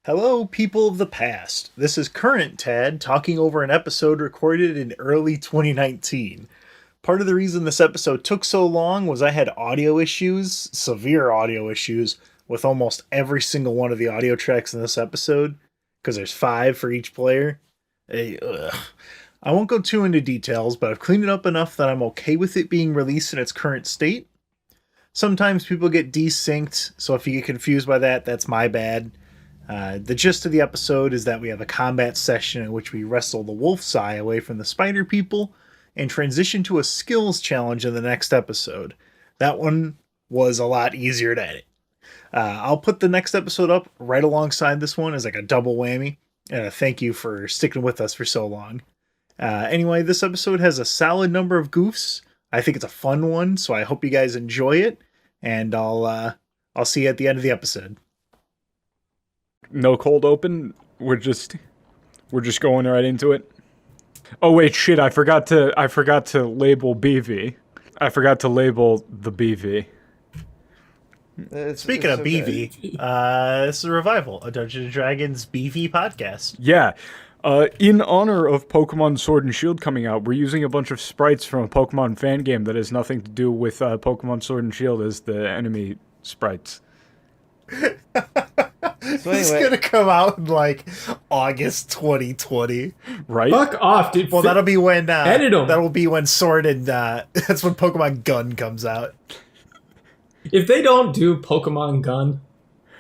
Hello, people of the past. This is current Tad talking over an episode recorded in early 2019. Part of the reason this episode took so long was I had audio issues, severe audio issues, with almost every single one of the audio tracks in this episode, because there's 5 for each player. I won't go too into details, but I've cleaned it up enough that I'm okay with it being released in its current state. Sometimes people get desynced, so if you get confused by that, that's my bad. The gist of the episode is that we have a combat session in which we wrestle the wolf's eye away from the spider people and transition to a skills challenge in the next episode. That one was a lot easier to edit. I'll put the next episode up right alongside this one as like a double whammy. Thank you for sticking with us for so long. Anyway, this episode has a solid number of goofs. I think it's a fun one, so I hope you guys enjoy it. And I'll see you at the end of the episode. No cold open. We're just going right into it. Oh wait, shit! I forgot to label BV. I forgot to label the BV. Speaking of okay. BV, this is a revival, a Dungeons & Dragons BV podcast. Yeah. In honor of Pokemon Sword and Shield coming out, we're using a bunch of sprites from a Pokemon fan game that has nothing to do with Pokemon Sword and Shield as the enemy sprites. So anyway, it's gonna come out in like August 2020, right? Fuck off, dude. Well, that'll be when edit them. That'll be when Sword and that's when Pokemon Gun comes out. If they don't do Pokemon Gun,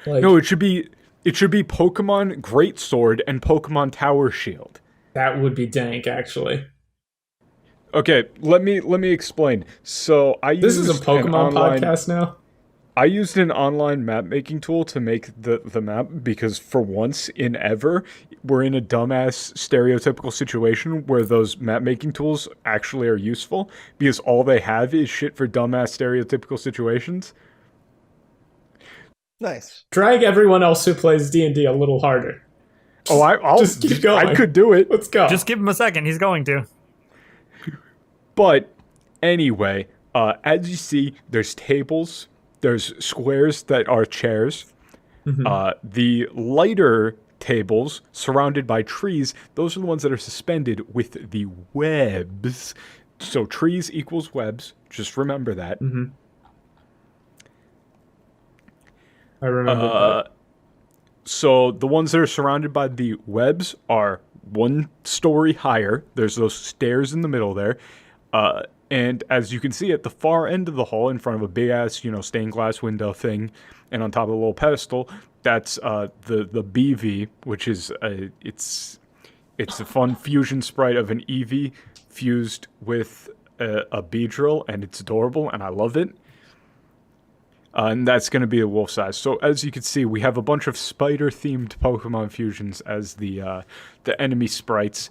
like, no, it should be Pokemon Great Sword and Pokemon Tower Shield. That would be dank, actually. Okay, let me explain. So this is a Pokemon podcast now. I used an online map-making tool to make the map because for once in ever, we're in a dumbass stereotypical situation where those map-making tools actually are useful because all they have is shit for dumbass stereotypical situations. Nice. Drag everyone else who plays D&D a little harder. Oh, I'll just keep going. I could do it. Let's go. Just give him a second. He's going to. But anyway, as you see, there's tables. There's squares that are chairs. Mm-hmm. The lighter tables surrounded by trees, those are the ones that are suspended with the webs. So trees equals webs. Just remember that. Mm-hmm. I remember that. So the ones that are surrounded by the webs are 1 story higher. There's those stairs in the middle there. And as you can see at the far end of the hall, in front of a big-ass, stained glass window thing, and on top of a little pedestal, that's the BV, which is it's a fun fusion sprite of an EV fused with a Beedrill, and it's adorable, and I love it. And that's going to be a wolf size. So as you can see, we have a bunch of spider-themed Pokemon fusions as the enemy sprites.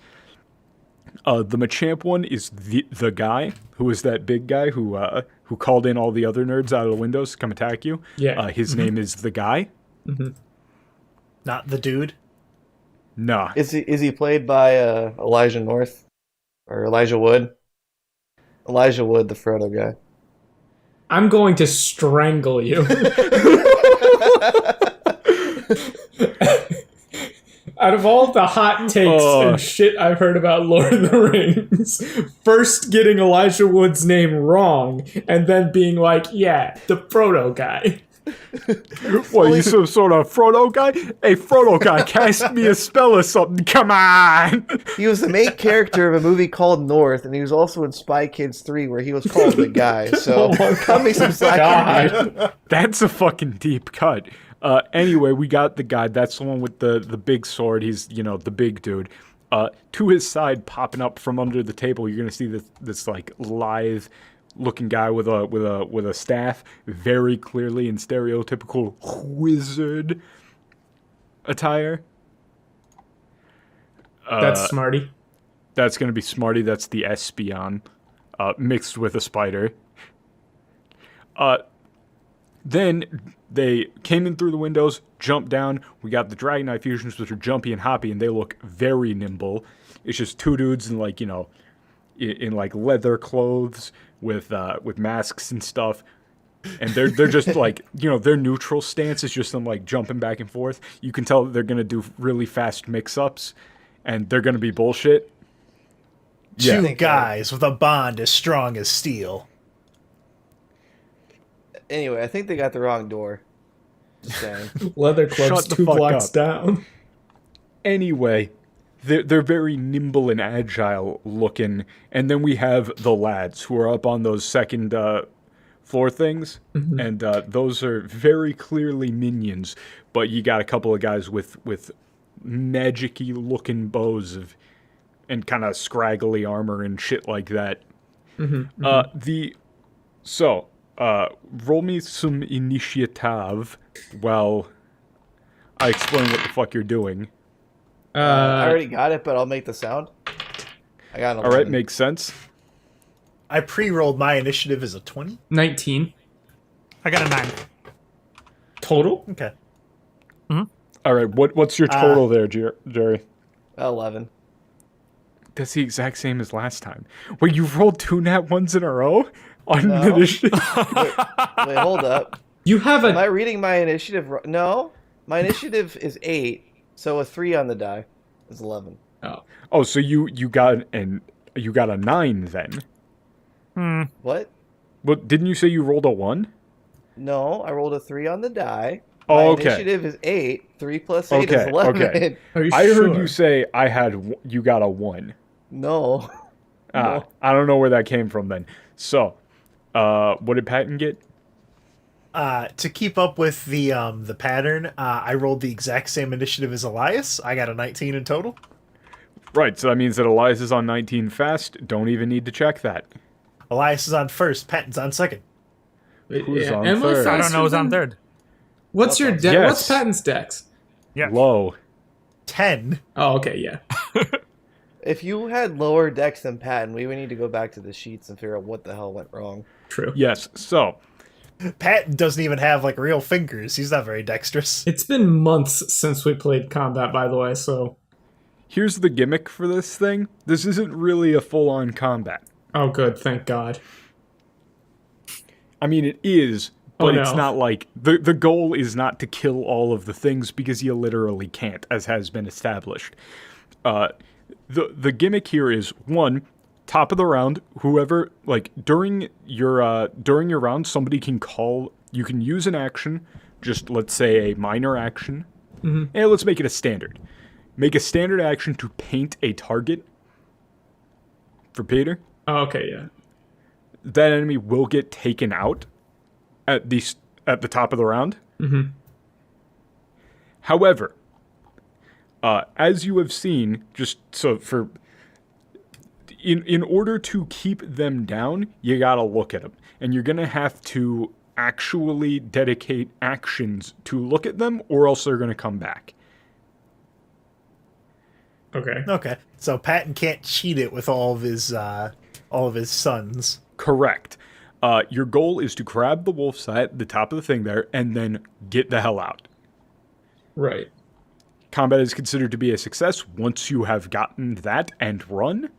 The Machamp one is the guy who is that big guy who called in all the other nerds out of the windows to come attack you. Yeah. His name is the guy. Mm-hmm. Not the dude. Nah. Is he played by Elijah North or Elijah Wood? Elijah Wood, the Frodo guy. I'm going to strangle you. Out of all the hot takes and shit I've heard about Lord of the Rings, first getting Elijah Wood's name wrong, and then being like, yeah, the Frodo guy. What, you some sort of Frodo guy? Hey, Frodo guy, cast me a spell or something. Come on! He was the main character of a movie called North, and he was also in Spy Kids 3, where he was called the guy. So, cut me some slack. That's a fucking deep cut. Anyway, we got the guy. That's the one with the big sword. He's, the big dude. To his side, popping up from under the table, you're gonna see this like lithe-looking guy with a staff, very clearly in stereotypical wizard attire. That's Smarty. That's gonna be Smarty. That's the Espeon, mixed with a spider. Then they came in through the windows, jumped down. We got the Dragonite fusions, which are jumpy and hoppy, and they look very nimble. It's just 2 dudes in in like leather clothes with masks and stuff. And they're just like, their neutral stance is just them like jumping back and forth. You can tell that they're going to do really fast mix-ups, and they're going to be bullshit. Yeah. Two guys with a bond as strong as steel. Anyway, I think they got the wrong door. Just saying. Leather club's Shut the 2 fuck blocks up. down. Anyway, they're very nimble and agile looking. And then we have the lads who are up on those second floor things. And those are very clearly minions. But you got a couple of guys with magic-y looking bows and kind of scraggly armor and shit like that. Roll me some initiative while I explain what the fuck you're doing. I already got it, but I'll make the sound. I got it. All right, makes sense. I pre-rolled my initiative as a 20. 19 I got a 9. total. Okay. All right, what's your total there, Jerry? 11. That's the exact same as last time. Wait, you've rolled 2 nat 1s in a row on No. initiative? Wait, hold up. You have Am I a reading my initiative? No, my initiative is 8, so a 3 on the die is 11. Oh, so you got a 9 then? What? Well, didn't you say you rolled a 1? No, I rolled a 3 on the die. Oh, My okay. initiative is 8. 3 plus 8 is Okay, 11. okay. Are you I sure? heard you say you got a 1. No. I don't know where that came from then. So, what did Patton get? To keep up with the pattern, I rolled the exact same initiative as Elias. I got a 19 in total. Right, so that means that Elias is on 19 fast. Don't even need to check that. Elias is on first. Patton's on second. Who's on am third? I don't know who's on third. What's your dex? Yes. What's Patton's dex? Yeah. Low. 10. Oh, okay, yeah. If you had lower decks than Patton, we would need to go back to the sheets and figure out what the hell went wrong. True. Yes, so Patton doesn't even have like real fingers. He's not very dexterous. It's been months since we played combat, by the way, so. here's the gimmick for this thing. This isn't really a full-on combat. Oh, good, thank God. I mean, it is, but Oh, it's no. not like... The goal is not to kill all of the things, because you literally can't, as has been established. The gimmick here is, 1, top of the round, whoever... Like, during your round, somebody can call... You can use an action, just, let's say, a minor action. And let's make it a standard. Make a standard action to paint a target for Peter. Oh, okay, yeah. That enemy will get taken out at the top of the round. However, as you have seen, just so for in order to keep them down, you gotta look at them, and you're gonna have to actually dedicate actions to look at them, or else they're gonna come back. Okay. Okay. So Patton can't cheat it with all of his sons. Correct. Your goal is to grab the wolf's eye at the top of the thing there, and then get the hell out. Right. Combat is considered to be a success once you have gotten that and run.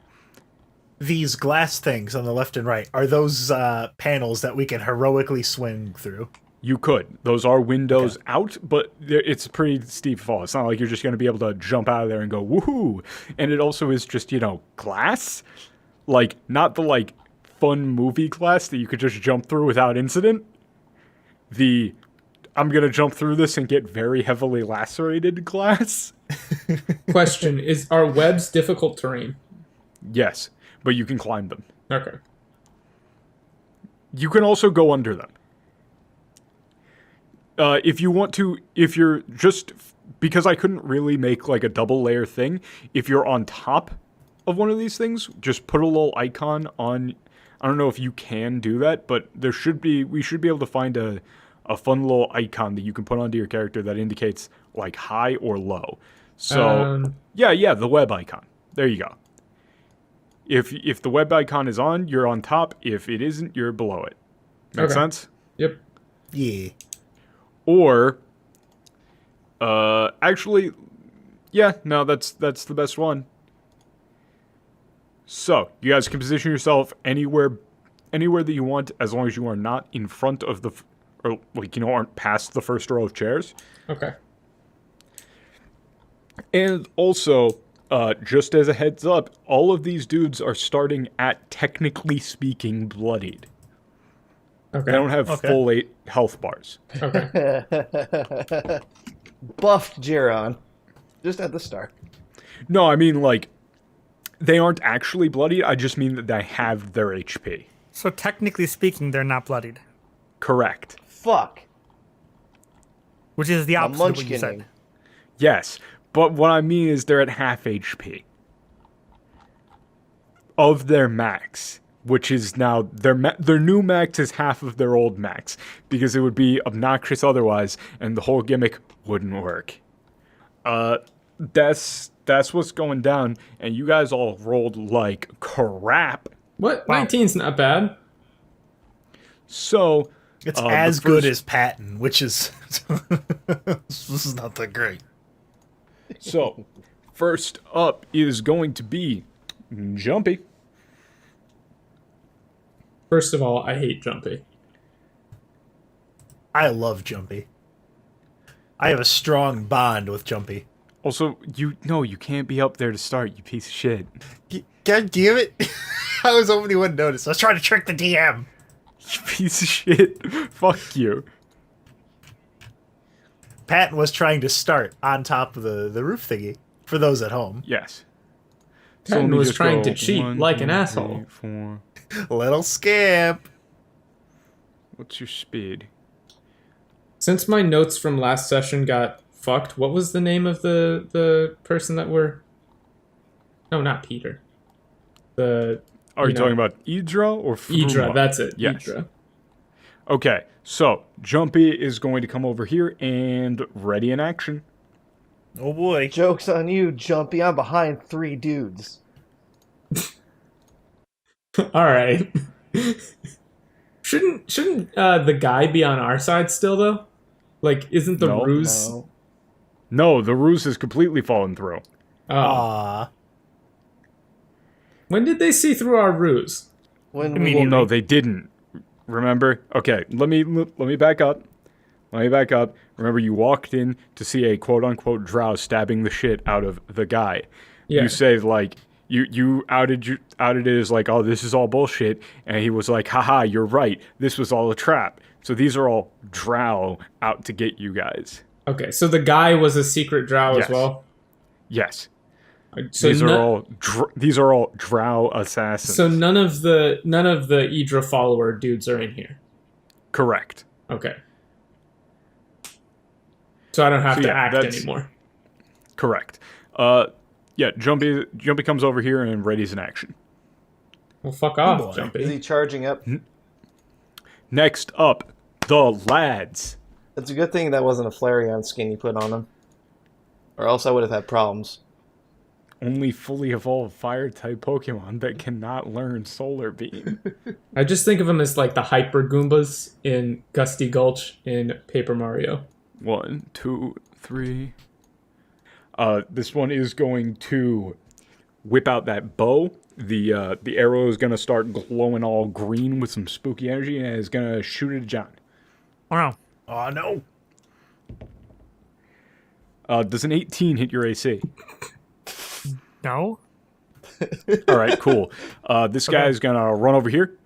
These glass things on the left and right, are those panels that we can heroically swing through? You could. Those are windows out, but it's a pretty steep fall. It's not like you're just going to be able to jump out of there and go, woohoo! And it also is just, glass. Like, not the, fun movie glass that you could just jump through without incident. I'm going to jump through this and get very heavily lacerated glass. Question, are webs difficult terrain? Yes, but you can climb them. Okay. You can also go under them. If you want to, if you're just, because I couldn't really make a double layer thing, if you're on top of one of these things, just put a little icon on, I don't know if you can do that, but we should be able to find a fun little icon that you can put onto your character that indicates high or low. So, yeah, the web icon. There you go. If the web icon is on, you're on top. If it isn't, you're below it. Make sense? Yep. Yeah. Or, actually, yeah, no, that's the best one. So, you guys can position yourself anywhere anywhere that you want, as long as you are not in front of the, or like, you know, aren't past the first row of chairs. Okay. And also, just as a heads up, all of these dudes are starting at, technically speaking, bloodied. Okay. They don't have Okay. full 8 health bars. Okay. Buffed Jiron. Just at the start. No, I mean, like, they aren't actually bloodied. I just mean that they have their HP. So technically speaking, they're not bloodied, Correct. Fuck. which is the A opposite of what you munchkin. said. Yes, but what I mean is they're at half HP of their max, which is now their new max is half of their old max, because it would be obnoxious otherwise, and the whole gimmick wouldn't work. That's what's going down, and you guys all rolled like crap. What? Wow. 19's not bad. So It's the as good first- as Patton, which is this is not that great. So first up is going to be Jumpy. First of all, I hate Jumpy. I love Jumpy. I have a strong bond with Jumpy. Also, you can't be up there to start, you piece of shit. God damn it! I was hoping he wouldn't notice. I was trying to trick the DM. You piece of shit. Fuck you. Patton was trying to start on top of the roof thingy for those at home. Yes. Patton let me was just trying go to cheat 1, like an 2, asshole. 3, 4. Little scamp. What's your speed? Since my notes from last session got fucked, what was the name of the person that were... No, not Peter. Are you talking about Idra or Fruma? Idra, that's it. Yes. Idra. Okay, so Jumpy is going to come over here and ready in action. Oh boy. Joke's on you, Jumpy. I'm behind 3 dudes. All right. shouldn't the guy be on our side still though? Like, isn't the No. ruse? No. No, the ruse has completely fallen through. Oh. Aw. When did they see through our ruse? When we Immediately. Well, no, they didn't. Remember? Okay, let me back up. Let me back up. Remember, you walked in to see a quote-unquote drow stabbing the shit out of the guy. Yeah. You say, like, you outed it as, like, oh, this is all bullshit. And he was like, haha, you're right. This was all a trap. So these are all drow out to get you guys. Okay, so the guy was a secret drow Yes. as well. Yes. So These are all drow assassins. So none of the Idra follower dudes are in here. Correct. Okay. So I don't have So to yeah, act that's- anymore. Correct. Yeah, Jumpy comes over here and readies in action. Well, fuck off, boy. Is Jumpy. he charging up? Next up, the lads. It's a good thing that wasn't a Flareon skin you put on him. Or else I would have had problems. Only fully evolved fire-type Pokemon that cannot learn Solar Beam. I just think of them as like the Hyper Goombas in Gusty Gulch in Paper Mario. 1, 2, 3. This one is going to whip out that bow. The arrow is going to start glowing all green with some spooky energy, and it's going to shoot it at John. Oh no. Oh no. Does an 18 hit your AC? No? All right, cool. This guy is going to run over here,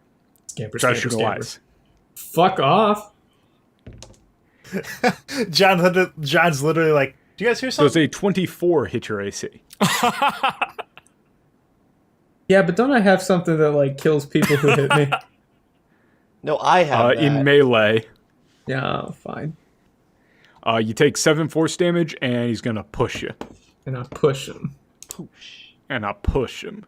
Scamper, try to scamper, shoot scamper. Elias. Fuck off. John's literally like, do you guys hear Does something? a 24 hit your AC? Yeah, but don't I have something that like kills people who hit me? No, I have that. In melee, Yeah, fine. you take 7 force damage, and he's going to push you. And I push him. And I push him.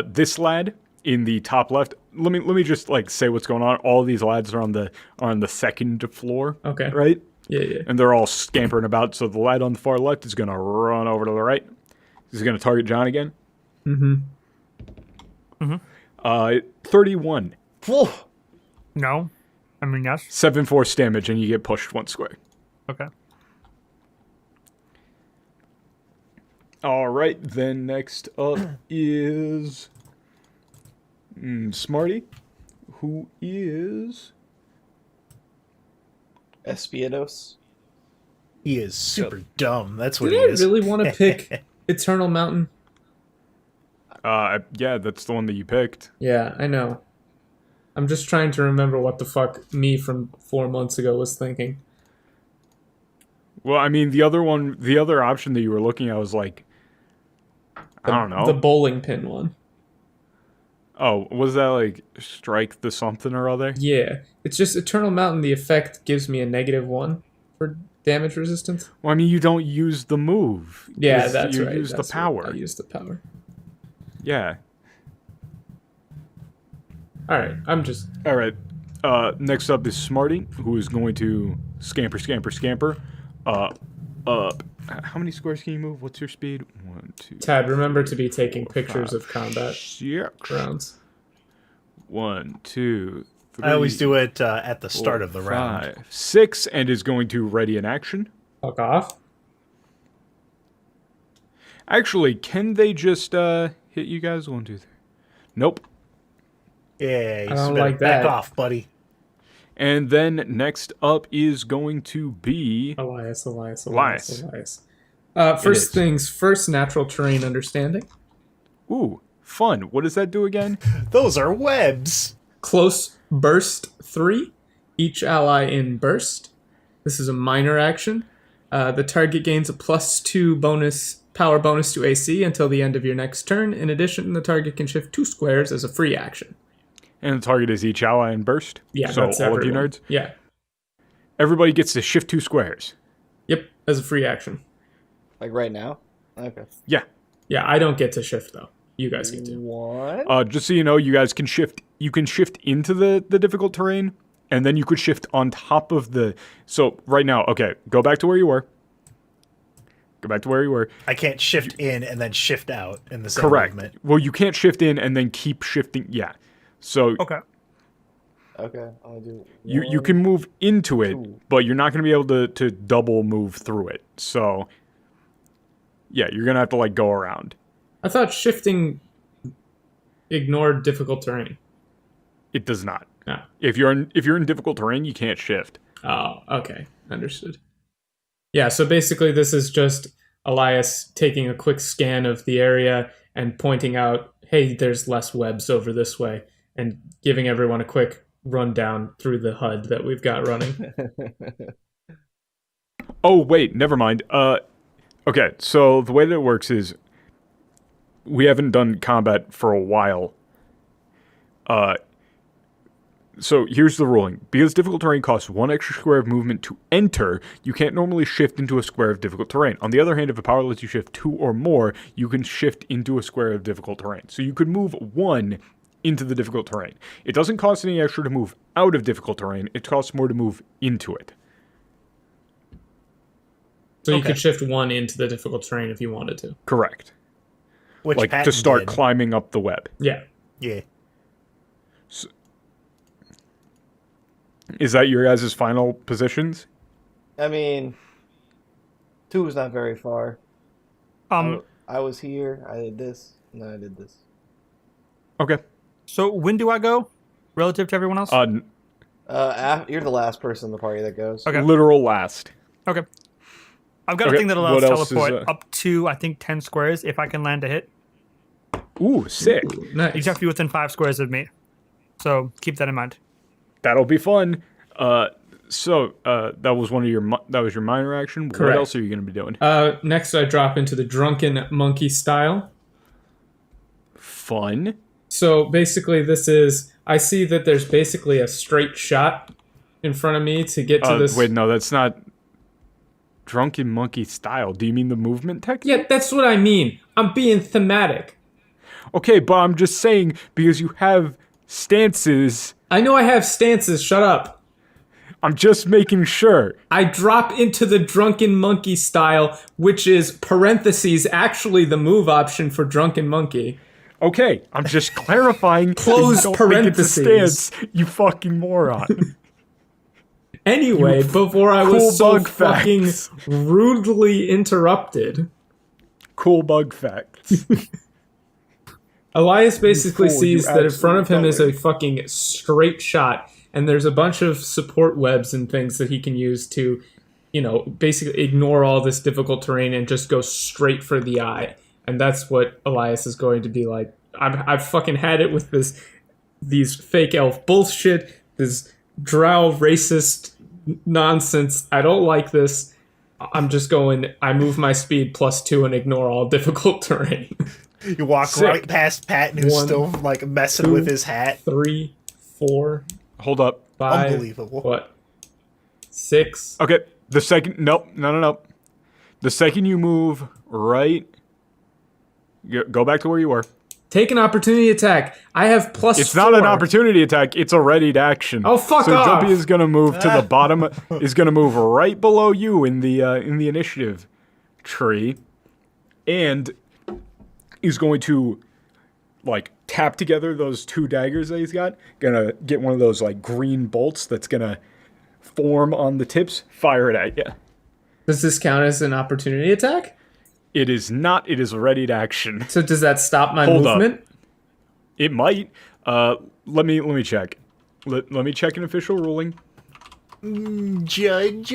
This lad in the top left. Let me just like say what's going on. All these lads are on the second floor. Okay. Right? Yeah. And they're all scampering about. So the lad on the far left is gonna run over to the right. He's gonna target John again. Mm-hmm. 31. Whew. No? I mean, yes. 7 force damage, and you get pushed 1 square. Okay. All right, then next up is Smarty. who is... Espiodos. He is super dumb. That's what Did he I is. really want to pick Eternal Mountain? Yeah, that's the one that you picked. Yeah, I know. I'm just trying to remember what the fuck me from 4 months ago was thinking. Well, I mean, the other option that you were looking at was like, I don't know. The bowling pin one. Oh, was that like strike the something or other? Yeah. It's just Eternal Mountain, the effect gives me a -1 for damage resistance. Well, I mean, you don't use the move. Yeah, that's you right. You use that's the power. Right. I use the power. Yeah. Alright, I'm just... All right. Next up is Smarty, who is going to scamper. How many squares can you move? What's your speed? 1, 2. Tad, remember to be taking 4, pictures 5, of combat 6. rounds. 1, 2, 3. I always do it at the start 4, of the round. 5, 6, and is going to ready an action. Fuck off. Actually, can they just hit you guys? 1, 2, 3. Nope. Yeah, you don't better like back that. off, buddy. And then next up is going to be Elias. is. First things first, natural terrain understanding. Ooh, fun. What does that do again? Those are webs. Close burst 3. Each ally in burst. This is a minor action. The target gains a +2 power bonus to AC until the end of your next turn. In addition, the target can shift 2 squares as a free action. And the target is each ally in burst. Yeah, so that's all of you everyone. nerds. Yeah. Everybody gets to shift 2 squares. Yep, as a free action. Like right now? Okay. Yeah. Yeah, I don't get to shift though. You guys get to. What? Just so you know, you guys can shift. You can shift into the difficult terrain, and then you could shift on top of the. So right now, okay, go back to where you were. Go back to where you were. I can't shift in and then shift out in the same Correct. movement. Well, you can't shift in and then keep shifting. Yeah. So Okay. Okay, I'll do you one, can move into it, 2. but you're not going to be able to double move through it. So yeah, you're going to have to like go around. I thought shifting ignored difficult terrain. It does not. No. If you're in difficult terrain, you can't shift. Oh, okay. Understood. Yeah, so basically this is just Elias taking a quick scan of the area and pointing out, hey, there's less webs over this way, and giving everyone a quick rundown through the HUD that we've got running. Oh, wait, never mind. Okay, so the way that it works is we haven't done combat for a while. So here's the ruling. Because difficult terrain costs 1 extra square of movement to enter, you can't normally shift into a square of difficult terrain. On the other hand, if a power lets you shift 2 or more, you can shift into a square of difficult terrain. So you could move 1 into the difficult terrain. It doesn't cost any extra to move out of difficult terrain. It costs more to move into it. So you Okay. could shift 1 into the difficult terrain if you wanted to. Correct. Which Like to Patton start did. climbing up the web. Yeah. Yeah. Is that your guys' final positions? I mean, 2 is not very far. I was here, I did this, and then I did this. Okay. So when do I go relative to everyone else? You're the last person in the party that goes. Okay. Literal last. Okay. I've got a Okay, thing that allows what else teleport is, up to, I think, 10 squares if I can land a hit. Ooh, sick. Nice. You just have to be within 5 squares of me. So keep that in mind. That'll be fun. So that was your minor action. What Correct. else are you going to be doing? Next, I drop into the drunken monkey style. Fun. So basically, I see that there's basically a straight shot in front of me to get to this. Wait, no, that's not drunken monkey style. Do you mean the movement technique? Yeah, that's what I mean. I'm being thematic. Okay, but I'm just saying because you have stances. I know I have stances. Shut up. I'm just making sure. I drop into the drunken monkey style, which is parentheses actually the move option for drunken monkey. Okay, I'm just clarifying. Close Don't make it the parentheses. stance, you fucking moron. Anyway, before I cool was so bug fucking facts. rudely interrupted. Cool bug facts. Elias basically fool, you sees that in front of him is a absolute fucking straight shot, and there's a bunch of support webs and things that he can use to, basically ignore all this difficult terrain and just go straight for the eye. And that's what Elias is going to be like. I've fucking had it with these fake elf bullshit, this drow racist nonsense. I don't like this. I'm just going, I move my speed +2 and ignore all difficult terrain. You walk Sick. right past Patton, who's 1, still like messing 2, with his hat. 3, 4, Hold up. 5. Unbelievable. What? 6. Okay. The second. Nope. No. The second you move right. Go back to where you were. Take an opportunity attack. I have +4. It's not an opportunity attack. It's a readied action. Oh, fuck so off. Jumpy is gonna move to the bottom. Is gonna move right below you in the initiative tree, and he's going to like tap together those 2 daggers that he's got. Gonna get one of those like green bolts that's gonna form on the tips. Fire it at you. Does this count as an opportunity attack? It is not. It is readied action. So does that stop my Hold up. movement? It might. Let me check. Let me check an official ruling. Judge.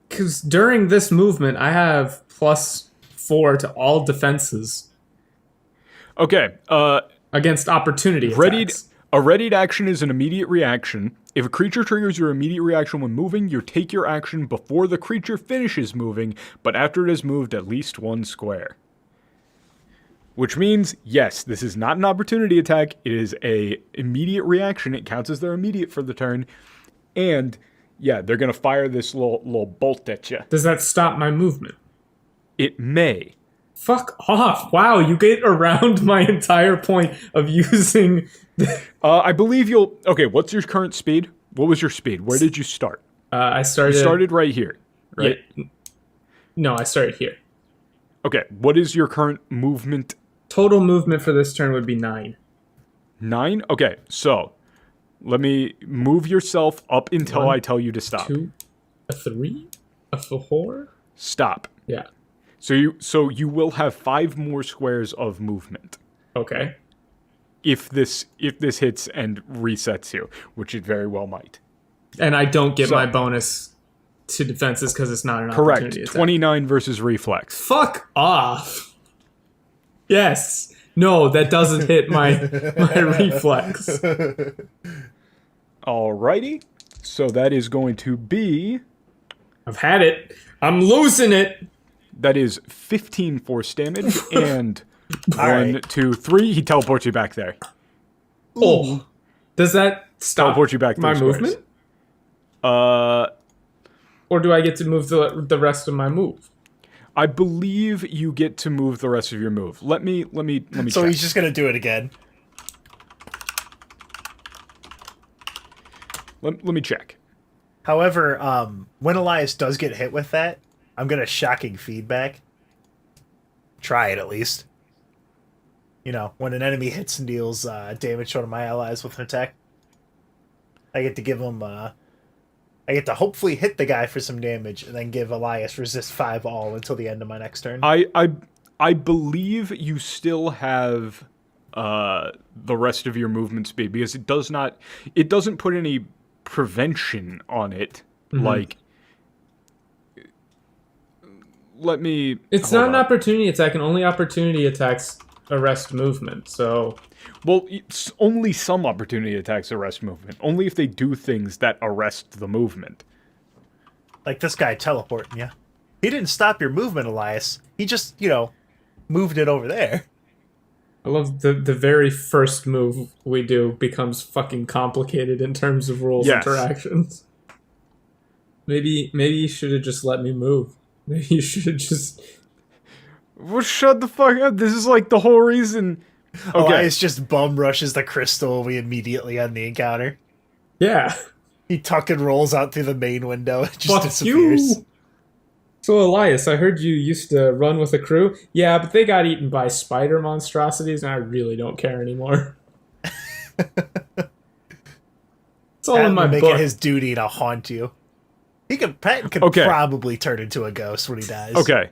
Because during this movement, I have +4 to all defenses Okay. against opportunity Readied. attacks. A readied action is an immediate reaction. If a creature triggers your immediate reaction when moving, you take your action before the creature finishes moving, but after it has moved at least 1 square. Which means, yes, this is not an opportunity attack. It is a immediate reaction. It counts as their immediate for the turn. And, yeah, they're going to fire this little bolt at you. Does that stop my movement? It may. Fuck off. Wow, you get around my entire point of using... I believe you'll... Okay, what's your current speed? What was your speed? Where did you start? I started... You started right here, right? Yeah. No, I started here. Okay, what is your current movement? Total movement for this turn would be 9. 9? Okay, so let me move yourself up until 1, I tell you to stop. 2, a 3, a 4. Stop. Yeah. So you will have 5 more squares of movement Okay. if this hits and resets you, which it very well might. And I don't get So- my bonus to defenses because it's not an Correct. opportunity attack. 29 versus reflex. Fuck off. Yes. No, that doesn't hit my reflex. Alrighty. So that is going to be... I've had it. I'm losing it. That is 15 force damage, and Alright. 1, 2, 3. He teleports you back there. Oh. Does that stop Teleport you back my 3 squares. movement? Uh, Or do I get to move the rest of my move? I believe you get to move the rest of your move. Let me So check. he's just gonna do it again. Let me check. However, when Elias does get hit with that, I'm gonna shocking feedback. Try it at least. You know, when an enemy hits and deals damage to one of my allies with an attack, I get to give him. I get to hopefully hit the guy for some damage, and then give Elias resist 5 all until the end of my next turn. I believe you still have the rest of your movement speed because it doesn't put any prevention on it. Like, let me. It's hold not an on. opportunity attack, and only opportunity attacks arrest movement. So Well, it's only some opportunity attacks arrest movement. Only if they do things that arrest the movement. Like this guy teleporting you. He didn't stop your movement, Elias. He just, moved it over there. I love the very first move we do becomes fucking complicated in terms of rules Yes. interactions. Maybe you should have just let me move. Maybe you should have just. Well, shut the fuck up. This is like the whole reason. Okay. Elias just bum rushes the crystal. We immediately end the encounter. Yeah. He tuck and rolls out through the main window. It just Fuck disappears. you. So Elias, I heard you used to run with a crew. Yeah, but they got eaten by spider monstrosities, and I really don't care anymore. It's all in Patton my will make book. it his duty to haunt you. Patton could Okay. probably turn into a ghost when he dies. Okay.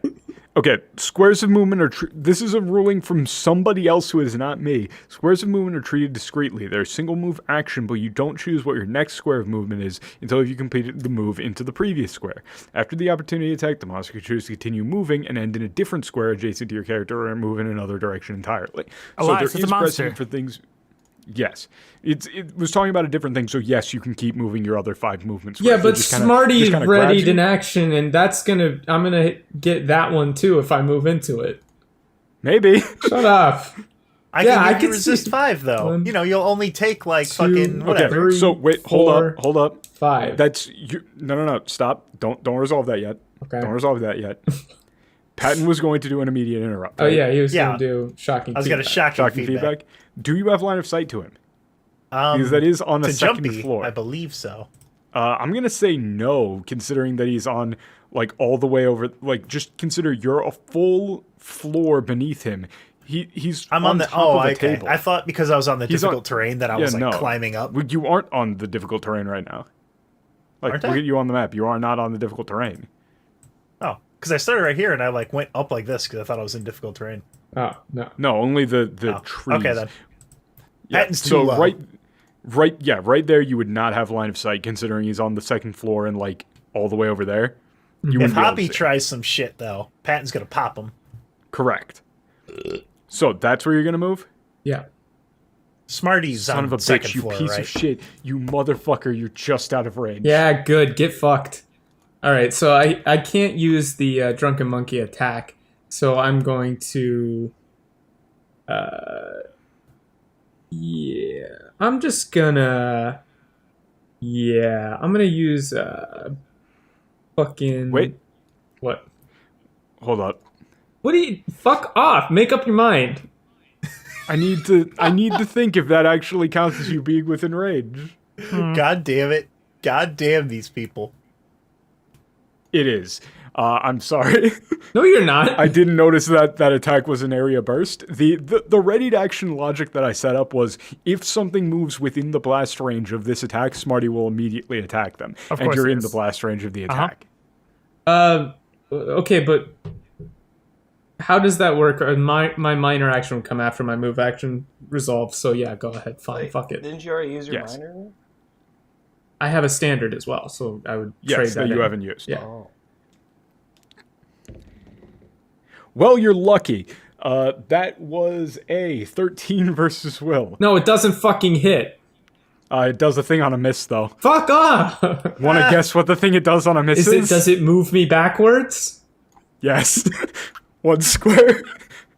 Okay, squares of movement are... this is a ruling from somebody else who is not me. Squares of movement are treated discreetly. They're a single move action, but you don't choose what your next square of movement is until you completed the move into the previous square. After the opportunity to attack, the monster can choose to continue moving and end in a different square adjacent to your character or move in another direction entirely. Elias, so it's a there is monster. precedent for things... Yes. It was talking about a different thing, so yes, you can keep moving your other 5 movements. Yeah, but Smarty readied in action, and I'm gonna get that one too if I move into it. Maybe. Shut up. I can resist 5 though. One, You'll only take like fucking whatever. Okay, so wait, hold up. 5. That's you. No, stop. Don't resolve that yet. Okay. Don't resolve that yet. Patton was going to do an immediate interrupt. Oh right? yeah, he was gonna do shocking. I was gonna shocking feedback. Do you have line of sight to him? Because that is on the second Jumpy, floor. I believe so. I'm gonna say no, considering that he's on like all the way over. Like, just consider you're a full floor beneath him. He's on the top of the table. I thought because I was on the difficult terrain that I was climbing up. You aren't on the difficult terrain right now. Like, Aren't look I? at you on the map. You are not on the difficult terrain. Oh, because I started right here and I like went up like this because I thought I was in difficult terrain. Oh no. No, only the trees. Okay then. Yeah, Patton's too so low. right there you would not have line of sight considering he's on the second floor and like all the way over there. You If wouldn't be able Hoppy to see. tries some shit though, Patton's gonna pop him. Correct. So that's where you're gonna move? Yeah. Smarty's Son on of a the second bitch, you floor, piece right? of shit. You motherfucker, you're just out of range. Yeah, good. Get fucked. All right, so I can't use the drunken monkey attack, so I'm going to. Yeah, I'm just gonna. Yeah, I'm gonna use fucking. Wait. What? Hold up. What do you? Fuck off! Make up your mind. I need to think if that actually counts as you being within range. God damn it! God damn these people! It is. I'm sorry. No, you're not. I didn't notice that attack was an area burst. The ready to action logic that I set up was if something moves within the blast range of this attack, Smarty will immediately attack them. Of and course you're it in is. the blast range of the attack. Okay, but how does that work? My minor action would come after my move action resolve. So yeah, go ahead. Fine, Wait, fuck it. Didn't you already use your Yes. minor? I have a standard as well, so I would trade Yes, that. that you in. haven't used. Yeah. Oh. Well, you're lucky. That was a 13 versus Will. No, it doesn't fucking hit. It does a thing on a miss, though. Fuck off! Want to guess what the thing it does on a miss is? Does it move me backwards? Yes. 1 square.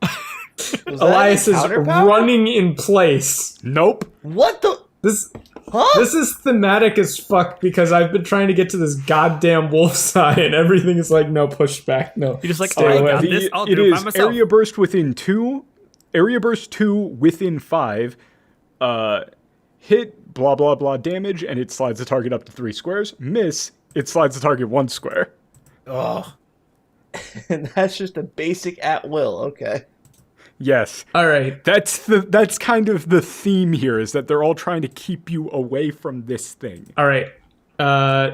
Was that Elias a is counter power? running in place. Nope. What the? This Huh? this is thematic as fuck because I've been trying to get to this goddamn wolf's eye and everything is like, no, push back, no. You're just like, stay oh, I away. got this. I'll It do it by is myself. area burst within 2, area burst 2 within 5, hit, blah, blah, blah, damage, and it slides the target up to 3 squares. Miss, it slides the target 1 square. Oh, And that's just a basic at will. Okay. Yes. All right. That's kind of the theme here, is that they're all trying to keep you away from this thing. All right.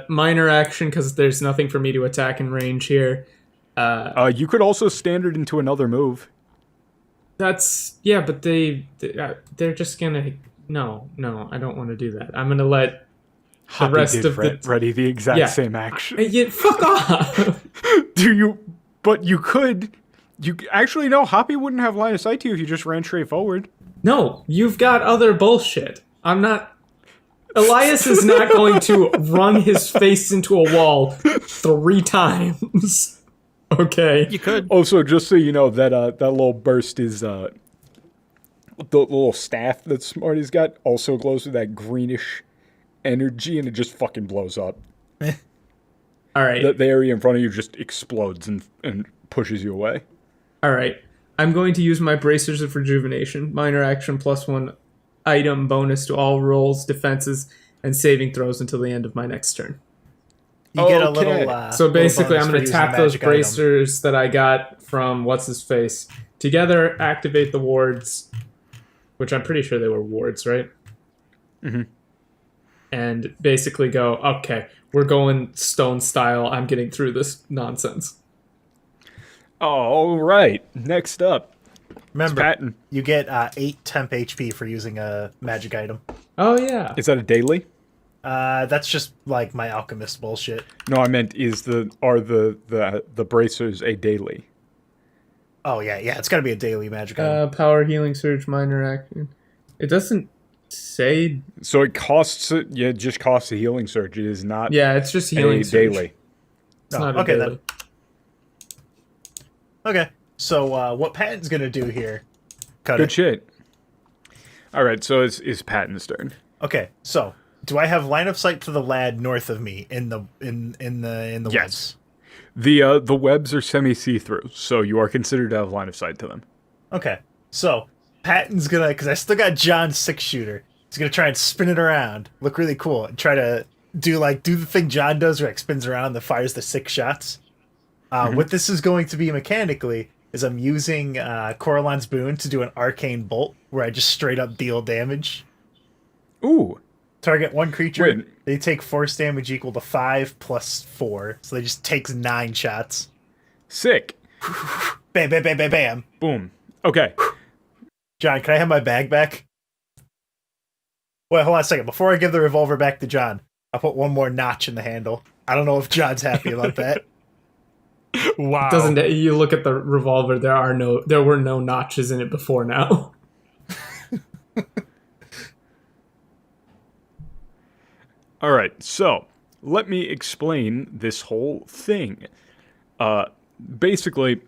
Minor action because there's nothing for me to attack in range here. You could also standard into another move. That's yeah, but they're just gonna no, I don't want to do that. I'm gonna let the rest of the ready the exact Yeah. same action. yeah, fuck off. Do you? But you could. You actually no. Hoppy wouldn't have line of sight to you if you just ran straight forward. No, you've got other bullshit. I'm not. Elias is not going to run his face into a wall 3 times. Okay. You could. Also, just so you know, that that little burst is the little staff that Smarty's got also glows with that greenish energy, and it just fucking blows up. All right. The area in front of you just explodes and pushes you away. All right. I'm going to use my Bracers of Rejuvenation. Minor action +1 item bonus to all rolls, defenses, and saving throws until the end of my next turn. you get a Okay. little. So basically, bonus I'm for going to using tap a those magic item. bracers that I got from what's-his-face. Together, activate the wards, which I'm pretty sure they were wards, right? Mm-hmm. And basically go, okay, we're going stone style. I'm getting through this nonsense. All right. Next up, Remember, Patton. you get 8 temp HP for using a magic item. Oh yeah. Is that a daily? That's just like my alchemist bullshit. No, I meant are the bracers a daily? Oh yeah, it's gotta be a daily magic item. Power healing surge minor action. It doesn't say. So it costs it just costs a healing surge. It is not Yeah, it's just healing a surge. daily. It's Oh, not a okay daily. Okay, so what Patton's gonna do here? Cut Good it. shit. All right, so it's Patton's turn. Okay, so do I have line of sight to the lad north of me in the Yes. woods? The webs are semi see through, so you are considered to have line of sight to them. Okay, so Patton's gonna, because I still got John's 6-shooter. He's gonna try and spin it around, look really cool, and try to do the thing John does, where it spins around and fires the 6 shots. What this is going to be mechanically is I'm using Coraline's boon to do an arcane bolt, where I just straight up deal damage. Ooh, Target one creature. Wait. They take force damage equal to 5 plus 4, so they just takes 9 shots. sick. Bam, bam, bam, bam, bam. Boom. Okay. John, can I have my bag back? Wait, hold on a second. Before I give the revolver back to John, I'll put one more notch in the handle. I don't know if John's happy about that. Wow. Doesn't it? You look at the revolver. There were no notches in it before now. All right, so let me explain this whole thing. Basically,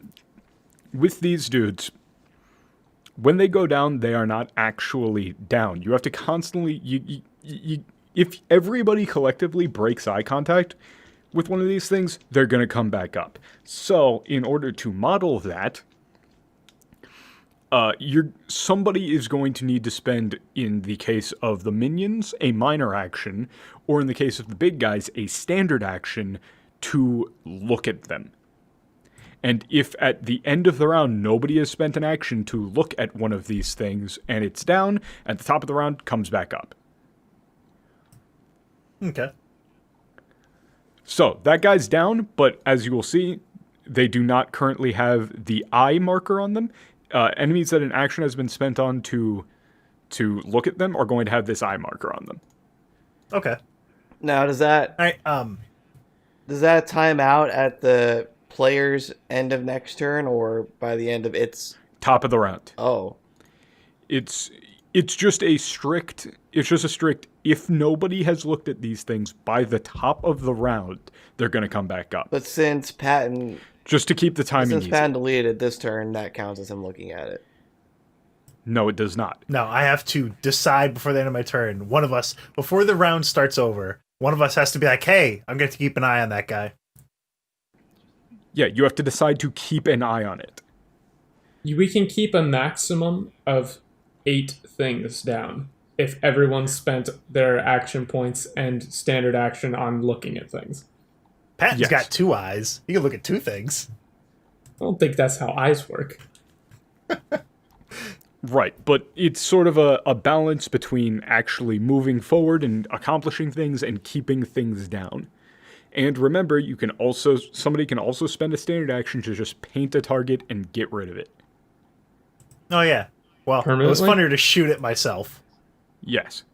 with these dudes, when they go down, they are not actually down. You have to constantly if everybody collectively breaks eye contact with one of these things, they're going to come back up. So, in order to model that, somebody is going to need to spend, in the case of the minions, a minor action, or in the case of the big guys, a standard action to look at them. And if at the end of the round nobody has spent an action to look at one of these things and it's down, at the top of the round comes back up. Okay. So that guy's down, but as you will see, they do not currently have the eye marker on them. Enemies that an action has been spent on to look at them are going to have this eye marker on them. Okay. Now, does that All right. does that time out at the player's end of next turn, or by the end of its? Top of the round. Oh, It's just a strict. If nobody has looked at these things by the top of the round, they're going to come back up. but since Patton Just to keep the timing easy. deleted it this turn, that counts as him looking at it. No, it does not. No, I have to decide before the end of my turn. One of us, before the round starts over, one of us has to be like, hey, I'm going to keep an eye on that guy. Yeah, you have to decide to keep an eye on it. We can keep a maximum of 8 things down if everyone spent their action points and standard action on looking at things. Patton's Yes. got 2 eyes. He can look at 2 things. I don't think that's how eyes work. Right, but it's sort of a balance between actually moving forward and accomplishing things and keeping things down. And remember, somebody can also spend a standard action to just paint a target and get rid of it. Oh, yeah. Well, it was Permanently? funnier to shoot it myself. Yes.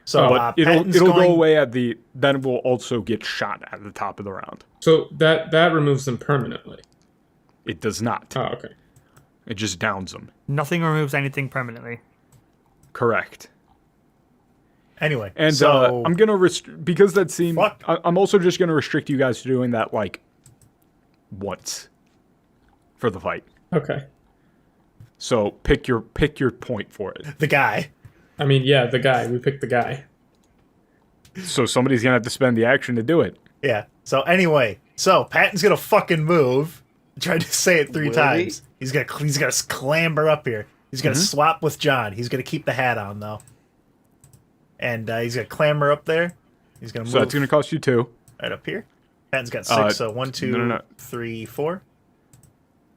So But Patton's it'll going, go away then it will also get shot at the top of the round. So that removes them permanently. It does not. Oh, okay. It just downs them. Nothing removes anything permanently. Correct. Anyway, And so I'm gonna because that seemed. Fuck. I'm also just gonna restrict you guys to doing that like once for the fight. Okay. So pick your point for it. the guy. I mean, yeah, the guy. We picked the guy. So somebody's gonna have to spend the action to do it. Yeah. So anyway, Patton's gonna fucking move. I tried to say it 3 Will times. He's gonna clamber up here. He's gonna swap with John. He's gonna keep the hat on though. And he's gonna clamber up there. He's gonna move So that's gonna cost you 2. right up here. Patton's got 6, so 1, 2, no. 3, 4.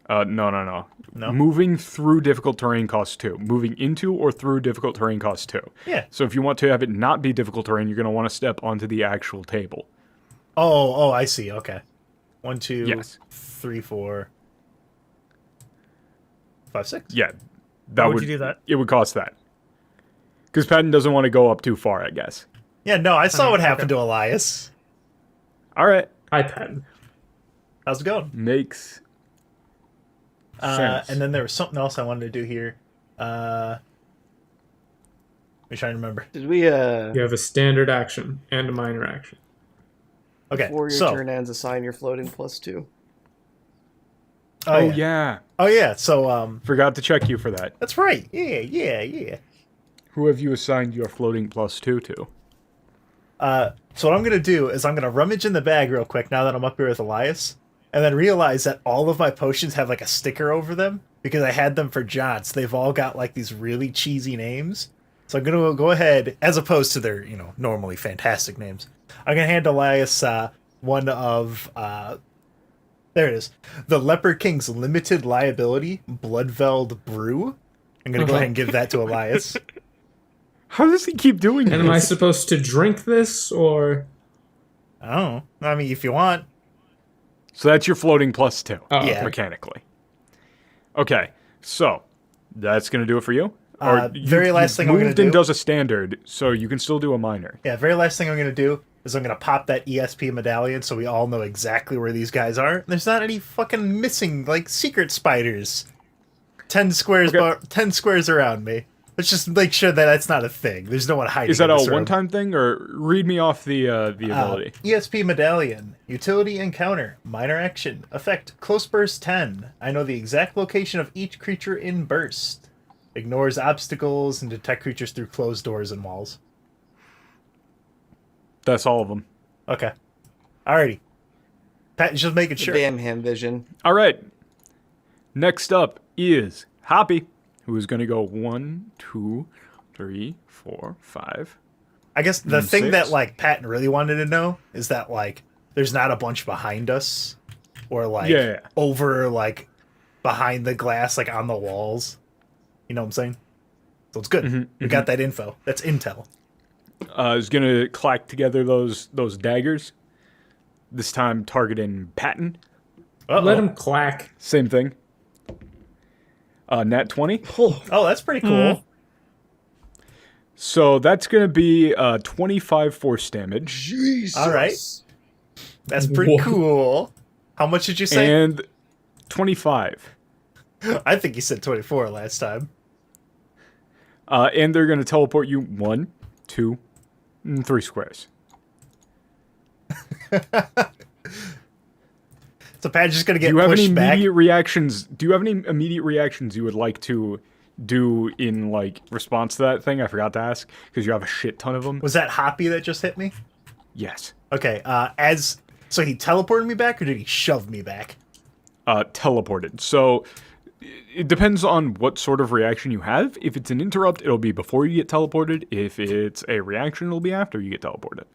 No. No? Moving through difficult terrain costs 2. Moving into or through difficult terrain costs 2. Yeah. So if you want to have it not be difficult terrain, you're gonna want to step onto the actual table. Oh, I see. Okay. 1, 2, Yes. 3, 4. 6. Yeah. Why would you do that? It would cost that. Because Patton doesn't want to go up too far, I guess. Yeah, no, I saw what happened to Elias. All right. Hi, Patton. How's it going? Makes sense. And then there was something else I wanted to do here. I'm trying to remember. Did we You have a standard action and a minor action. Okay, before your so turn ends, assign your floating +2? Oh, yeah. Oh yeah. So Forgot to check you for that. that's right. Yeah. Who have you assigned your floating +2 to? So what I'm gonna do is I'm gonna rummage in the bag real quick now that I'm up here with Elias, and then realize that all of my potions have like a sticker over them because I had them for John. So they've all got like these really cheesy names. So I'm gonna go ahead, as opposed to their normally fantastic names. I'm gonna hand Elias one of there it is, the Leper-King's limited liability Bloodveld Brew. I'm gonna go ahead and give that to Elias. How does he keep doing And this? am I supposed to drink this, or... I don't know. I mean, if you want. So that's your floating +2. Oh, Yeah. Mechanically. Okay, so that's going to do it for you? Very last thing I'm gonna moved and do- does a standard, so you can still do a minor. Yeah, very last thing I'm going to do is I'm going to pop that ESP medallion so we all know exactly where these guys are. There's not any fucking missing, like, secret spiders. 10 squares, Okay. 10 squares around me. Let's just make sure that that's not a thing. There's no one hiding. Is that in a this room. one-time thing, or read me off the ability? ESP medallion. Utility encounter. Minor action. Effect. Close burst 10. I know the exact location of each creature in burst. Ignores obstacles and detect creatures through closed doors and walls. That's all of them. Okay. Alrighty. Pat, just making sure. Damn ham vision. All right. Next up is Hoppy, who is going to go 1, 2, 3, 4, 5. I guess the And thing 6. that like Patton really wanted to know is that like there's not a bunch behind us or like Yeah. over like behind the glass like on the walls. You know what I'm saying? So it's good. We got that info. That's intel. Is going to clack together those daggers. This time targeting Patton. Let him clack. Same thing. Nat 20. Oh, that's pretty cool. So that's going to be 25 force damage. Jesus. All right. That's pretty Whoa. cool. How much did you say? And 25. I think you said 24 last time. And they're going to teleport you 1, 2, and 3 squares. So Pat's just gonna get Do you have any pushed back. immediate reactions? Do you have any immediate reactions you would like to do in like response to that thing? I forgot to ask because you have a shit ton of them. Was that Hoppy that just hit me? Yes. Okay. So he teleported me back or did he shove me back? Teleported. So it depends on what sort of reaction you have. If it's an interrupt, it'll be before you get teleported. If it's a reaction, it'll be after you get teleported.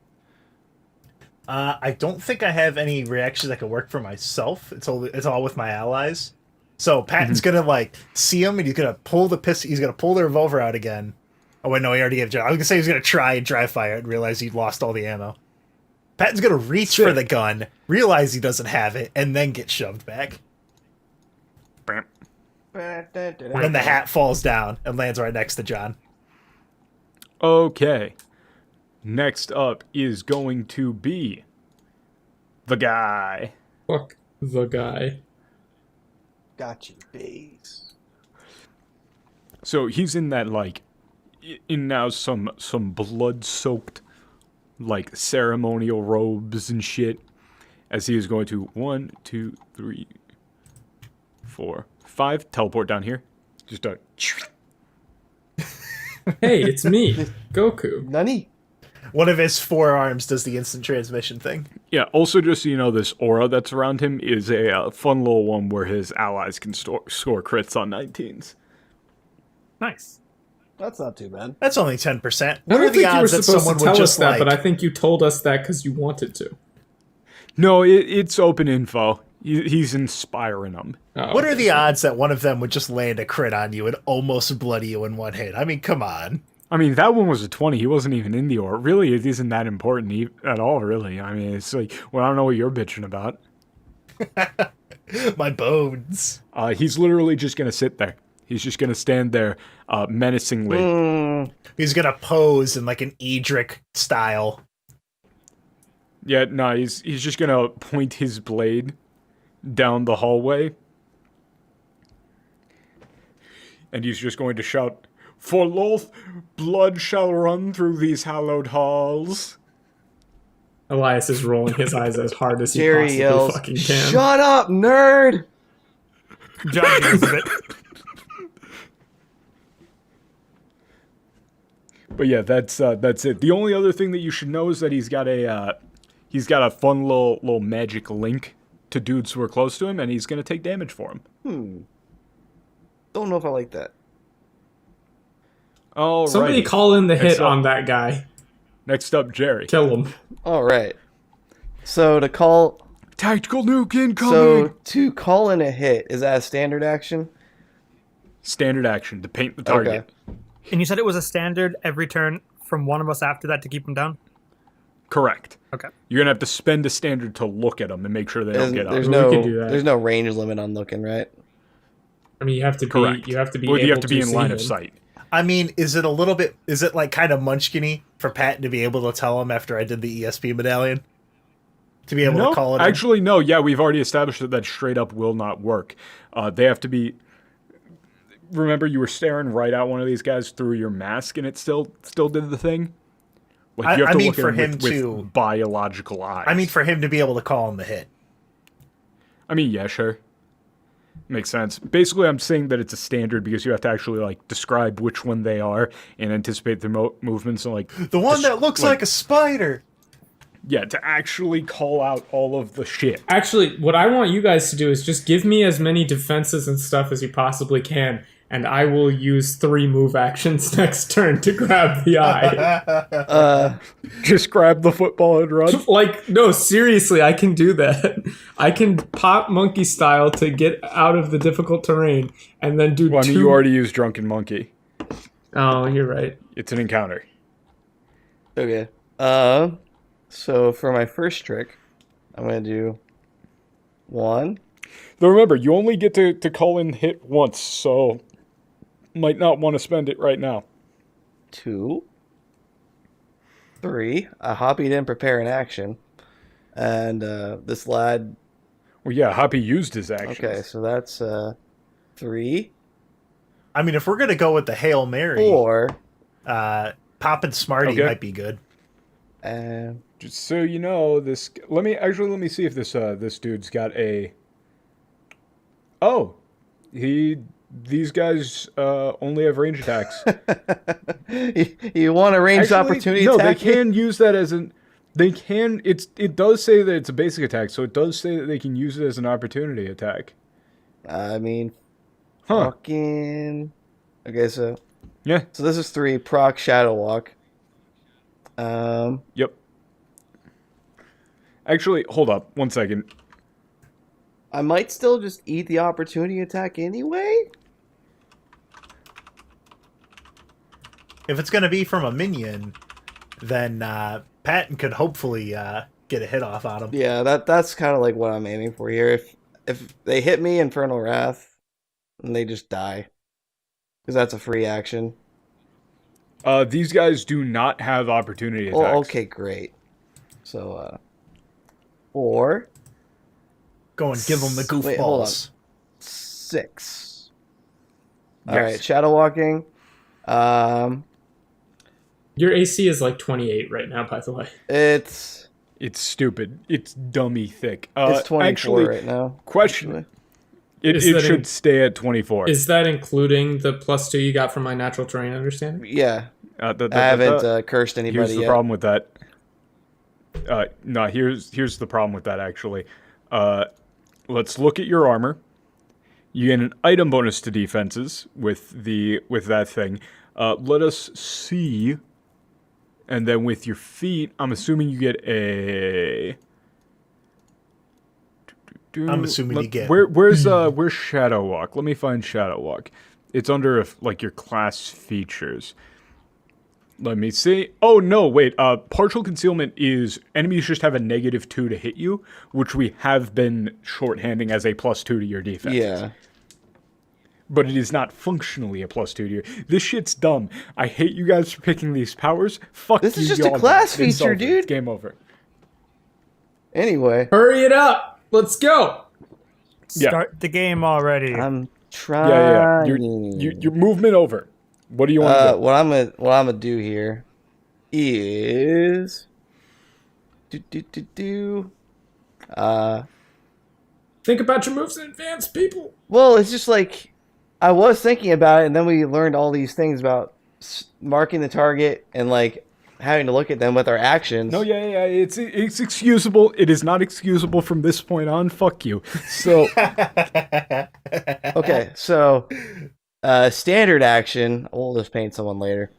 I don't think I have any reactions that can work for myself. It's all with my allies. So Patton's gonna like see him and he's gonna pull the pistol. He's gonna pull the revolver out again. Oh wait, no, he already gave. I was gonna say he was gonna try and dry fire it and realize he'd lost all the ammo. Patton's gonna reach for the gun, realize he doesn't have it, and then get shoved back. Bam. And then the hat falls down and lands right next to John. Okay. Next up is going to be the guy. Fuck the guy. Got you, base. So he's in that like in now some blood-soaked like ceremonial robes and shit. As he is going to 1, 2, 3, 4, 5 teleport down here. Just a Hey, it's me, Goku. Nani? One of his forearms does the instant transmission thing. yeah. Also, just so you know, this aura that's around him is a fun little one where his allies can score crits on 19s. Nice. That's not too bad. That's only 10%. What I are don't the think you were odds that supposed someone to would tell us just that, like? but I think you told us that because you wanted to. No, it's open info. He's inspiring them. Oh, What are okay. the odds that one of them would just land a crit on you and almost bloody you in one hit? I mean, come on. I mean, that one was a 20. He wasn't even in the aura. Really, it isn't that important at all, really. I mean, it's like, well, I don't know what you're bitching about. My bones. He's literally just going to sit there. He's just gonna stand there menacingly. He's gonna pose in like an Edric style. Yeah, no, he's just gonna point his blade down the hallway. And he's just going to shout, "For Lolth, blood shall run through these hallowed halls." Elias is rolling his eyes as hard as he Jerry possibly yells, fucking can. "Shut up, nerd!" John gives a bit. But yeah, that's it. The only other thing that you should know is that he's got a fun little magic link to dudes who are close to him, and he's gonna take damage for him. Don't know if I like that. Oh, Somebody call in the hit on that guy. Next up, Jerry. Kill him. All right. So to call Tactical nuke incoming. So to call in a hit, is that a standard action? Standard action to paint the target. Okay. And you said it was a standard every turn from one of us after that to keep him down? Correct. Okay. You're gonna have to spend a standard to look at them and make sure they don't get up. There's We no can do that. there's no range limit on looking, right? I mean, you have to be. Correct. You have to be. Or you able have to be in see line him. of sight. I mean, is it like kind of munchkin-y for Patton to be able to tell him after I did the ESP medallion? To be able to call it actually, no. Yeah, we've already established that straight up will not work. They have to be. Remember, you were staring right at one of these guys through your mask, and it still did the thing. Like you have to look at him with biological eyes. I mean, for him to be able to call him the hit. I mean, yeah, sure. Makes sense. Basically, I'm saying that it's a standard because you have to actually like describe which one they are and anticipate their movements and like The one that looks like a spider. Yeah, to actually call out all of the shit. Actually, what I want you guys to do is just give me as many defenses and stuff as you possibly can, and I will use 3 move actions next turn to grab the eye. Just grab the football and run. Like, no, seriously, I can do that. I can pop monkey style to get out of the difficult terrain, and then do Well, I mean, you already used Drunken Monkey. Oh, you're right. It's an encounter. Okay. So for my first trick, I'm gonna do 1. Though remember, you only get to call in hit once, so might not want to spend it right now. 2, 3. Hoppy didn't prepare an action, and this lad. Well, yeah, Hoppy used his actions. Okay, so that's 3, I mean, if we're gonna go with the Hail Mary, 4, Poppin' Smarty Okay. might be good. and Just so you know, this. Let me see if this dude's got a. Oh, these guys only have range attacks. you want a ranged opportunity no, attack? they can use that as an. They can. It does say that it's a basic attack, so it does say that they can use it as an opportunity attack. I mean, Huh? fucking. Okay, so Yeah. this is 3 proc Shadow Walk. Yep. Actually, hold up 1 second. I might still just eat the opportunity attack anyway. If it's gonna be from a minion, then Patton could hopefully get a hit off on him. Yeah, that's kind of like what I'm aiming for here. If they hit me Infernal Wrath, then they just die, because that's a free action. These guys do not have opportunity attacks. Oh, okay, great. So, 4, Go and give him the Wait, hold on. goofballs. 6. Yes. All right, Shadow Walking. Your AC is like 28 right now, by the way. It's stupid. It's dummy thick. it's 24 actually, right now. question. actually. It Is that should stay at 24. Is that including the +2 you got from my natural terrain understanding? Yeah, I haven't cursed Here's anybody the yet. problem with that. No, here's the problem with that actually. Let's look at your armor. You get an item bonus to defenses with that thing. Let us see. And then with your feet, I'm assuming you get a. I'm assuming you get- Where's Shadow Walk? Let me find Shadow Walk. It's under like your class features. Let me see. Oh no, wait. Partial concealment is enemies just have a -2 to hit you, which we have been shorthanding as a +2 to your defense. Yeah. but it is not functionally a +2 to you. This shit's dumb. I hate you guys for picking these powers. Fuck This you, is just a y'all. class It's feature, over. dude. It's game over. Anyway, Hurry it up. Let's go. Yeah. Start the game already. I'm trying. Yeah. Your movement over. What do you want to do? What I'm gonna do here is Think about your moves in advance, people. well, it's just like I was thinking about it, and then we learned all these things about marking the target and like having to look at them with our actions. No, yeah. It's excusable. It is not excusable from this point on. Fuck you. So Okay, so standard action. We'll just paint someone later.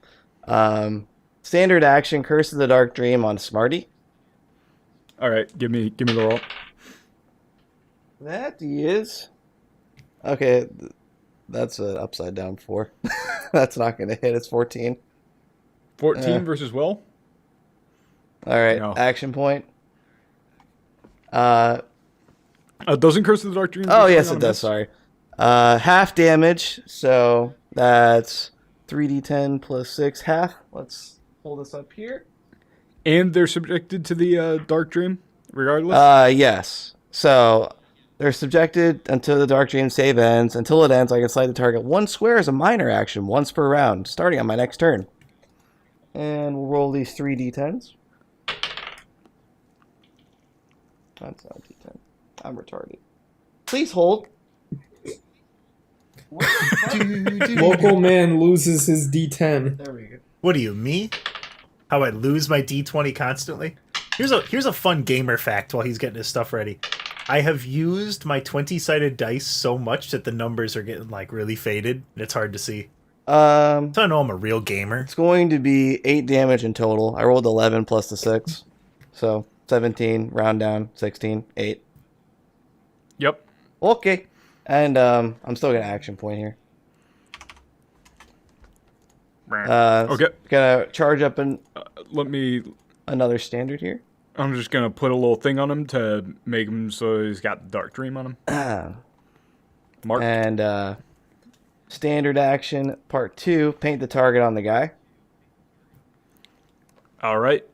Standard action: Curse of the Dark Dream on Smarty. all right, give me the roll. That is okay. That's an upside down 4. That's not going to hit. It's 14. 14 versus Will. All right, No. action point. Doesn't Curse of the Dark Dream? Oh, do yes, something it on does. this? Sorry. Half damage. So that's 3d10 plus 6 half. Let's pull this up here. And they're subjected to the Dark Dream, regardless. Yes. So they're subjected until the Dark Dream save ends. Until it ends, I can slide the target 1 square as a minor action once per round, starting on my next turn. And we'll roll these 3d10s. That's not a d10. I'm retarded. Please hold. Local man loses his D10. There we go. What are you, me? How I lose my D20 constantly? Here's a fun gamer fact while he's getting his stuff ready. I have used my 20-sided dice so much that the numbers are getting like really faded and it's hard to see. So I know I'm a real gamer. It's going to be 8 damage in total. I rolled 11 plus the 6. So 17, round down, 16, 8. Yep. Okay. And I'm still going to action point here. Okay. Gonna charge up Let me. another standard here. I'm just gonna put a little thing on him to make him so he's got the Dark Dream on him. Mark. And standard action part 2, paint the target on the guy. All right.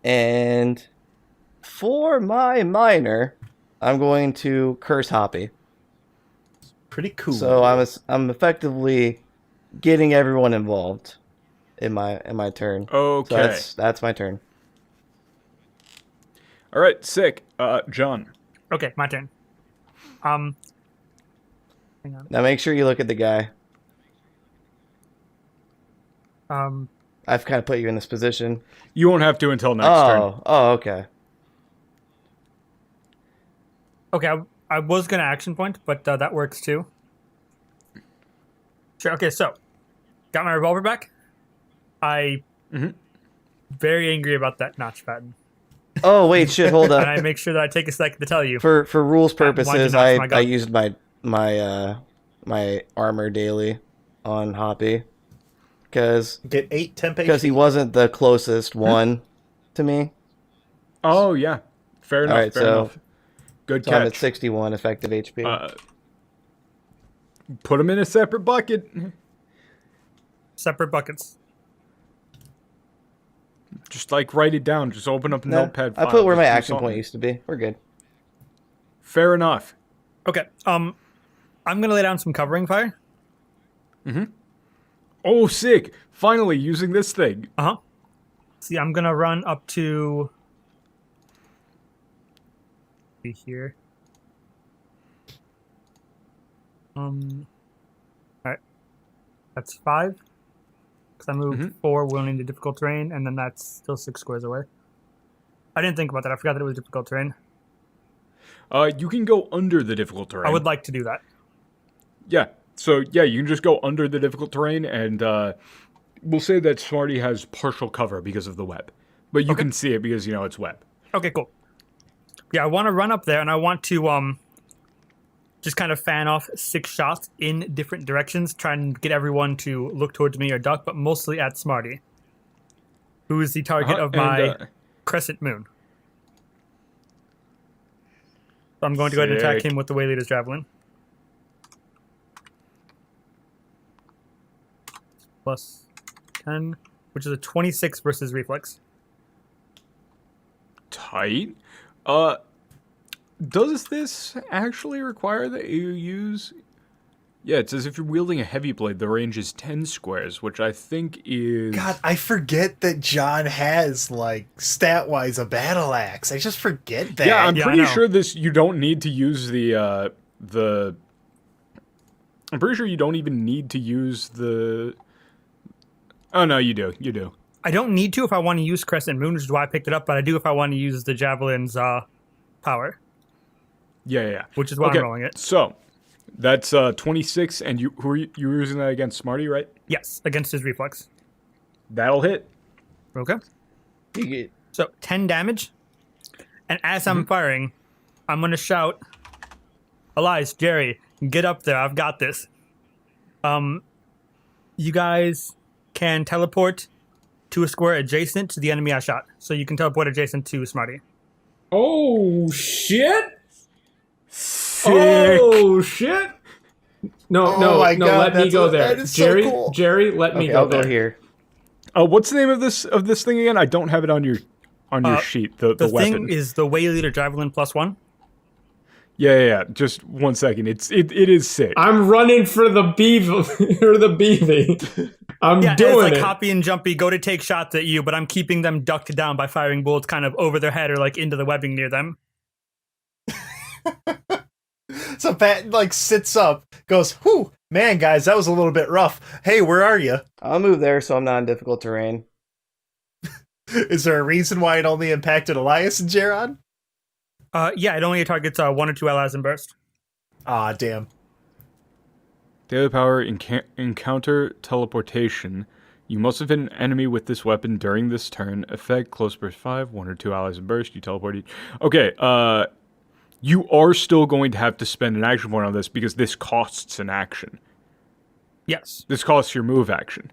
And for my minor, I'm going to curse Hoppy. Pretty cool. So I'm effectively getting everyone involved in my turn. Okay. So that's my turn. All right. Sick. John. Okay, my turn. Hang on. Now make sure you look at the guy. I've kind of put you in this position. You won't have to until next turn. Oh, okay. Okay, I was gonna action point, but that works too. Sure. Okay, so got my revolver back. Very angry about that notch pattern, Oh wait, shit, hold and up. I make sure that I take a second to tell you. For rules why'd you purposes, notch my I gun? used my armor daily on Hoppy because Get 8 temp he wasn't the closest one to me. Oh yeah. Fair enough. Alright, fair so- enough. Good So I'm at catch. 61 effective HP. Put him in a separate bucket. Separate buckets. Just like write it down. Just open up a No, notepad. I file. put where my Just do action point something. used to be. We're good. Fair enough. Okay. I'm gonna lay down some covering fire. Oh, sick. Finally using this thing. See, I'm gonna run up to here. All right. That's 5. Because I moved 4 when into difficult terrain, and then that's still 6 squares away. I didn't think about that. I forgot that it was difficult terrain. You can go under the difficult terrain. I would like to do that. Yeah. So, yeah, you can just go under the difficult terrain, and we'll say that Smarty has partial cover because of the web. But you can see it because, it's web. Okay, cool. Yeah, I want to run up there, and I want to just kind of fan off 6 shots in different directions, try and get everyone to look towards me or duck, but mostly at Smarty, who is the target of my crescent moon. So I'm going to go ahead and attack Sick. him with the Way Leader's Javelin. Plus 10, which is a 26 versus reflex. Tight. Does this actually require that you use... Yeah, it says if you're wielding a heavy blade, the range is 10 squares, which I think is... God, I forget that John has, like, stat-wise, a battle axe. I just forget that. Yeah, I'm Yeah, I pretty know. sure you don't need to use the... I'm pretty sure you don't even need to use the... Oh, no, you do. You do. I don't need to if I want to use Crescent Moon, which is why I picked it up, but I do if I want to use the Javelin's power, Yeah. which is why Okay, I'm rolling it. so that's 26, and you were using that against Smarty, right? Yes, against his reflex. That'll hit. Okay. You get So 10 damage. And as I'm firing, I'm going to shout, Elias, Jerry, get up there. I've got this. You guys can teleport to a square adjacent to the enemy I shot. So you can teleport adjacent to Smarty. Oh shit! Sick. Oh shit! No, my no, God, let me go there. that is so Jerry, cool. Jerry, let me okay, go I'll there. go here. What's the name of this thing again? I don't have it on your sheet. The The weapon. thing is the Way Leader Javelin +1. Yeah. Just 1 second. It is sick. I'm running for the beaver or the beavy. I'm Yeah, doing it's like it. Hoppy and Jumpy go to take shots at you, but I'm keeping them ducked down by firing bullets kind of over their head or like into the webbing near them. So Patton, like, sits up, goes, whew, man, guys, that was a little bit rough. Hey, where are you? I'll move there so I'm not in difficult terrain. Is there a reason why it only impacted Elias and Jaron? Yeah, it only targets 1 or 2 allies in burst. Ah, damn. Daily power encounter teleportation. You must have hit an enemy with this weapon during this turn. Effect close burst 5, 1 or 2 allies in burst. You teleport each. Okay, you are still going to have to spend an action point on this because this costs an action. Yes. This costs your move action.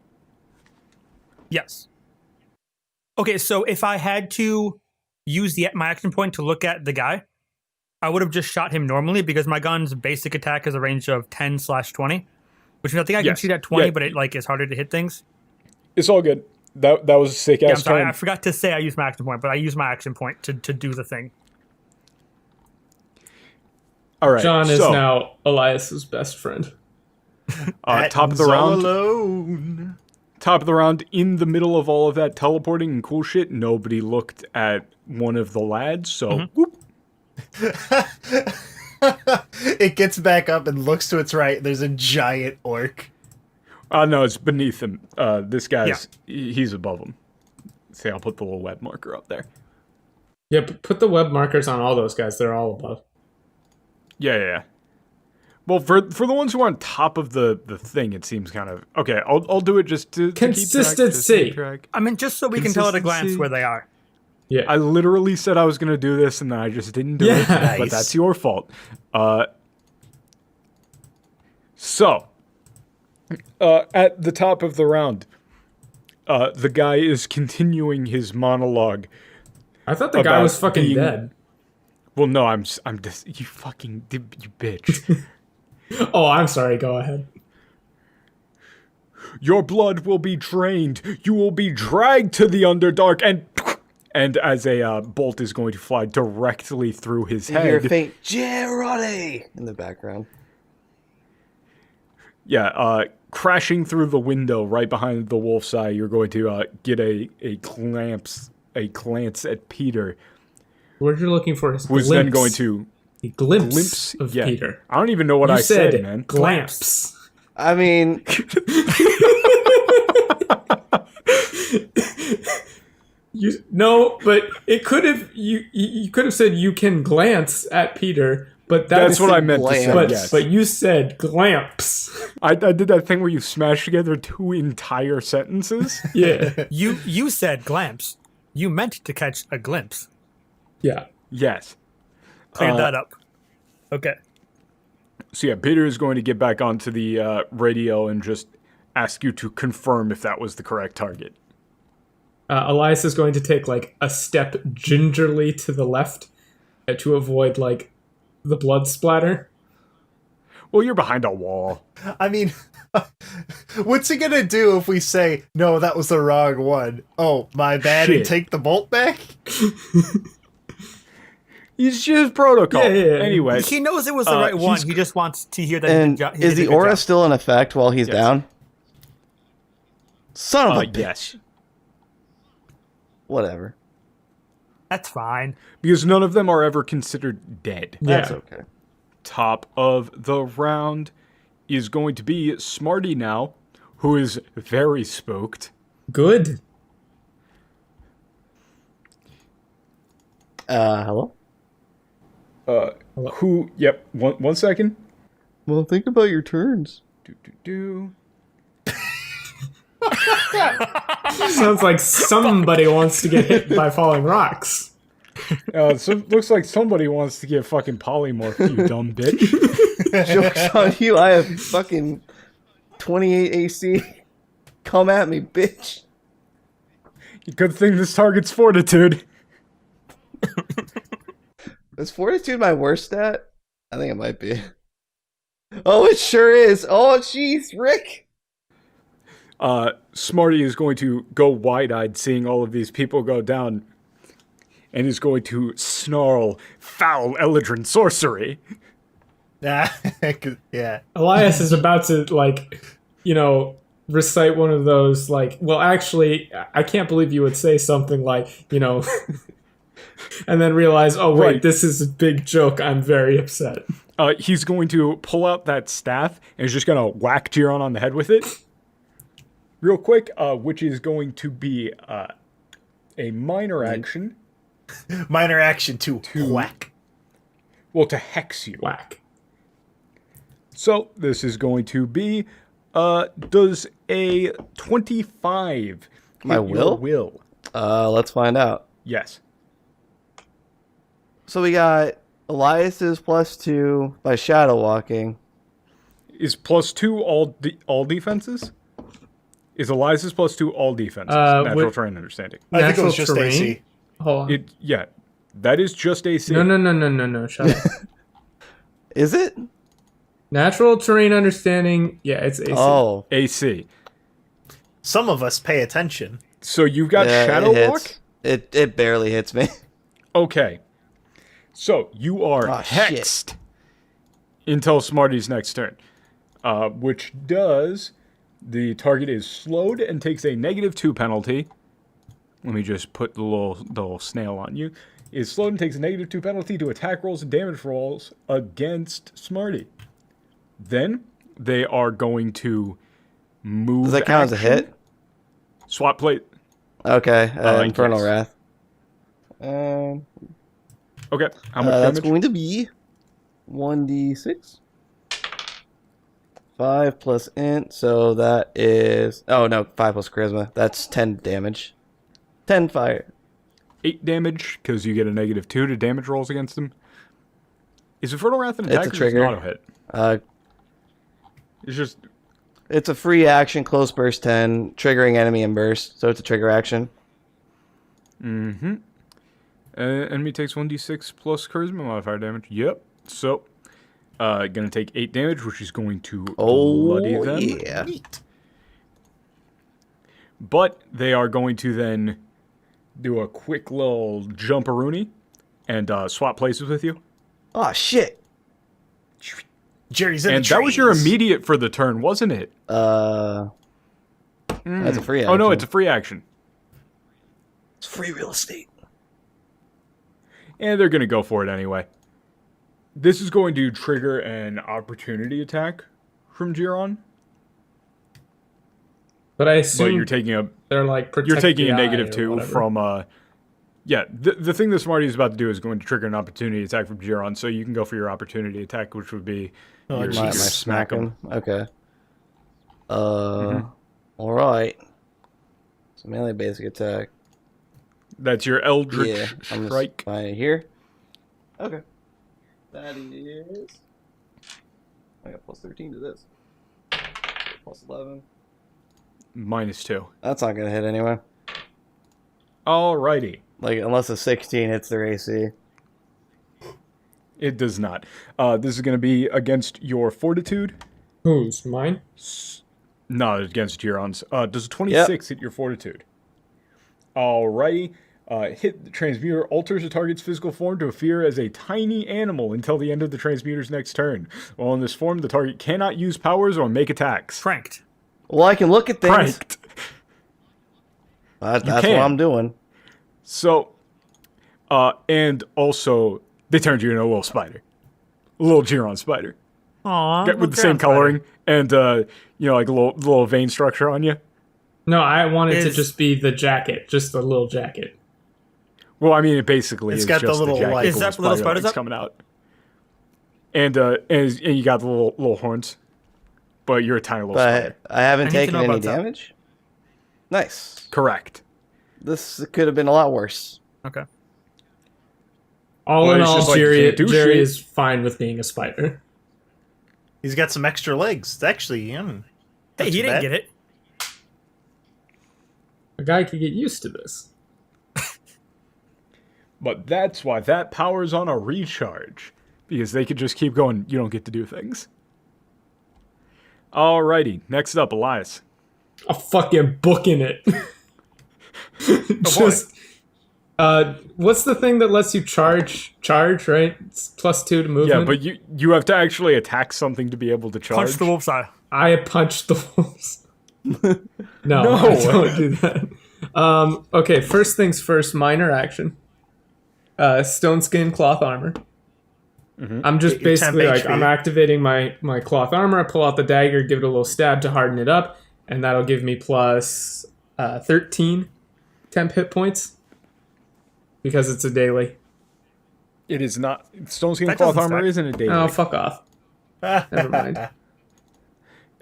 Yes. Okay, so if I had to use my action point to look at the guy, I would have just shot him normally because my gun's basic attack is a range of 10/20, which means I think I can Yes. shoot at 20, Yeah. but it like is harder to hit things. It's all good. That was a sick Yeah, I'm ass sorry, turn. I forgot to say I used my action point, but I used my action point to do the thing. All right. John is so, now Elias's best friend. top of the Patton's all round. alone. Top of the round, in the middle of all of that teleporting and cool shit, nobody looked at one of the lads, so whoop. It gets back up and looks to its right. There's a giant orc. No, it's beneath him. This guy's, he's above him. See, I'll put the little web marker up there. Yeah, but put the web markers on all those guys. They're all above. Yeah. Well, for the ones who are on top of the thing, it seems kind of... Okay, I'll do it just to keep track, just to Consistency. keep track. I mean, just so we can tell at a glance Consistency. where they are. Yeah. I literally said I was going to do this, and then I just didn't do it. Yeah. But Nice. that's your fault. So, at the top of the round, the guy is continuing his monologue. I thought the guy about was fucking being- dead. Well, no, I'm just... You fucking... You bitch. Oh, I'm sorry. Go ahead. Your blood will be drained. You will be dragged to the Underdark, and as a bolt is going to fly directly through his You hear head. faint Jerry in the background. Yeah, crashing through the window right behind the wolf's eye, you're going to get a glance at Peter, What you're looking for is who's then going to a glimpse glimpse of yeah. Peter. I don't even know what You I said, man. Glamps. I mean, But it could have you could have said you can glance at Peter, but That's what I meant to say. glance. But Yes. but you said glamps. I did that thing where you smash together 2 entire sentences. Yeah, You said glamps. You meant to catch a glimpse. yeah. Yes. Cleared that up. Okay. So yeah, Peter is going to get back onto the radio and just ask you to confirm if that was the correct target. Elias is going to take like a step gingerly to the left to avoid like the blood splatter. Well, you're behind a wall. I mean, what's he gonna do if we say, no, that was the wrong one? Oh, my bad, and Shit. take the bolt back? He's just protocol. Yeah. Anyway, He knows it was the right one. he's- He just wants to hear that. And he is did a the good aura job. still in effect while he's Yes. down? Son of a bitch. yes. Whatever. That's fine. Because none of them are ever considered dead. That's Yeah. okay. Top of the round is going to be Smarty now, who is very spooked. Good. Hello? Who, yep, one second. Well, think about your turns. Do. Sounds like somebody wants to get hit by falling rocks. Looks like somebody wants to get fucking polymorphed, you dumb bitch. Joke's on you. I have fucking 28 AC. Come at me, bitch. Good thing this target's fortitude. Is fortitude my worst stat? I think it might be. Oh, it sure is. Oh, jeez, Rick. Smarty is going to go wide-eyed seeing all of these people go down and is going to snarl foul eldritch sorcery. Nah, yeah. Elias is about to, like, you know, recite one of those, like, well, actually, I can't believe you would say something like, you know, and then realize, oh, wait, Right. this is a big joke. I'm very upset. He's going to pull out that staff and is just going to whack Jiron on the head with it. Real quick, which is going to be a minor action. Minor action to whack. Well, to hex you. Whack. So this is going to be, does a 25 My hit your will? will? Let's find out. Yes. So we got Elias's +2 by shadow walking. Is +2 all defenses? Is Elias's +2 all defenses? Natural with- terrain understanding. I think it Natural was just terrain? AC. Hold on. Yeah, that is just AC. No. Shut up. Is it? Natural terrain understanding. Yeah, it's AC. Oh. AC. Some of us pay attention. So you've got Yeah, Shadow it Walk? hits. It barely hits me. Okay. So you are Oh, shit. hexed until Smarty's next turn. Which does... The target is slowed and takes a -2 penalty. Let me just put the little snail on you. Is slowed and takes a -2 penalty to attack rolls and damage rolls against Smarty. Then they are going to move. Does that count as a action. hit? Swap plate. Okay. Infernal yes. Wrath. Okay. How much That's damage? going to be 1d6. 5 plus int, so that is... Oh, no, 5 plus charisma. That's 10 damage. 10 fire. 8 damage, because you get a -2 to damage rolls against them. Is Infernal Wrath an attack It's a or is it trigger. an auto hit? It's just... It's a free action, close burst 10, triggering enemy and burst, so it's a trigger action. enemy takes 1d6 plus charisma modifier damage. Yep. So, gonna take 8 damage, which is going to bloody them. Yeah. But they are going to then do a quick little jumperoonie and swap places with you. Oh, shit. Jerry's in And the that was your trees. immediate for the turn, wasn't it? That's a free action. Oh, no, it's a free action. It's free real estate. And they're going to go for it anyway. This is going to trigger an opportunity attack from Jiron. But I But assume you're taking a they're like you're taking a -2 -2 from yeah, the thing that Smarty is about to do is going to trigger an opportunity attack from Jiron, so you can go for your opportunity attack, which would be your jeez. My smack 'em. smacking. Okay. Alright. So melee basic attack. That's your Eldritch Yeah. I'm just Strike. find it here. Okay. That is... I got plus 13 to this. Plus 11. -2. That's not gonna hit anyway. Alrighty. Like, unless a 16 hits their AC. It does not. This is going to be against your fortitude. Who's mine? No, against Giron's. Does a 26 hit your fortitude? Alrighty. Hit the transmuter alters a target's physical form to appear as a tiny animal until the end of the transmuter's next turn. While in this form, the target cannot use powers or make attacks. Pranked. Well, I can look at things. Pranked. That's can. what I'm doing. So, and also, they turned you into a little spider. A little Giron spider. Aww. With the same coloring and, like a little vein structure on you. No, I wanted to just be the jacket, just the little jacket. Well, I mean, it basically It's is got the just little, jacket like- with Is that little spiders legs up? coming out. And you got the little horns. But you're a tiny little spider. But I haven't I need to taken know any about that. damage. Nice. Correct. This could have been a lot worse. Okay. All Well, in it's all, just like, Jerry, you can't do Jerry shit. is fine with being a spider. He's got some extra legs. It's actually, Hey, not he too didn't bad. get it. A guy could get used to this. But that's why that power's on a recharge. Because they could just keep going, you don't get to do things. Alrighty, next up, Elias. I'm fucking booking it. Just, what's the thing that lets you charge? Charge, right? It's +2 to movement. Yeah, but you have to actually attack something to be able to charge. Punch the wolf's eye. I punched the wolves. No, No. I don't do that. Okay, first things first, minor action. Stone skin cloth armor. I'm just Get your basically 10 like, HP. I'm activating my cloth armor, I pull out the dagger, give it a little stab to harden it up, and that'll give me plus 13 temp hit points. Because it's a daily. It is not. Stone Skin That Cloth doesn't Armor stack. isn't a daily. Oh, fuck off. Never mind.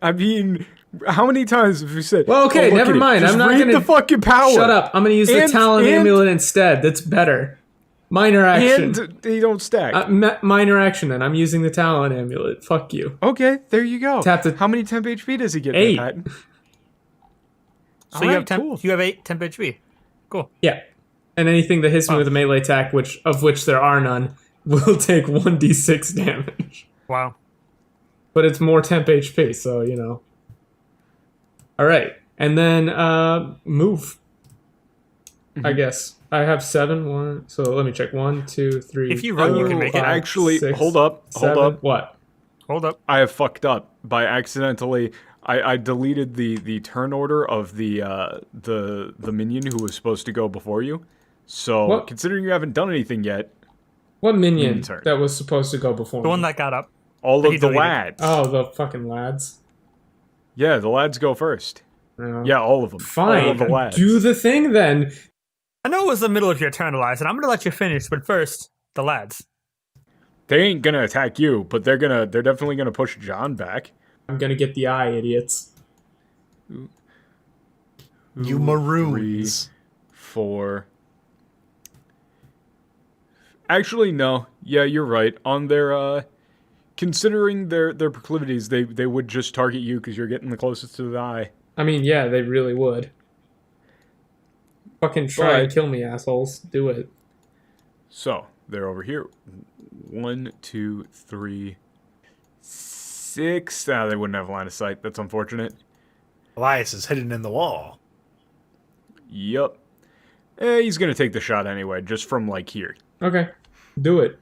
I mean, how many times have you said? Well, okay, "Oh, look never at it. mind. Just I'm not read gonna- the fucking power. Shut up. I'm going to use the And- Talon and- Amulet instead. That's better. Minor action. And they don't stack. Minor action then. I'm using the Talon Amulet. Fuck you. Okay, there you go. Tap the- How many temp HP does he get? 8. Patton? So you have Alright, 10. cool. You have 8 temp HP. Cool. Yeah. And anything that hits me with a melee attack, of which there are none, will take 1d6 damage. Wow. But it's more temp HP, so, you know. Alright. And then, move. I guess. I have 7. So let me check. 1, 2, 3. If you run, you can make it. Actually, 6, hold up. 7. What? Hold up. I have fucked up by accidentally. I deleted the turn order of the minion who was supposed to go before you. So What? considering you haven't done anything yet, What minion Mini turn. that was supposed to go before The me? one that got up. all But of he the deleted. lads. Oh, the fucking lads. Yeah, the lads go first. No. Yeah, all of them. All Fine. of the lads. Do the thing then. I know it was the middle of your turn, Elias, and I'm going to let you finish, but first, the lads. They ain't gonna attack you, but they're definitely gonna push John back. I'm gonna get the eye, idiots. You maroons. 4. Actually, no. Yeah, you're right. On their considering their proclivities, they would just target you because you're getting the closest to the eye. I mean, yeah, they really would. Fucking try and But- kill me, assholes. Do it. So they're over here. 1, 2, 3, 6. Ah, they wouldn't have line of sight. That's unfortunate. Elias is hidden in the wall. Yup. He's gonna take the shot anyway, just from like here. Okay. Do it.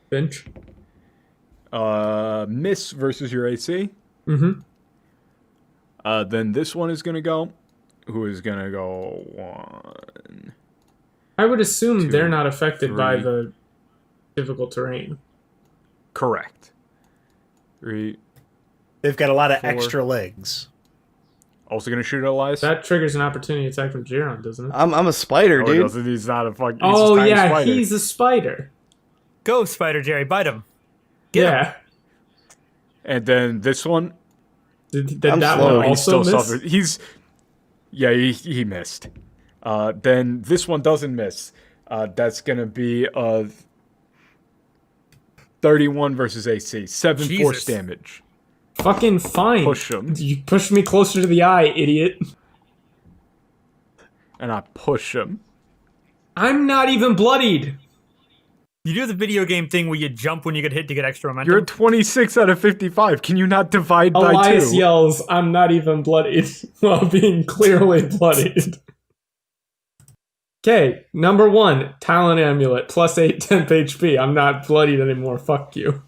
Finch. Miss versus your AC. Mm-hmm. Then this one is gonna go. Who is gonna go 1? I would assume 2, they're not affected by 3. the difficult terrain. Correct. 3. They've got a lot of 4. extra legs. Also gonna shoot at Elias. That triggers an opportunity attack from Giron, doesn't it? I'm a spider, No, he dude. doesn't. He's not a fucking. Oh, he's a tiny yeah, spider. he's a spider. Go, Spider Jerry, bite him. Get him. Yeah. And then this one, Did I'm that slow. one he also still miss? suffered. He missed. Then this one doesn't miss. That's gonna be a 31 versus AC, 7 Jesus. force damage. Fucking fine. Push him, You pushed me closer to the eye, idiot. and I push him. I'm not even bloodied. You do the video game thing where you jump when you get hit to get extra momentum. You're at 26 out of 55. Can you not divide by Elias 2? yells, "I'm not even bloodied," while being clearly bloodied. Okay, number 1, Talon Amulet, +8 temp HP. I'm not bloodied anymore. Fuck you.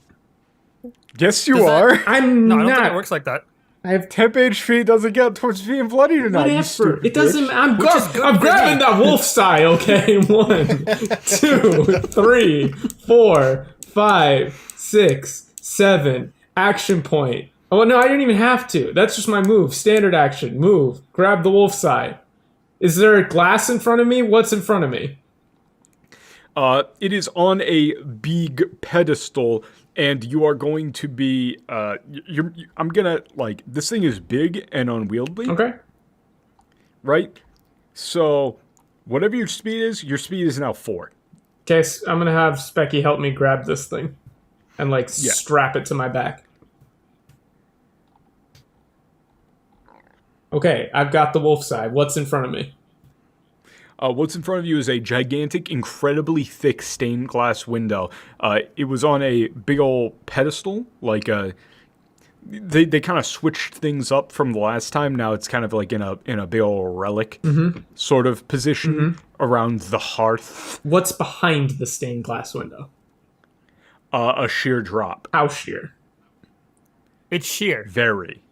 Yes, you Does that- are. I'm No, I don't think it not. works like that. I have Temp HP doesn't get towards being bloody or not. You whatever. stupid It doesn't. bitch. I'm good grabbing that wolf sigh. Okay, 1, 2, 3, 4, 5, 6, 7. Action point. Oh no, I didn't even have to. That's just my move. Standard action. Move. Grab the wolf sigh. Is there a glass in front of me? What's in front of me? It is on a big pedestal, and you are going to be. I'm gonna like this thing is big and unwieldy, Okay. right? So, whatever your speed is now 4. Okay, so I'm gonna have Specky help me grab this thing, and like strap it to my back. Okay, I've got the wolf side. What's in front of me? What's in front of you is a gigantic, incredibly thick stained glass window. It was on a big old pedestal, like they kind of switched things up from the last time. Now it's kind of like in a big old relic sort of position around the hearth. What's behind the stained glass window? A sheer drop. How sheer? It's sheer. Very.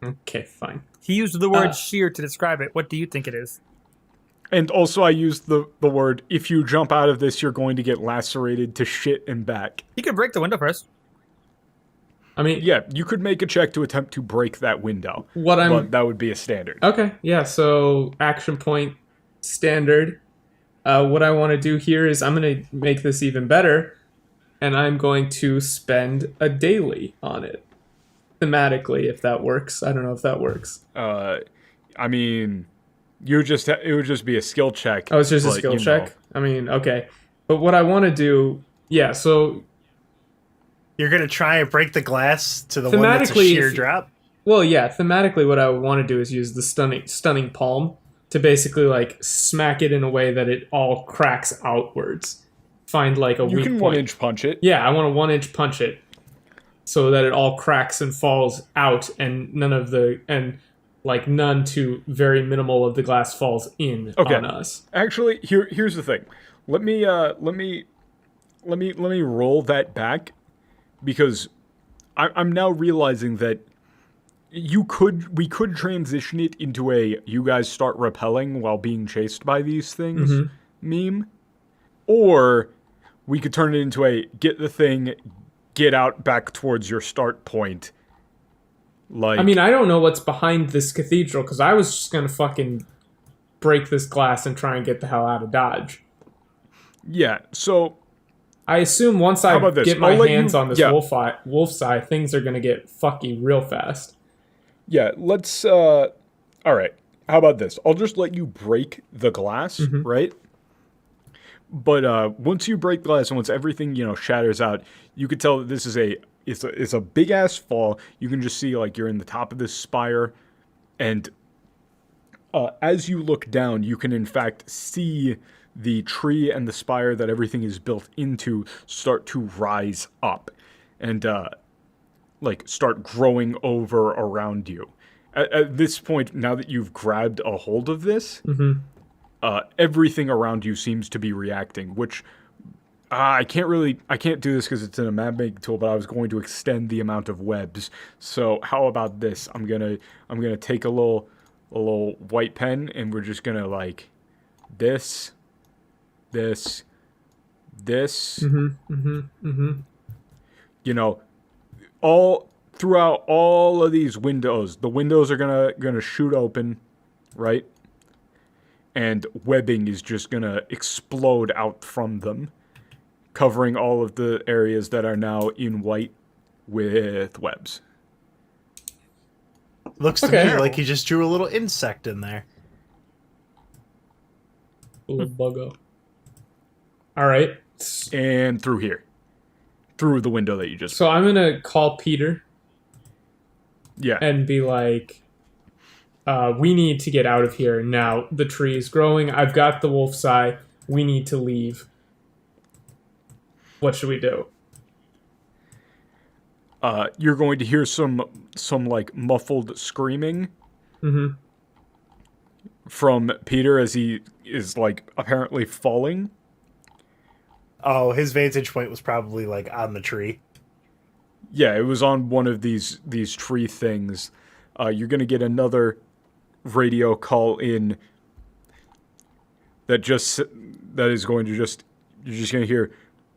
Okay, fine. He used the word sheer to describe it. What do you think it is? And also I used the word, if you jump out of this, you're going to get lacerated to shit and back. He could break the window first. I mean, Yeah, you could make a check to attempt to break that window. what But that would be a standard. Okay, yeah, so action point standard. What I want to do here is I'm going to make this even better, and I'm going to spend a daily on it. Thematically, if that works. I don't know if that works. I mean, it would just be a skill check. Oh, it's just a but, skill you check? know. I mean, okay. But what I want to do, yeah, so, You're gonna try and break the glass to the one that's a Thematically, sheer if- drop. well, yeah, thematically what I would want to do is use the stunning palm to basically, like, smack it in a way that it all cracks outwards. Find, like, a You weak can point. 1-inch punch it. Yeah, I want to 1-inch punch it so that it all cracks and falls out, and none to very minimal of the glass falls in on us. Actually, here's the thing. Let me roll that back, because I'm now realizing that we could transition it into a you guys start repelling while being chased by these things meme, or we could turn it into a get the thing, get out back towards your start point. Like, I mean, I don't know what's behind this cathedral, because I was just going to fucking break this glass and try and get the hell out of Dodge. yeah. So I assume once I about this? get my I'll let hands you- on this yeah. wolf's eye, things are going to get fucky real fast. yeah, let's. All right. How about this? I'll just let you break the glass, right? But once you break glass and once everything shatters out, you could tell that this is it's a big ass fall. You can just see like you're in the top of this spire, and as you look down, you can in fact see the tree and the spire that everything is built into start to rise up, and like start growing over around you. At this point, now that you've grabbed a hold of this, everything around you seems to be reacting, which I can't do this because it's in a map making tool, but I was going to extend the amount of webs. So how about this? I'm gonna take a little white pen, and we're just gonna like this. All throughout all of these windows, the windows are gonna shoot open, right? And webbing is just gonna explode out from them, covering all of the areas that are now in white with webs. Looks to Okay. me like he just drew a little insect in there. Little buggo. All right. And through here. Through the window that you just... So I'm going to call Peter yeah. and be like, we need to get out of here now. The tree is growing. I've got the wolf's eye. We need to leave. What should we do? You're going to hear some like muffled screaming from Peter as he is like apparently falling. Oh, his vantage point was probably like on the tree. Yeah, it was on one of these tree things. You're gonna get another radio call in that is going to just, you're just gonna hear,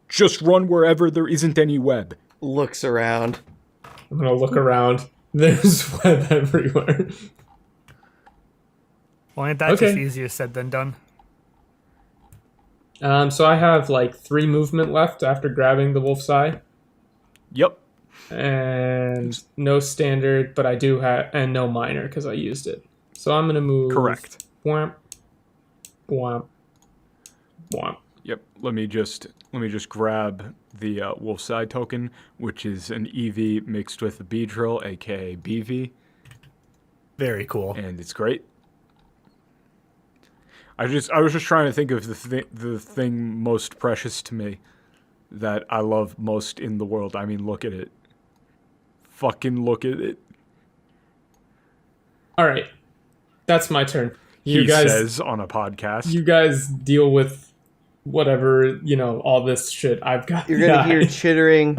just run wherever there isn't any web. Looks around. I'm gonna look around. There's web everywhere. Well, ain't that just Okay. easier said than done? So I have like 3 movement left after grabbing the wolf's eye, Yep. and no standard, but I do have, and no minor because I used it. So I'm gonna move. Correct. Wham, wham, wham. Yep. Let me just grab the wolf's eye token, which is an EV mixed with a Beedrill, aka BV, Very cool. and it's great. I was just trying to think of the thing most precious to me that I love most in the world. I mean, look at it. Fucking look at it. All right, that's my turn. He says on a podcast. You guys deal with whatever, all this shit. I've got. You're the gonna eye. hear chittering,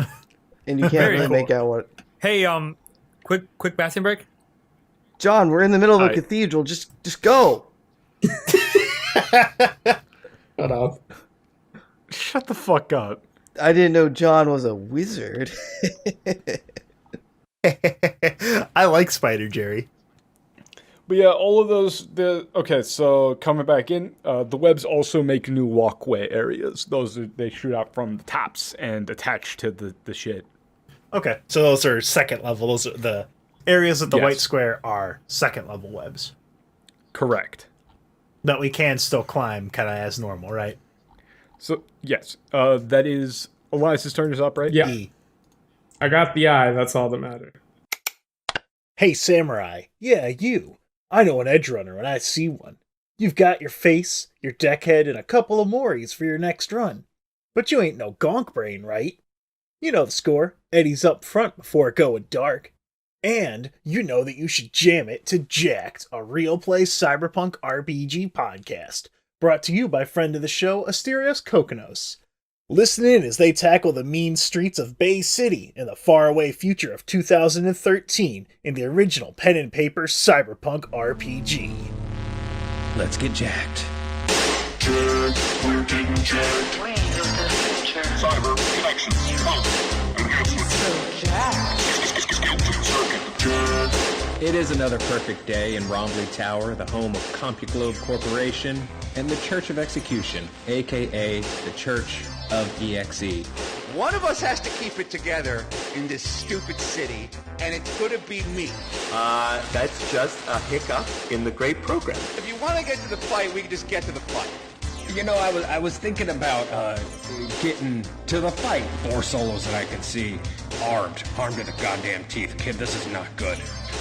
and you can't Very really cool. make out what. Hey, quick bathroom break. John, we're in the middle of a I- cathedral. Just go. Shut up. Shut the fuck up. I didn't know John was a wizard. I like Spider Jerry. But yeah, all of those. Okay, so coming back in, the webs also make new walkway areas. They shoot out from the tops and attach to the shit. Okay, so those are second level. Those are the areas of the Yes. white square are second level webs Correct. that we can still climb kind of as normal, right? So yes, that is Elias's turn is up, right? Yeah, E. I got the eye. That's all that matters. Hey, Samurai. Yeah, you. I know an edge runner when I see one. You've got your face, your deckhead, and a couple of Moris for your next run. But you ain't no gonk brain, right? You know the score. Eddie's up front before going dark. And you know that you should jam it to Jacked, a real play cyberpunk RPG podcast. Brought to you by friend of the show, Asterios Kokonos. Listen in as they tackle the mean streets of Bay City in the faraway future of 2013 in the original pen and paper cyberpunk RPG. Let's get jacked. We're getting jacked. Way into the future. Cyber connections. So jacked. It is another perfect day in Romley Tower, the home of CompuGlobe Corporation and the Church of Execution, aka the Church of EXE. One of us has to keep it together in this stupid city, and it's gonna be me. That's just a hiccup in the great program. If you want to get to the fight, we can just get to the fight. You know, I was thinking about getting to the fight. 4 solos that I can see, armed to the goddamn teeth. Kid, this is not good.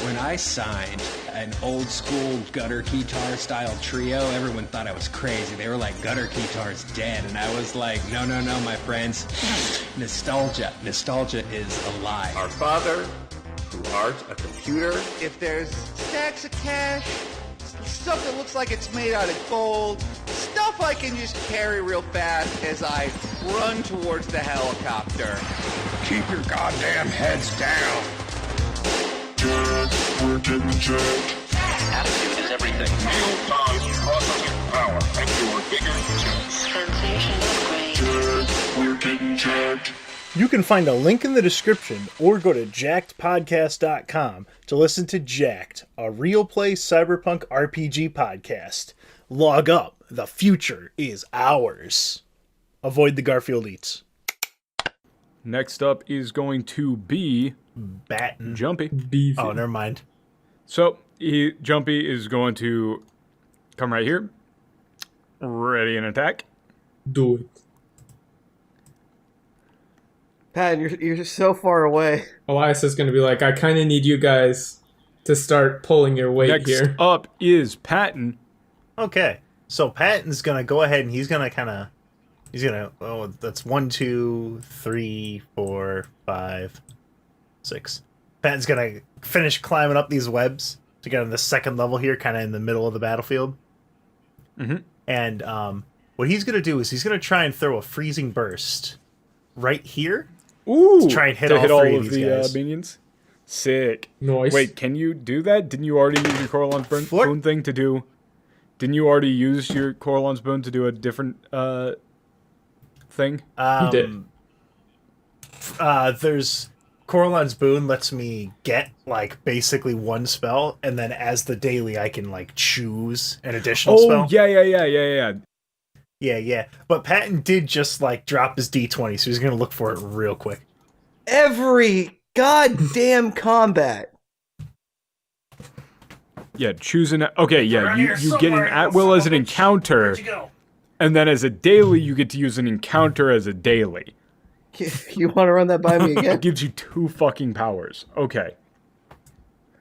When I signed an old school gutter guitar style trio, everyone thought I was crazy. They were like, gutter guitar's dead. And I was like, no, my friends. Nostalgia is alive. Our father, who art a computer. If there's stacks of cash, stuff that looks like it's made out of gold, stuff I can just carry real fast as I run towards the helicopter. Keep your goddamn heads down. We're getting jacked. Attitude is everything. Real time processing power and your bigger jets. Sensation upgrade. We're getting jacked. You can find a link in the description or go to jackedpodcast.com to listen to Jacked, a real play cyberpunk RPG podcast. Log up. The future is ours. Avoid the Garfield Eats. Next up is going to be Patton. Jumpy. Beefy. Oh, never mind. So Jumpy is going to come right here. Ready and attack. Do it. Pat, you're so far away. Elias is going to be like, I kind of need you guys to start pulling your weight Next here. up is Patton. Okay. So Patton's going to go ahead and he's going to kind of He's gonna. Oh, that's 1, 2, 3, 4, 5, 6. Patton's gonna finish climbing up these webs to get on the second level here, kind of in the middle of the battlefield. Mm-hmm. And what he's gonna do is he's gonna try and throw a freezing burst right here. Ooh! To try and hit to all hit three all of of these the guys. minions. Sick. Nice. Wait, can you do that? Didn't you already use your Coralon's boon thing to do? Didn't you already use your Coralon's boon to do a different thing? You did. There's Coralon's boon lets me get like basically one spell, and then as the daily I can like choose an additional spell. Oh yeah. Yeah. But Patton did just like drop his D20, so he's gonna look for it real quick. Every goddamn combat. Yeah, choose an... Okay, yeah, you get an at-will as an encounter, and then as a daily, you get to use an encounter as a daily. You want to run that by me again? It gives you 2 fucking powers. Okay.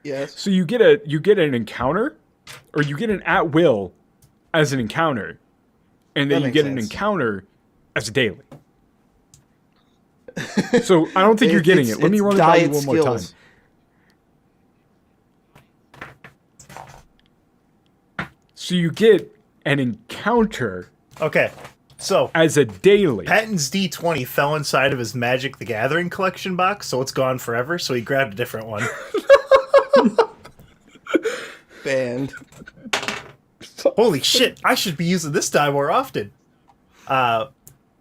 Yes. So you get an encounter, or you get an at-will as an encounter, and then That you get makes an sense. encounter as a daily. So I don't think you're getting it. Let me run it by you one more time. So you get an encounter Okay, so as a daily. Patton's D20 fell inside of his Magic the Gathering collection box, so it's gone forever, so he grabbed a different one. Banned. Holy shit, I should be using this die more often.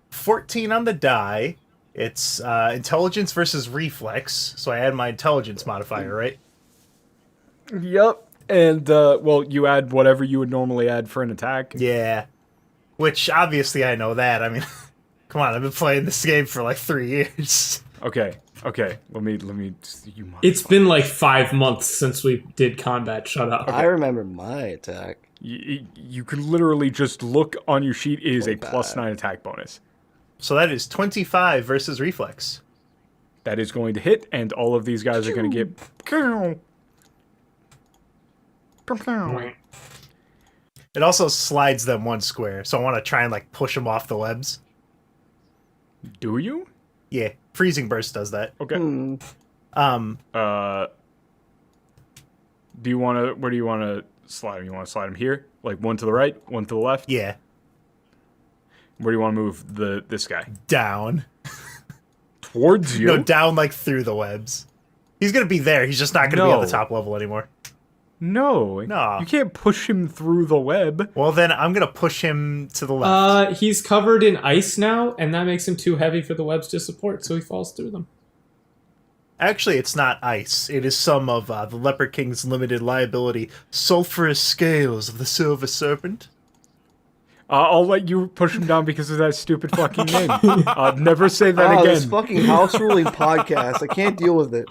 14 on the die. It's intelligence versus reflex, so I add my intelligence modifier, right? Yep. And, well, you add whatever you would normally add for an attack. Yeah. Which, obviously, I know that. I mean, come on, I've been playing this game for like 3 years. Okay. Let me. You It's been like 5 months since we did combat. Shut up. I remember my attack. You can literally just look on your sheet. It is a +9 attack bonus. So that is 25 versus reflex. That is going to hit, and all of these guys are going to get... It also slides them 1 square, so I want to try and like push them off the webs. Do you? Yeah, freezing burst does that. Okay. Hmm. Do you want to? Where do you want to slide him? You want to slide him here, like 1 to the right, 1 to the left. Yeah, Where do you want to move this guy? down. Towards you? No, down like through the webs. He's gonna be there. He's just not gonna be on the No. top level anymore. No. You can't push him through the web. Well, then I'm gonna push him to the left. He's covered in ice now, and that makes him too heavy for the webs to support, so he falls through them. Actually, it's not ice. It is some of the Leper-King's limited liability sulfurous scales of the Silver Serpent. I'll let you push him down because of that stupid fucking name. Never say that Oh, again. this fucking house ruling podcast. I can't deal with it.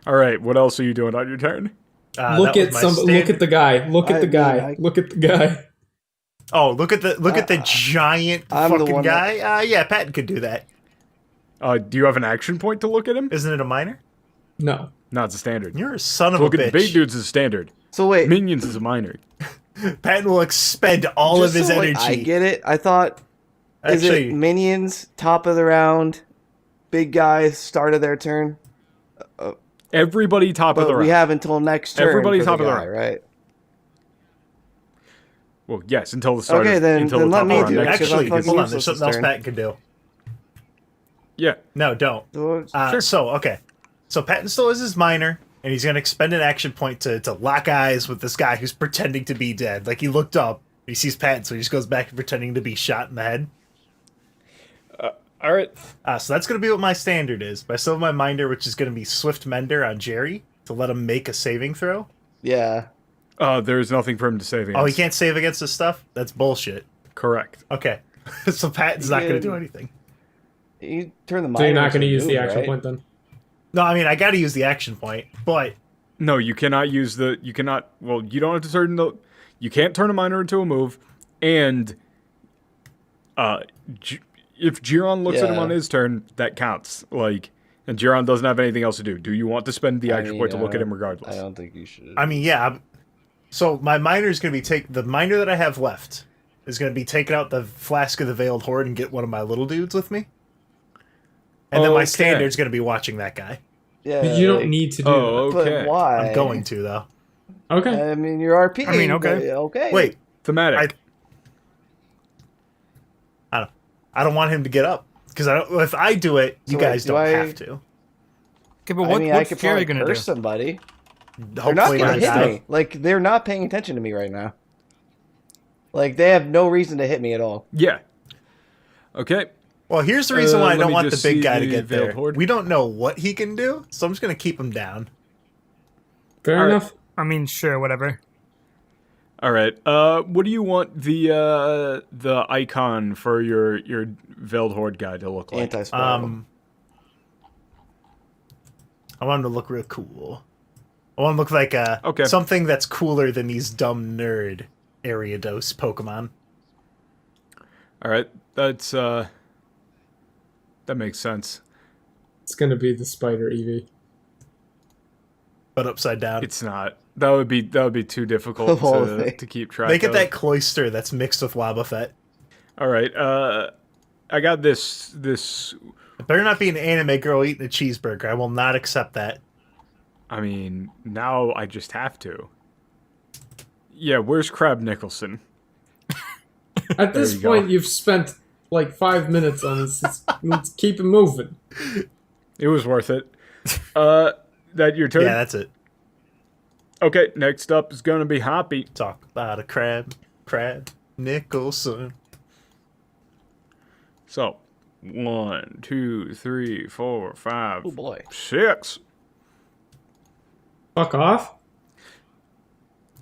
All right, what else are you doing on your turn? Look at the guy. Look at the guy. Look at the guy. Oh, look at the giant I'm the fucking one guy. Yeah, Patton could do that. Do you have an action point to look at him? Isn't it a minor? No. No, it's a standard. You're a son of Look a bitch. at the big dudes is a standard. So wait, Minions is a minor. Patton will expend all of just his so, like, energy. I get it. I thought, is Actually, it minions, top of the round, big guys, start of their turn? Everybody top of But the round. we have until next turn. Everybody for top the of the guy, round. right? Well, yes, until the start. Okay, then until let the top me of the do round it, next 'cause turn. I'm actually, fucking hold on. useless There's this something else turn. Patton can do. Yeah. No, don't. So, So Patton still has his minor, and he's going to expend an action point to lock eyes with this guy who's pretending to be dead. Like, he looked up, he sees Patton, so he just goes back to pretending to be shot in the head. All right. So that's going to be what my standard is. But I still have my minder, which is going to be Swift Mender on Jerry, to let him make a saving throw. yeah. There's nothing for him to save against. Oh, he can't save against this stuff? That's bullshit. Correct. Okay. So Patton's not going to do anything. You turn the minor So you're not going to into use the move, action right? point then? No, I mean, I got to use the action point, but No, you cannot use the. You cannot. Well, you don't have to turn the. You can't turn a minor into a move, and if Giron looks at him Yeah. on his turn, that counts. Like, and Giron doesn't have anything else to do. Do you want to spend the I action mean, point to look at I him don't- regardless? I don't think you should. I mean, yeah. So my minor is going to be the minor that I have left is going to be taking out the Flask of the Veiled Horde and get one of my little dudes with me. And then my Okay. standard's going to be watching that guy. Yeah, You don't like, need to do Oh, But okay. why? I'm going to, though. that. Okay. I mean, you're RP. I mean, okay. Okay. Wait, Thematic. I don't want him to get up. Because if I do it, you So guys wait, do don't I- have to. Okay, but I mean, I what's could Jerry probably gonna do? curse somebody. They're Hopefully not gonna hit not. me. Like, they're not paying attention to me right now. Like, they have no reason to hit me at all. Yeah. Okay. Well, here's the reason why I let don't me want the just big see guy to the get Veiled there. Horde. We don't know what he can do, so I'm just going to keep him down. Fair All right. enough. I mean, sure, whatever. All right. What do you want the icon for your Veiled Horde guy to look like? Anti-spiral. I want him to look real cool. I want him to look like Okay. something that's cooler than these dumb nerd Ariados Pokemon. All right. That's that makes sense. It's gonna be the spider Eevee. But upside down. It's not. That would be too difficult The whole thing. to keep track Make it of. that cloister that's mixed with Wobbuffet. All right. I got this. It better not be an anime girl eating a cheeseburger. I will not accept that. I mean, now I just have to. Yeah. Where's Crab Nicholson? At this you go. point, you've spent like 5 minutes on this. Let's keep it moving. It was worth it. That your turn? Yeah, that's it. Okay. Next up is gonna be Hoppy. Talk about a crab Nicholson. So, 1, 2, 3, 4, 5, Oh boy. 6. Fuck off.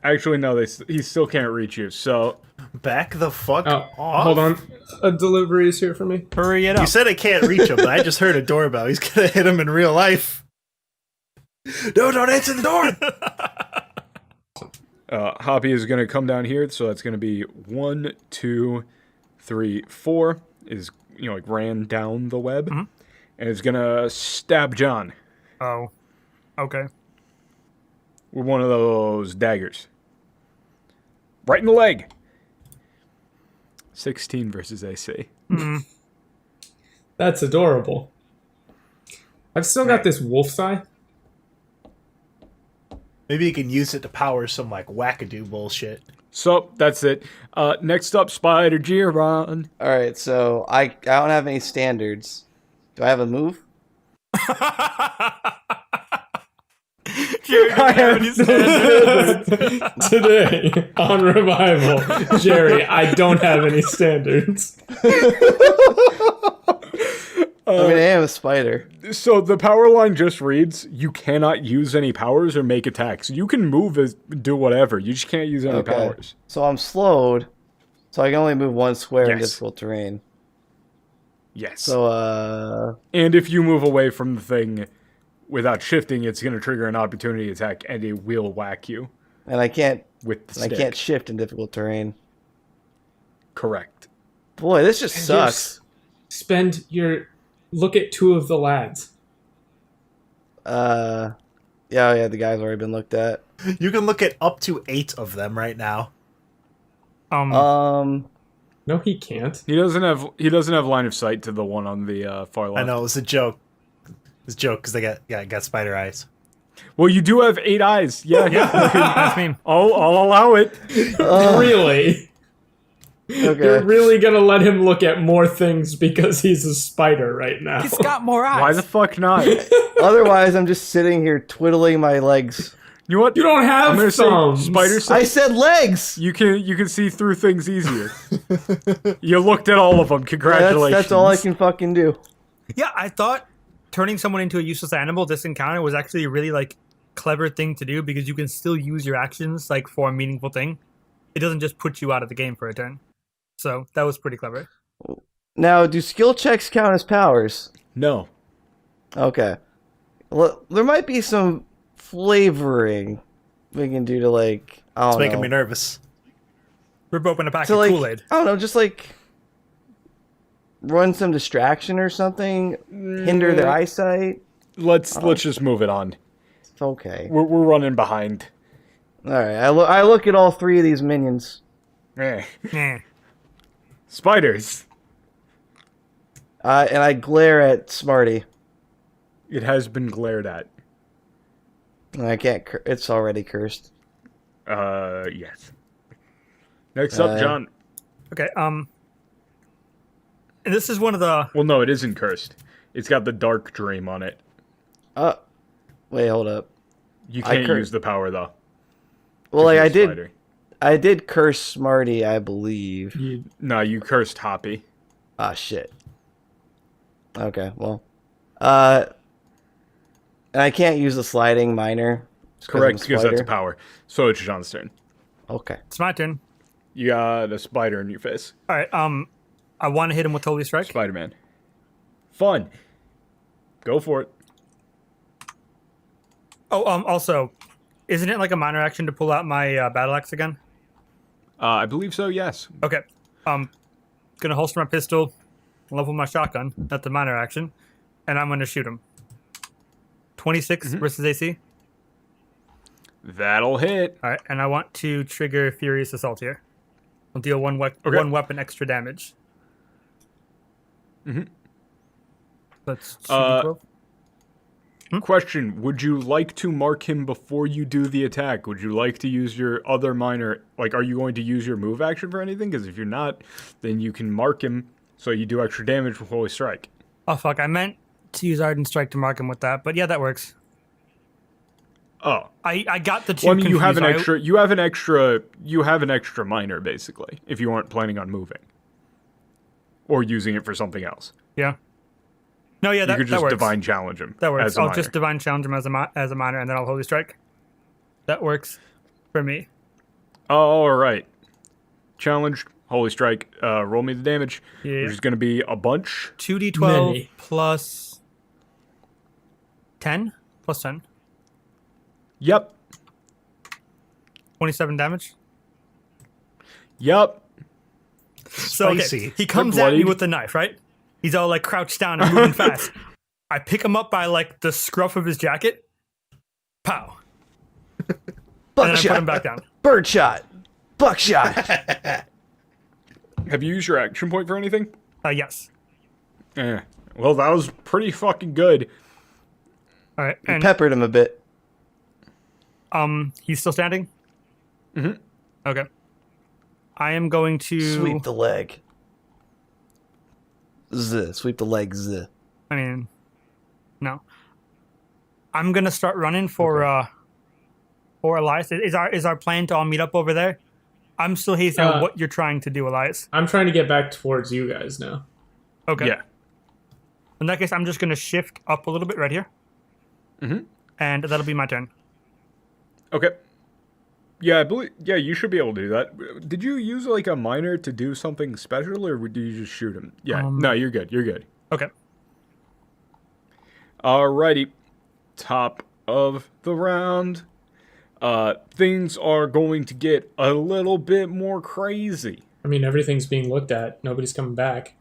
Actually, no. He still can't reach you. So, Back the fuck Oh, off. hold on. A delivery is here for me. Hurry it You up. said I can't reach him, but I just heard a doorbell. He's gonna hit him in real life. No, don't answer the door. Hoppy is gonna come down here. So that's gonna be 1, 2, 3, 4. Is like ran down the web, and it's gonna stab John Oh. Okay. with one of those daggers, right in the leg. 16 versus AC. That's adorable. I've still got this wolf's eye. Maybe you can use it to power some like wackadoo bullshit. So that's it. Next up, Spider Giron. All right, so I don't have any standards. Do I have a move? Jerry, do you have any standards? Today on Revival, Jerry, I don't have any standards. I mean, I am a spider. So the power line just reads: you cannot use any powers or make attacks. You can move as do whatever. You just can't use any Okay. powers. So I'm slowed, so I can only move one square in Yes. difficult terrain. Yes. So, And if you move away from the thing without shifting, it's going to trigger an opportunity attack, and it will whack you and I can't with the I stick. can't shift in difficult terrain. Correct. Boy, this just sucks. Spend your look at 2 of the lads. Yeah, the guy's already been looked at. You can look at up to 8 of them right now. No, he can't. He doesn't have line of sight to the one on the far left. I know it was a joke. It was a joke because they got spider eyes. Well, you do have 8 eyes. Yeah. That's me. I'll allow it. Really? Okay. You're really gonna let him look at more things because he's a spider right now? He's got more eyes. Why the fuck not? Otherwise, I'm just sitting here twiddling my legs. You know what? You don't have I'm gonna say thumbs. spider I sense. said legs. You can see through things easier. You looked at all of them. Yeah, Congratulations. that's all I can fucking do. Yeah, I thought turning someone into a useless animal this encounter was actually a really like clever thing to do because you can still use your actions like for a meaningful thing. It doesn't just put you out of the game for a turn. So that was pretty clever. Now, do skill checks count as powers? No. Okay. Well, there might be some flavoring we can do to like I It's don't making know. me nervous. Rip open a pack To of like Kool-Aid. I don't know, just like run some distraction or something, hinder their eyesight. Let's just move it on. It's okay. We're running behind. All right. I look at all 3 of these minions. Eh. Eh. Spiders. And I glare at Smarty. It has been glared at. I can't. It's already cursed. Yes. Next up, John. Okay. And this is one of the. Well, no, it isn't cursed. It's got the dark dream on it. Wait, hold up. You can't use the power though. Well, like Spider. I did curse Smarty, I believe. No, you cursed Hoppy. Ah, shit. Okay, well, and I can't use the sliding minor. Correct, because that's a power. So it's John's turn. Okay. It's my turn. You got a spider in your face. All right. I want to hit him with Holy Strike. Spider-Man. Fun. Go for it. Oh, also, isn't it like a minor action to pull out my battle axe again? I believe so, yes. Okay. Gonna holster my pistol, level my shotgun. That's a minor action, and I'm gonna shoot him. 26 versus AC. That'll hit. All right, and I want to trigger Furious Assault here. I'll deal one weapon extra damage. That's 2d12. Question, would you like to mark him before you do the attack? Would you like to use your other minor... Like, are you going to use your move action for anything? Because if you're not, then you can mark him so you do extra damage with Holy Strike. Oh, fuck. I meant to use Ardent Strike to mark him with that. But yeah, that works. Oh. I got the two Well, I mean, you have confused. you have an extra minor, basically, if you aren't planning on moving. Or using it for something else. Yeah. No, yeah, you could just works. Divine Challenge him. That works. As a I'll minor. just Divine Challenge him as a minor, and then I'll Holy Strike. That works for me. All right. Challenged. Holy Strike. Roll me the damage. Yeah. Which is going to be a bunch. 2d12 plus 10? Plus 10. Yep. 27 damage. Yep. So, okay, Spicy. he comes at me with the knife, right? He's all like crouched down and moving fast. I pick him up by like the scruff of his jacket. Pow. And then I put him back down. Birdshot. Buckshot. Have you used your action point for anything? Yes. Well, that was pretty fucking good. All right. You And peppered him a bit. he's still standing? Mm-hmm. Okay. I am going to Sweep the leg. Sweep the leg. I mean, no. I'm gonna start running for Elias. Is our plan to all meet up over there? I'm still hazing on what you're trying to do, Elias. I'm trying to get back towards you guys now. Okay. Yeah. In that case, I'm just gonna shift up a little bit right here. And that'll be my turn. Okay. Yeah, I believe. Yeah, you should be able to do that. Did you use like a minor to do something special, or did you just shoot him? Yeah. No, you're good. You're good. Okay. Alrighty. Top of the round. Things are going to get a little bit more crazy. I mean, everything's being looked at. Nobody's coming back.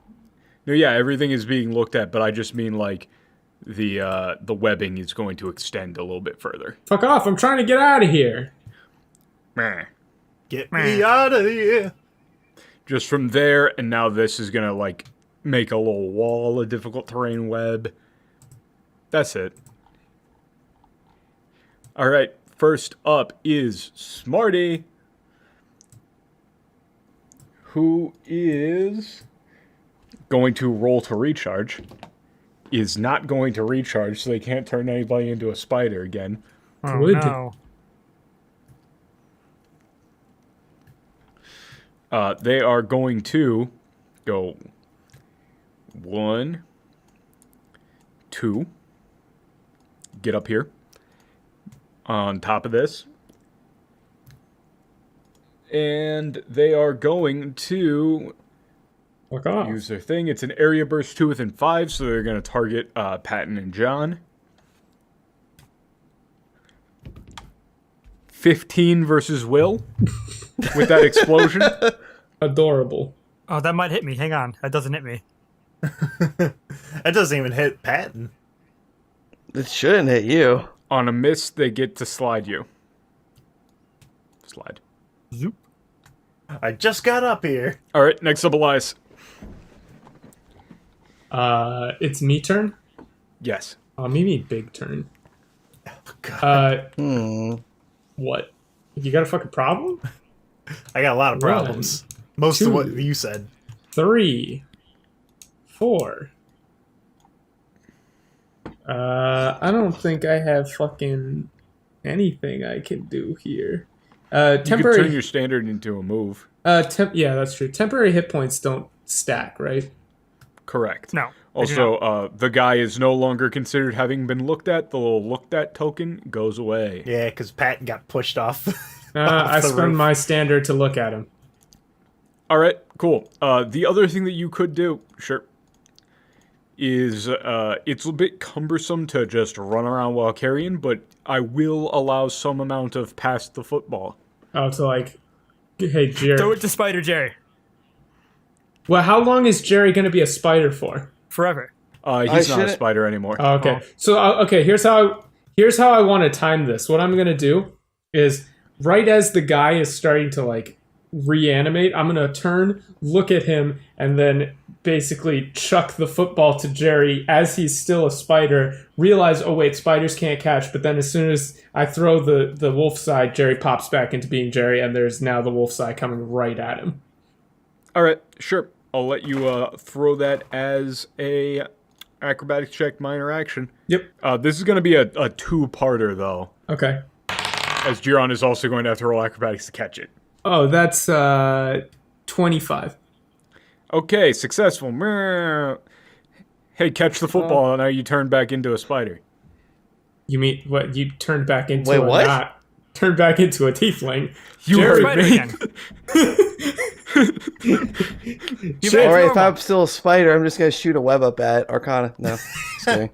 No, yeah, everything is being looked at, but I just mean like the webbing is going to extend a little bit further. Fuck off! I'm trying to get out of here. Meh. Get me out of here. Just from there, and now this is gonna like make a little wall of difficult terrain web. That's it. Alright, first up is Smarty, who is going to roll to recharge. Is not going to recharge, so they can't turn anybody into a spider again. Oh, Good. no. They are going to go 1, 2, get up here on top of this, and they are going to Fuck off. use their thing. It's an area burst 2 within 5, so they're going to target Patton and John. 15 versus Will with that explosion. Adorable. Oh, that might hit me. Hang on. That doesn't hit me. That doesn't even hit Patton. It shouldn't hit you. On a miss, they get to slide you. Slide. Zoop. I just got up here. All right, next up, Elias. It's me turn. Yes. Maybe big turn. God. What? You got a fucking problem? I got a lot of problems. Most of what you said. 3, 4. I don't think I have fucking anything I can do here. You could Temporary. turn your standard into a move. Yeah, that's true. Temporary hit points don't stack, right? Correct. No. Also, the guy is no longer considered having been looked at. The little looked at token goes away. Yeah, because Patton got pushed off. I the spend roof. my standard to look at him. All right, cool. The other thing that you could do, sure, is it's a bit cumbersome to just run around while carrying, but I will allow some amount of pass the football. Oh, to like, hey, Jerry. Throw it to Spider Jerry. Well, how long is Jerry going to be a spider for? Forever. He's not a spider anymore. Oh, okay. So, okay, here's how I want to time this. What I'm going to do is, right as the guy is starting to, like, reanimate, I'm going to turn, look at him, and then basically chuck the football to Jerry as he's still a spider, realize, oh wait, spiders can't catch, but then as soon as I throw the wolf side, Jerry pops back into being Jerry, and there's now the wolf side coming right at him. All right, sure. I'll let you throw that as a acrobatics check, minor action. Yep. This is going to be a two-parter, though, Okay. as Giron is also going to have to roll acrobatics to catch it. Oh, that's 25. Okay, successful. Hey, catch the football, and now you turn back into a spider. You mean what? You turned back into Wait, a what? not turned back into a tiefling. You Jerry, heard Spider me. again. Shit. All right, if normal. I'm still a spider, I'm just gonna shoot a web up at Arcana. No, just kidding.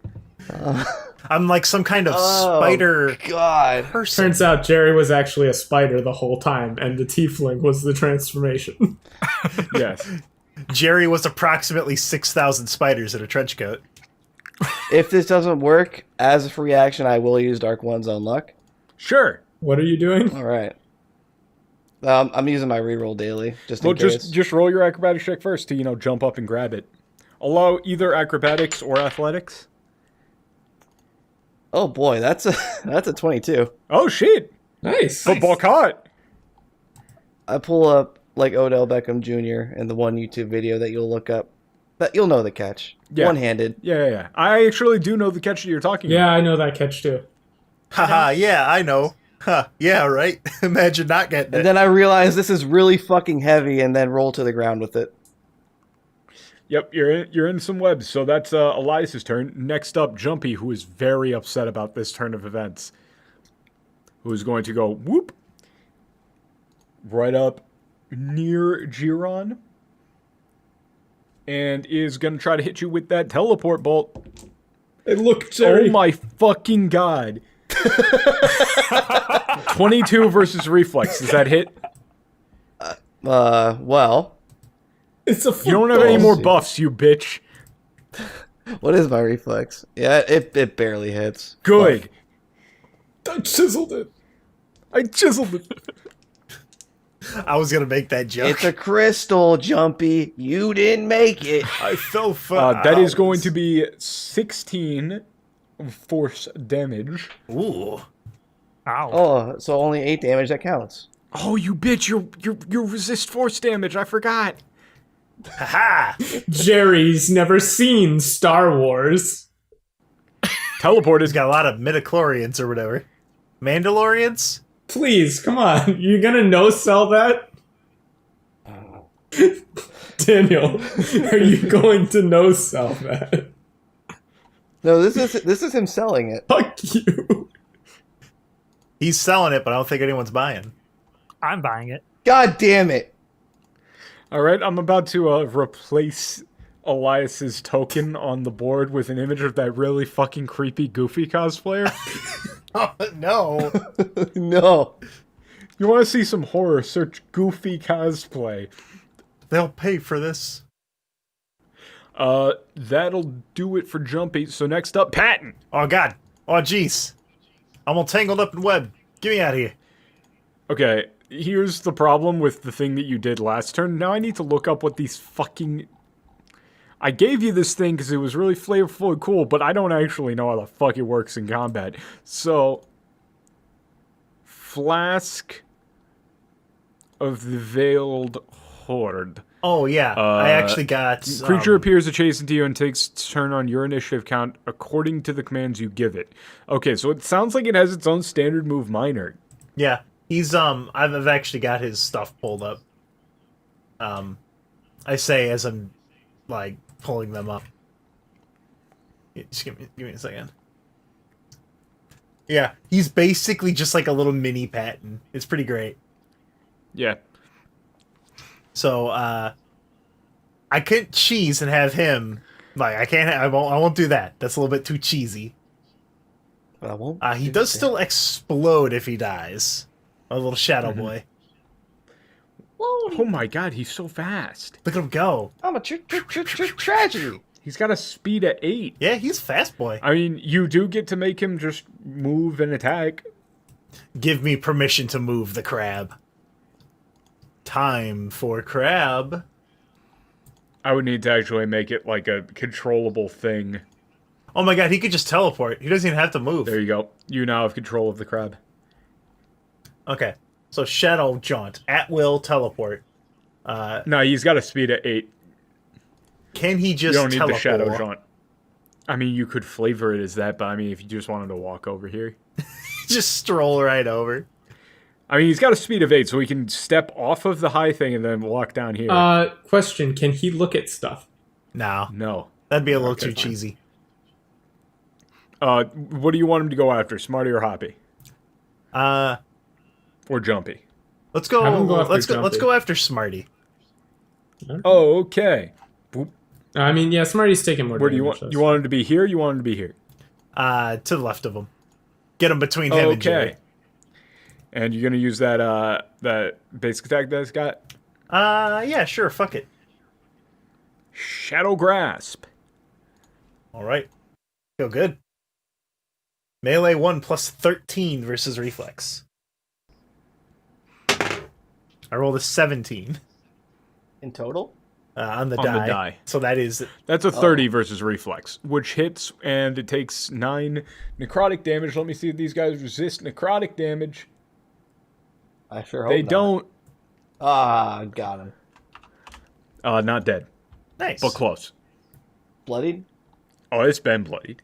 I'm like some kind of spider God. person. Turns out Jerry was actually a spider the whole time, and the tiefling was the transformation. Yes. Jerry was approximately 6,000 spiders in a trench coat. If this doesn't work, as a free action, I will use Dark One's own luck. Sure. What are you doing? All right. I'm using my reroll daily, just in Well, case. just roll your acrobatics check first to, jump up and grab it. Allow either acrobatics or athletics. Oh boy, that's a 22. Oh, shit. Nice. Football caught. I pull up like Odell Beckham Jr. in the one YouTube video that you'll look up. But you'll know the catch. Yeah. One-handed. Yeah. I actually do know the catch that you're talking Yeah, about. I know that catch too. Haha, yeah, I know. Huh, yeah, right? Imagine not getting it. And then I realize this is really fucking heavy and then roll to the ground with it. Yep, you're in some webs, so that's Elias's turn. Next up, Jumpy, who is very upset about this turn of events. Who is going to go whoop right up near Giron. And is going to try to hit you with that teleport bolt. Hey, look, Jerry. Oh my fucking god. 22 versus reflex. Does that hit? Well, It's a You don't have any football. more buffs, you bitch. what is my reflex? Yeah, it barely hits. Good. I chiseled it. I chiseled it. I was gonna make that joke. It's a crystal, Jumpy. You didn't make it. I fell for That is going to be 16 force damage. Ooh. Ow. Oh, so only 8 damage, that counts. Oh, you bitch! You resist force damage. I forgot. Haha. Jerry's never seen Star Wars. Teleport He's is got a lot of midichlorians or whatever. Mandalorians? Please, come on. You're gonna no-sell that? Daniel, are you going to no-sell that? No, this is him selling it. Fuck you. He's selling it, but I don't think anyone's buying. I'm buying it. God damn it. all right. I'm about to replace Elias's token on the board with an image of that really fucking creepy Goofy cosplayer. Oh, no. No. You want to see some horror? Search Goofy cosplay. They'll pay for this. That'll do it for Jumpy. So next up, Patton. Oh, God. Oh, jeez. I'm all tangled up in web. Get me out of here. Okay, here's the problem with the thing that you did last turn. Now I need to look up what these fucking... I gave you this thing because it was really flavorful and cool, but I don't actually know how the fuck it works in combat. So, Flask of the Veiled Horde. Oh, yeah. I actually got... Creature appears adjacent to you and takes its turn on your initiative count according to the commands you give it. Okay, so it sounds like it has its own standard move minor. Yeah. He's, I've actually got his stuff pulled up. I say as I'm, like, pulling them up. Just give me a second. Yeah, he's basically just like a little mini Patton. It's pretty great. Yeah. So, I couldn't cheese and have him. Like, I won't do that. That's a little bit too cheesy. But I won't. He does still explode if he dies. A little shadow boy. Oh my god, he's so fast. Look at him go. I'm a tragedy. He's got a speed of 8. Yeah, he's fast boy. I mean, you do get to make him just move and attack. Give me permission to move the crab. Time for crab. I would need to actually make it like a controllable thing. Oh my god, he could just teleport. He doesn't even have to move. There you go. You now have control of the crab. Okay. So Shadow Jaunt. At will teleport. No, he's got a speed of 8. Can he just You don't need teleport? the Shadow Jaunt. I mean, you could flavor it as that, but I mean, if you just wanted to walk over here. Just stroll right over. I mean, he's got a speed of 8, so he can step off of the high thing and then walk down here. Question, can he look at stuff? No. No. That'd be a little Okay, too fine. cheesy. What do you want him to go after, Smarty or Hoppy? Or Jumpy? Let's go. Have him go after Let's Jumpy. go after Smarty. Oh, okay. I mean, yeah, Smarty's taking more Where do you damage, want? You want him to be here? You want him to be here? To the left of him. Get him between him and Okay. Jerry. And you're gonna use that that basic attack that it's got? Yeah, sure. Fuck it. Shadow Grasp. All right. Feel good. Melee 1 plus 13 versus Reflex. I rolled a 17 In total? on the On the die. die. So that is... That's a 30 versus Reflex, which hits, and it takes 9 necrotic damage. Let me see if these guys resist necrotic damage. I sure hope They not. don't. Got him. Not dead, Nice. but close. Bloodied? Oh, it's been bloodied.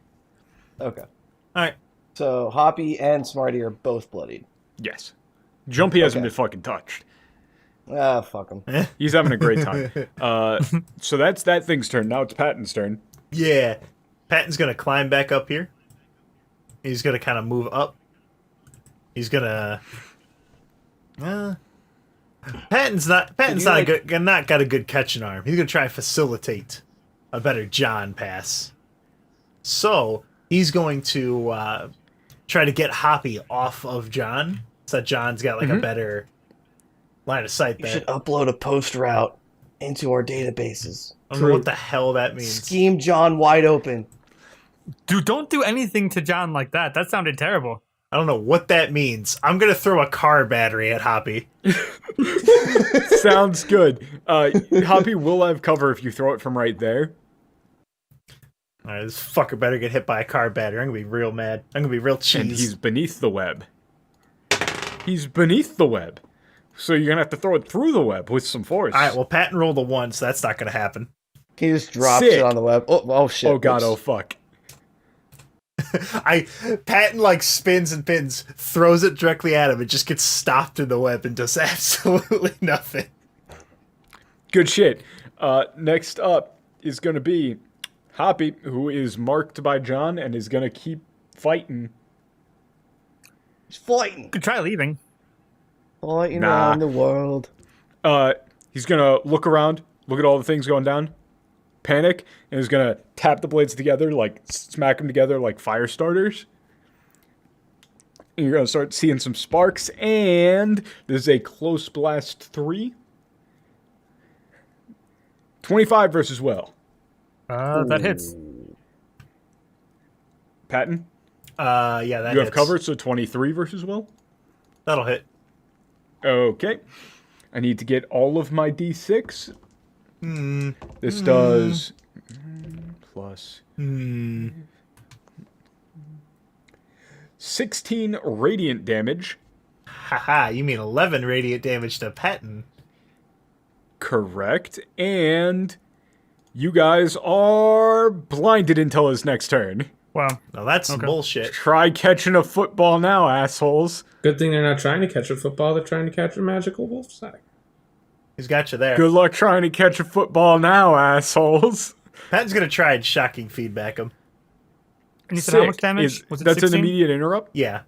Okay. All right. So Hoppy and Smarty are both bloodied. Yes. Jumpy hasn't Okay. been fucking touched. Ah, fuck him. He's having a great time. So that's that thing's turn. Now it's Patton's turn. Yeah. Patton's going to climb back up here. He's going to kind of move up. He's going to... Patton's not not got a good catching arm. He's going to try and facilitate a better John pass. So, he's going to try to get Hoppy off of John. So that John's got like a better line of sight You there. should upload a post route into our databases. I don't know what the hell that means. Scheme John wide open. Dude, don't do anything to John like that. That sounded terrible. I don't know what that means. I'm going to throw a car battery at Hoppy. Sounds good. Hoppy will have cover if you throw it from right there. All right, this fucker better get hit by a car battery. I'm going to be real mad. I'm going to be real cheese. And he's beneath the web. He's beneath the web. So you're going to have to throw it through the web with some force. All right, well, Patton rolled a 1, so that's not going to happen. He just drops Sick. it on the web. Oh shit. Oh god, Whoops. oh fuck. Patton like spins and pins, throws it directly at him. It just gets stopped in the web and does absolutely nothing. Good shit. Next up is going to be Hoppy, who is marked by John and is going to keep fighting. He's fighting. Could try leaving. Fighting Nah. around the world. He's going to look around, look at all the things going down, panic, and he's going to tap the blades together, like smack them together like fire starters. And you're going to start seeing some sparks, and there's a close blast 3. 25 versus Will. That hits. Patton, Yeah, that you have hits. cover, so 23 versus Will. That'll hit. Okay. I need to get all of my d6. This does plus 16 radiant damage. Haha, you mean 11 radiant damage to Patton. Correct. And you guys are blinded until his next turn. Wow. Now that's bullshit. Try catching a football now, assholes. Good thing they're not trying to catch a football. They're trying to catch a magical wolf sack. He's got you there. Good luck trying to catch a football now, assholes. Patton's gonna try and shocking feedback him. And you said how much damage? Was it That's 16? an immediate interrupt? Yeah.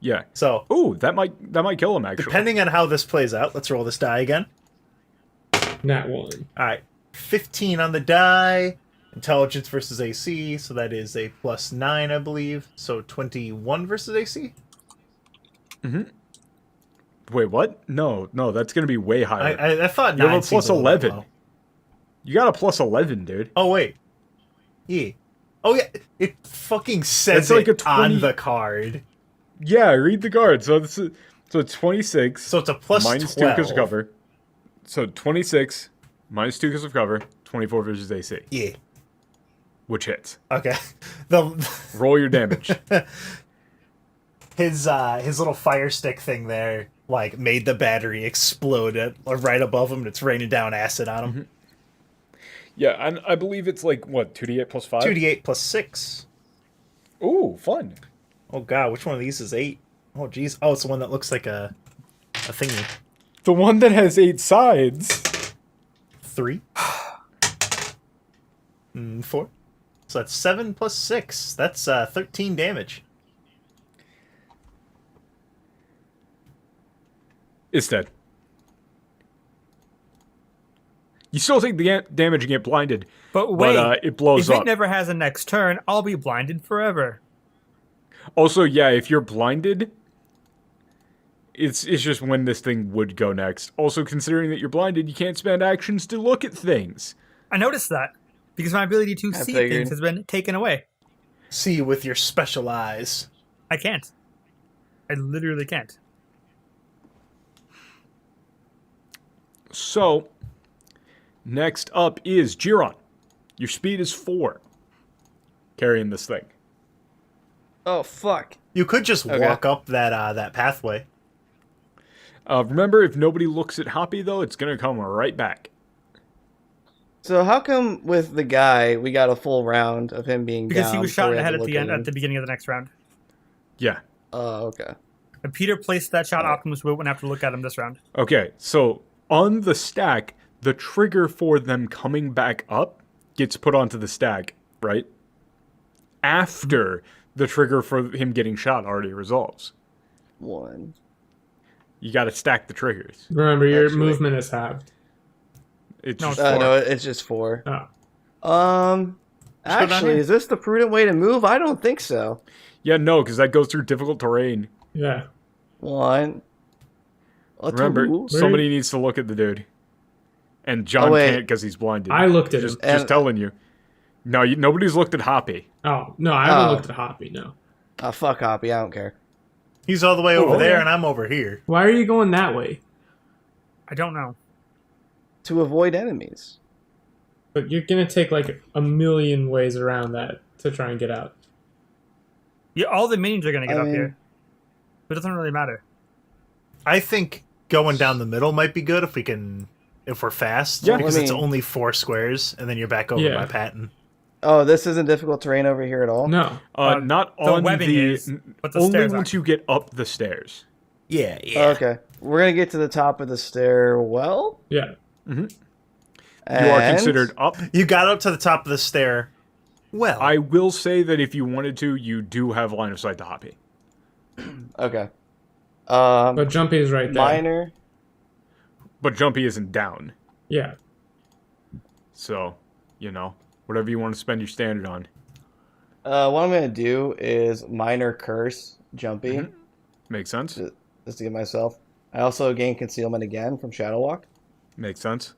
Yeah. So, Ooh, that might kill him, actually. depending on how this plays out, let's roll this die again. Nat 1. All right, 15 on the die. Intelligence versus AC, so that is a +9, I believe. So 21 versus AC. Wait, what? No, that's going to be way higher. I thought You have 9 a seemed plus little bit 11. low. You got a plus 11, dude. Oh wait, yeah. Oh yeah, it fucking says That's like it a 20 on the card. Yeah, read the card. So it's 26. So it's a plus minus 12. 2 because of cover. So 26 minus 2 because of cover. 24 versus AC, Yeah. which hits. Okay. The Roll your damage. his little fire stick thing there like made the battery explode right above him, and it's raining down acid on him. Yeah, and I believe it's like what 2d8 plus 5. 2d8 plus 6. Ooh, fun. Oh god, which one of these is 8? Oh jeez. Oh, it's the one that looks like a thingy. The one that has 8 sides. 3. 4. So that's 7 plus 6. That's 13 damage. It's dead. You still take the damage and get blinded, But wait, it blows if up. it never has a next turn, I'll be blinded forever. Also, yeah, if you're blinded, it's just when this thing would go next. Also, considering that you're blinded, you can't spend actions to look at things. I noticed that because my ability to see figured. things has been taken away. See with your special eyes. I can't. I literally can't. So, next up is Giron. Your speed is 4. Carrying this thing. Oh, fuck. You could just Okay. walk up that pathway. Remember, if nobody looks at Hoppy, though, it's going to come right back. So how come with the guy we got a full round of him being Because down he was before shot we in the had head to at the look end, him? at the beginning of the next round. Yeah. Oh, okay. And Peter placed that shot. Optimus wouldn't have to look at him this round. Okay, so on the stack, the trigger for them coming back up gets put onto the stack, right? After the trigger for him getting shot already resolves. 1. You got to stack the triggers. Remember, your Actually- movement is halved. It's No, just it's 4. No, it's just 4. Oh. Actually, is this the prudent way to move? I don't think so. Yeah, no, because that goes through difficult terrain. Yeah. 1. Remember, 2. somebody needs to look at the dude. And John Oh, wait. can't because he's blinded. I looked at him. Just telling you. No, nobody's looked at Hoppy. Oh, no, I haven't Oh. looked at Hoppy, no. Oh, fuck Hoppy, I don't care. He's all the way over Oh, there, yeah. and I'm over here. Why are you going that way? I don't know. To avoid enemies. But you're going to take like a million ways around that to try and get out. Yeah, all the minions are going to get I up mean- here. But it doesn't really matter. I think going down the middle might be good if we're fast. Yeah. Because I it's mean- only 4 squares, and then you're back over Yeah. by Patton. Oh, this isn't difficult terrain over here at all? No. Not the on webbing the... is, but the only stairs once aren't. you get up the stairs. Yeah. Okay. We're going to get to the top of the stairwell. Yeah. You are considered up. You got up to the top of the stair. Well, I will say that if you wanted to, you do have line of sight to Hoppy. Okay. But Jumpy is right there. Minor. But Jumpy isn't down. Yeah. So, whatever you want to spend your standard on. What I'm going to do is minor curse Jumpy. Makes sense. Just to get myself. I also gain concealment again from Shadow Walk. Makes sense.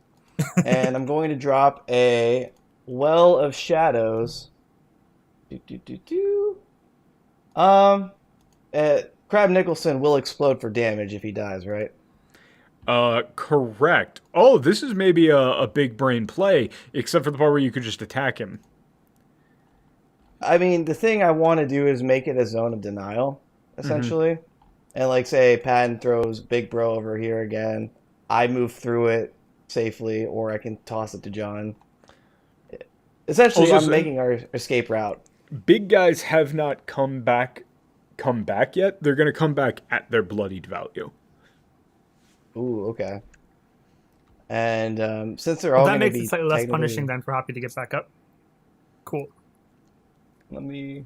And I'm going to drop a Well of Shadows. Crab Nicholson will explode for damage if he dies, right? Correct. Oh, this is maybe a big brain play, except for the part where you could just attack him. I mean, the thing I want to do is make it a zone of denial, essentially. And like, say, Patton throws Big Bro over here again. I move through it safely, or I can toss it to John. Essentially, Also, I'm making our escape route. Big guys have not come back yet. They're going to come back at their bloodied value. Ooh, okay. And since they're all That going to makes be it slightly less technically- punishing then for Hoppy to get back up. Cool. I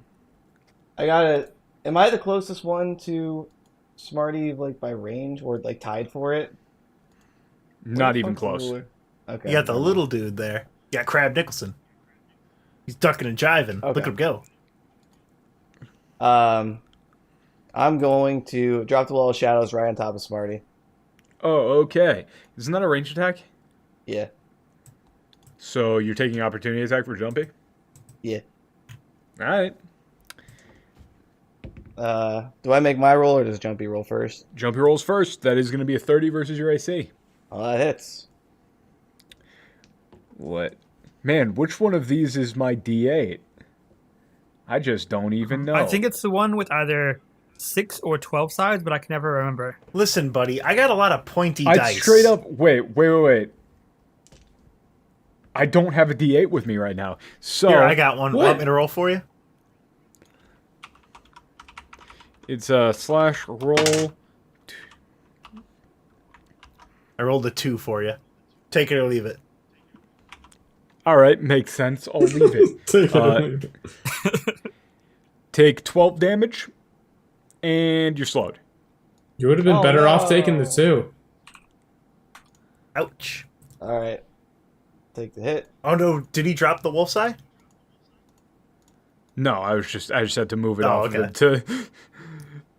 gotta... Am I the closest one to Smarty, like, by range, or, like, tied for it? Not Where the even fuck's the close. ruler? Okay. You got the little dude there. You got Crab Nicholson. He's ducking and jiving. Okay. Look at him go. I'm going to drop the wall of shadows right on top of Smarty. Oh, okay. Isn't that a ranged attack? Yeah. So you're taking opportunity attack for jumping? Yeah. Alright. Do I make my roll, or does Jumpy roll first? Jumpy rolls first. That is going to be a 30 versus your AC. Oh, that hits. What? Man, which one of these is my D8? I just don't even know. I think it's the one with either 6 or 12 sides, but I can never remember. Listen, buddy, I got a lot of pointy I dice. straight up... Wait. I don't have a D8 with me right now. So Here, I got one. What? Want me to roll for you? It's a slash roll. I rolled a 2 for you. Take it or leave it. All right, makes sense. I'll leave it. Take it or leave it. Take 12 damage, and you're slowed. You would have been better off taking the 2. Ouch. All right. Take the hit. Oh no, did he drop the wolf's eye? No, I just had to move it Oh, off of okay. it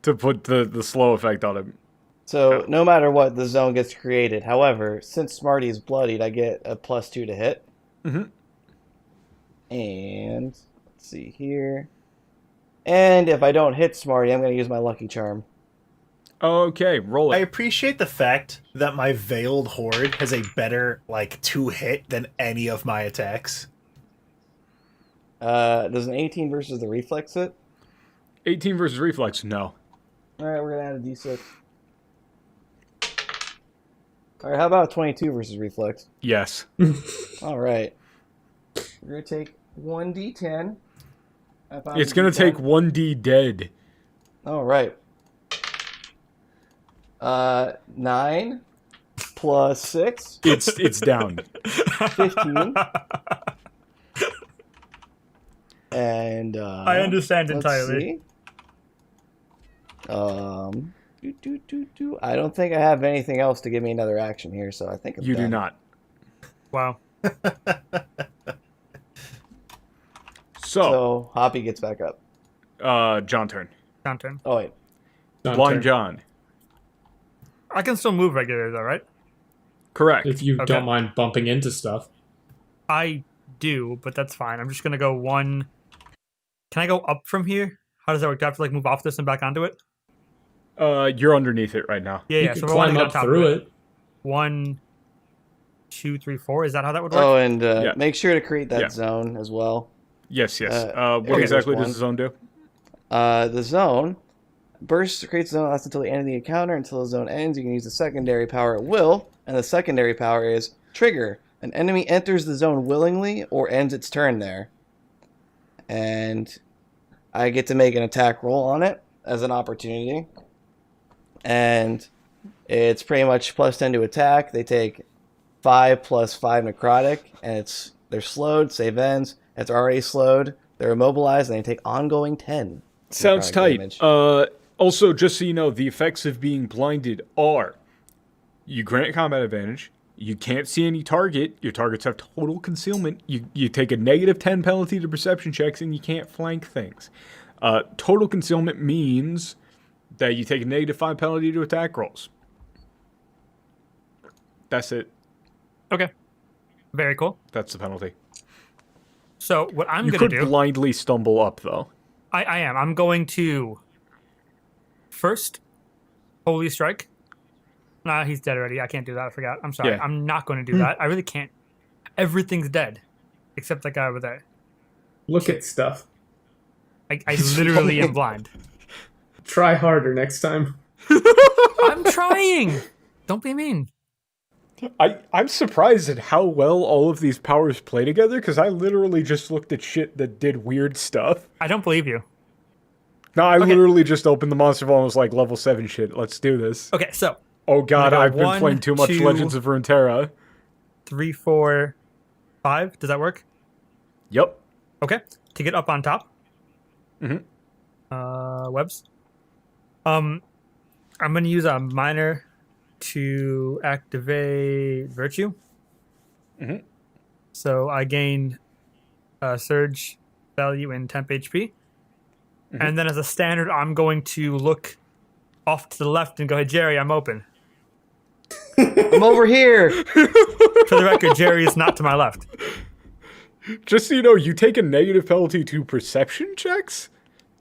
to put the slow effect on him. So no matter what, the zone gets created. However, since Smarty is bloodied, I get a +2 to hit. Mhm. And let's see here. And if I don't hit Smarty, I'm going to use my lucky charm. Okay, roll I it. appreciate the fact that my Veiled Horde has a better, 2-hit than any of my attacks. Does an 18 versus the reflex hit? 18 versus reflex, no. All right, we're going to add a d6. All right, how about 22 versus reflex? Yes. All right. We're going to take 1d10. It's going to take 1d dead. All right. 9 plus 6. It's down. 15. And I understand let's entirely. see. I don't think I have anything else to give me another action here, so I think I'm You do done. not. Wow. So Hoppy gets back up. John turn. Downturn. Oh wait. Blind John. I can still move regularly though, right? Correct. If you Okay. don't mind bumping into stuff. I do, but that's fine. I'm just gonna go 1. Can I go up from here? How does that work? Do I have to move off this and back onto it? You're underneath it right now. Yeah, You yeah. could So if I wanna climb get on up top through of it. 1, 2, 3, 4. Is that how that would work? Oh, and Yeah. make sure to create that Yeah. zone as well. Yes. okay, What there's exactly one. does the zone do? The zone burst creates a zone that lasts until the end of the encounter. Until the zone ends, you can use the secondary power at will, and the secondary power is trigger. An enemy enters the zone willingly or ends its turn there, and I get to make an attack roll on it as an opportunity. And it's pretty much +10 to attack. They take 5 plus 5 necrotic, and they're slowed. Save ends. If they're already slowed, they're immobilized, and they take ongoing 10. Sounds necrotic tight. damage. Also, just so you know, the effects of being blinded are: you grant combat advantage. You can't see any target. Your targets have total concealment. You take a -10 penalty to perception checks, and you can't flank things. Total concealment means that you take a -5 penalty to attack rolls. That's it. Okay. Very cool. That's the penalty. So what I'm You gonna could do, blindly stumble up, though. I am. I'm going to First, Holy Strike. Nah, he's dead already. I can't do that. I forgot. I'm sorry. Yeah. I'm not going to do that. I really can't. Everything's dead. Except that guy over there. Look at stuff. I literally am blind. Try harder next time. I'm trying. Don't be mean. I'm surprised at how well all of these powers play together, because I literally just looked at shit that did weird stuff. I don't believe you. No, I literally just opened the Monster Vault and was like, level 7 shit, let's do this. Okay, so. Oh god, go I've been 1, playing too much 2, Legends of Runeterra. 3, 4, 5. Does that work? Yep. Okay. To get up on top. Webs. I'm going to use a miner to activate Virtue. So I gain surge value in temp HP. And then as a standard, I'm going to look off to the left and go, hey, Jerry, I'm open. I'm over here. For the record, Jerry is not to my left. Just so you know, you take a negative penalty to perception checks.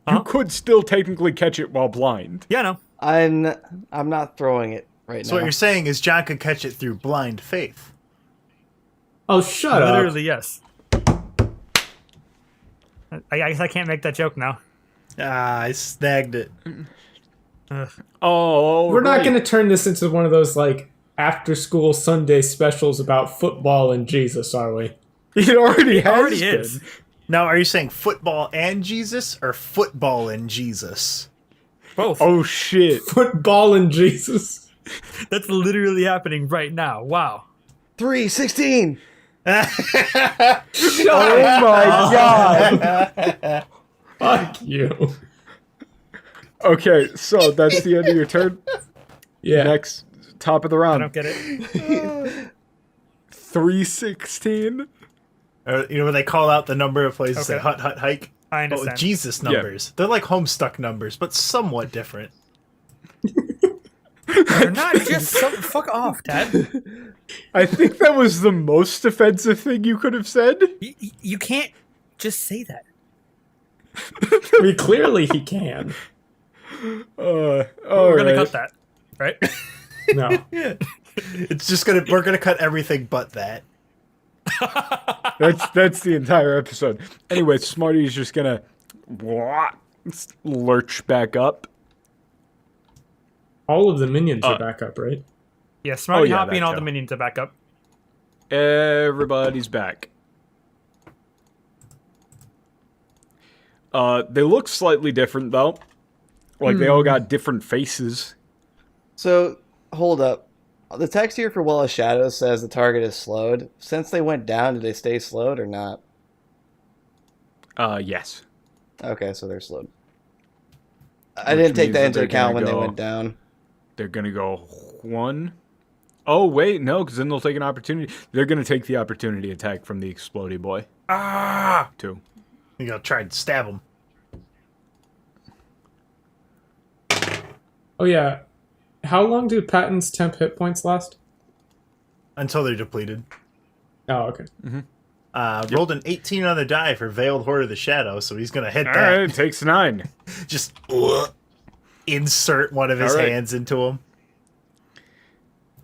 You could still technically catch it while blind. Yeah, no. I'm not throwing it right So now. what you're saying is John could catch it through blind faith. Oh, shut up. Literally, yes. I guess I can't make that joke now. Ah, I snagged it. Oh, We're not going to turn this into one of those, like, after-school Sunday specials about football and Jesus, are we? It already has already been. is. Now, are you saying football and Jesus or football and Jesus? Both. Oh shit. Football and Jesus. That's literally happening right now. Wow. 316. Oh my god. Fuck you. Okay, so that's the end of your turn. Yeah. Next, top of the I round. don't get it. 316. You know when they call out the number of places Okay. that hut, hut, hike? I Oh, understand. Jesus numbers. They're like Homestuck numbers, but somewhat different. They're not just some. Fuck off, Dad. I think that was the most offensive thing you could have said. You can't just say that. I mean, clearly he can. All We're gonna right. cut that, right? No. It's just we're gonna cut everything but that. That's the entire episode. Anyway, Smarty's just gonna lurch back up. All of the minions are back up, right? Yeah, Smarty, yeah, Hoppy, and that all the too. minions are back up. Everybody's back. They look slightly different though. Like they all got different faces. So, hold up. The text here for Well of Shadows says the target is slowed. Since they went down, did they stay slowed or not? Yes. Okay, so they're slowed. I Which didn't take means that that into they're account when gonna they go- went down. They're gonna go 1. Oh wait, no, because then they'll take an opportunity. They're gonna take the opportunity attack from the explodey boy. Ah! 2. You gotta try and stab him. Oh, yeah. How long do Patton's temp hit points last? Until they're depleted. Oh, okay. Rolled an 18 on the die for Veiled Horde of the Shadow, so he's gonna hit All that. right, it takes 9. Just insert one of his All right. hands into him.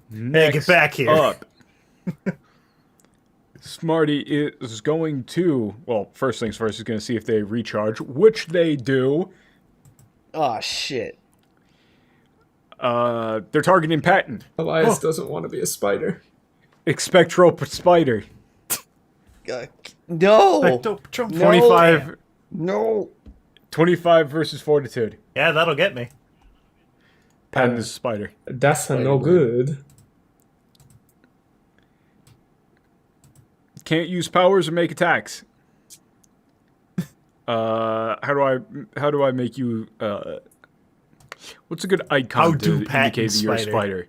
Next get back here. Up. Smarty is going to, well, first things first, he's going to see if they recharge, which they do. Oh, shit. They're targeting Patton. Elias doesn't want to be a spider. Expectro Spider. No! No. 25, No! 25 versus Fortitude. Yeah, that'll get me. Patton is a spider. That's no good. Can't use powers or make attacks. How do I make you what's a good icon How to do indicate Patton that you're a spider?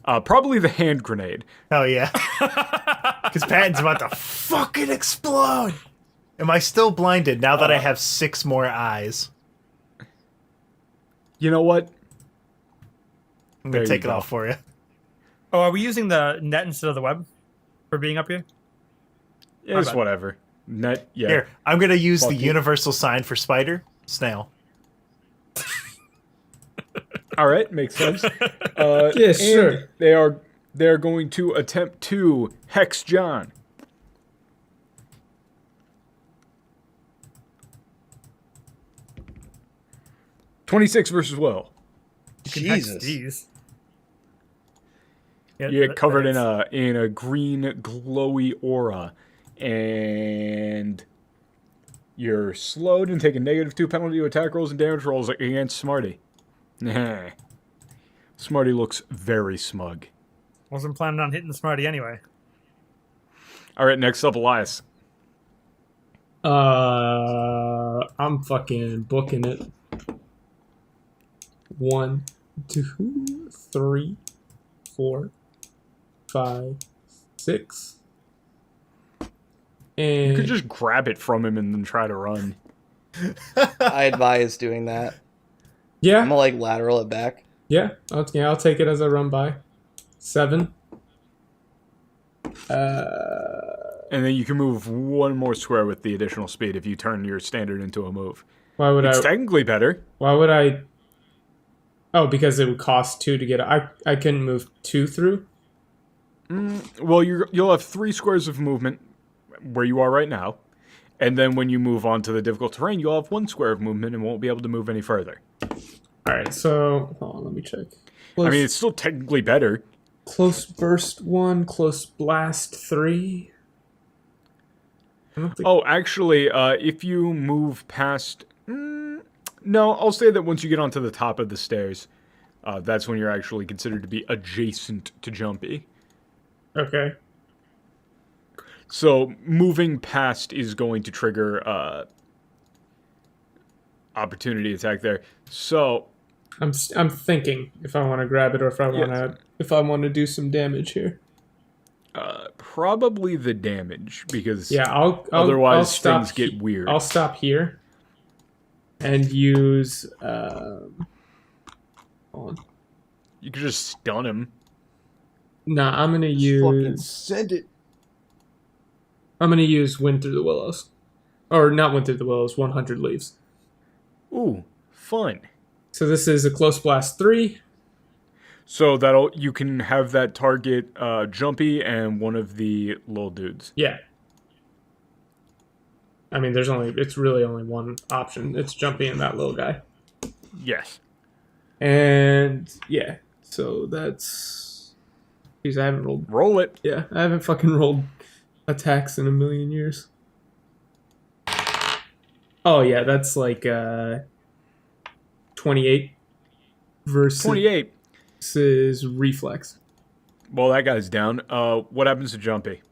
spider? Probably the hand grenade. Oh yeah. Because Patton's about to fucking explode. Am I still blinded now that I have 6 more eyes? You know what? I'm There gonna you take it go. off for you. Oh, are we using the net instead of the web for being up here? It's bad. whatever. Net, yeah. Here, I'm gonna use Fuck the you. universal sign for spider. Snail. All right, makes sense. Yeah, sure. And they're going to attempt to hex John. "26 versus Will. Jesus. Jeez. You get covered in a green glowy aura, and you're slowed and take a -2 penalty to attack rolls and damage rolls against Smarty. Nah. Smarty looks very smug. Wasn't planning on hitting the Smarty anyway. All right, next up, Elias. I'm fucking booking it. 1, 2, 3, 4, 5, 6. And You could just grab it from him and then try to run. I advise doing that. yeah, I'm gonna like lateral it back. yeah, okay, I'll take it as I run by. 7. And then you can move one more square with the additional speed if you turn your standard into a move. Why would It's I? technically better. Why would I? Oh, because it would cost 2 to get. I couldn't move 2 through. Well, you'll have 3 squares of movement where you are right now. And then when you move on to the difficult terrain, you'll have 1 square of movement and won't be able to move any further. All right, so hold on, let me check. I mean, it's still technically better. Close burst 1, close blast 3. I don't think. Oh, actually, if you move past... no, I'll say that once you get onto the top of the stairs, that's when you're actually considered to be adjacent to Jumpy. Okay. So moving past is going to trigger opportunity attack there. So I'm thinking if I want to grab it or if I want to do some damage here. probably the damage, because I'll otherwise I'll stop things get weird. I'll stop here and use hold on. You could just stun him. Nah, I'm gonna Fucking use send it. Wind Through the Willows. Or not Wind Through the Willows, 100 Leaves. Ooh, fun. So this is a close blast 3. So you can have that target Jumpy and one of the little dudes. Yeah. I mean, it's really only one option. It's Jumpy and that little guy. Yes. And yeah, so that's. Jeez, I haven't rolled. Roll it. Yeah, I haven't fucking rolled attacks in a million years. Oh yeah, that's like 28 versus 28. reflex. Well, that guy's down. What happens to Jumpy?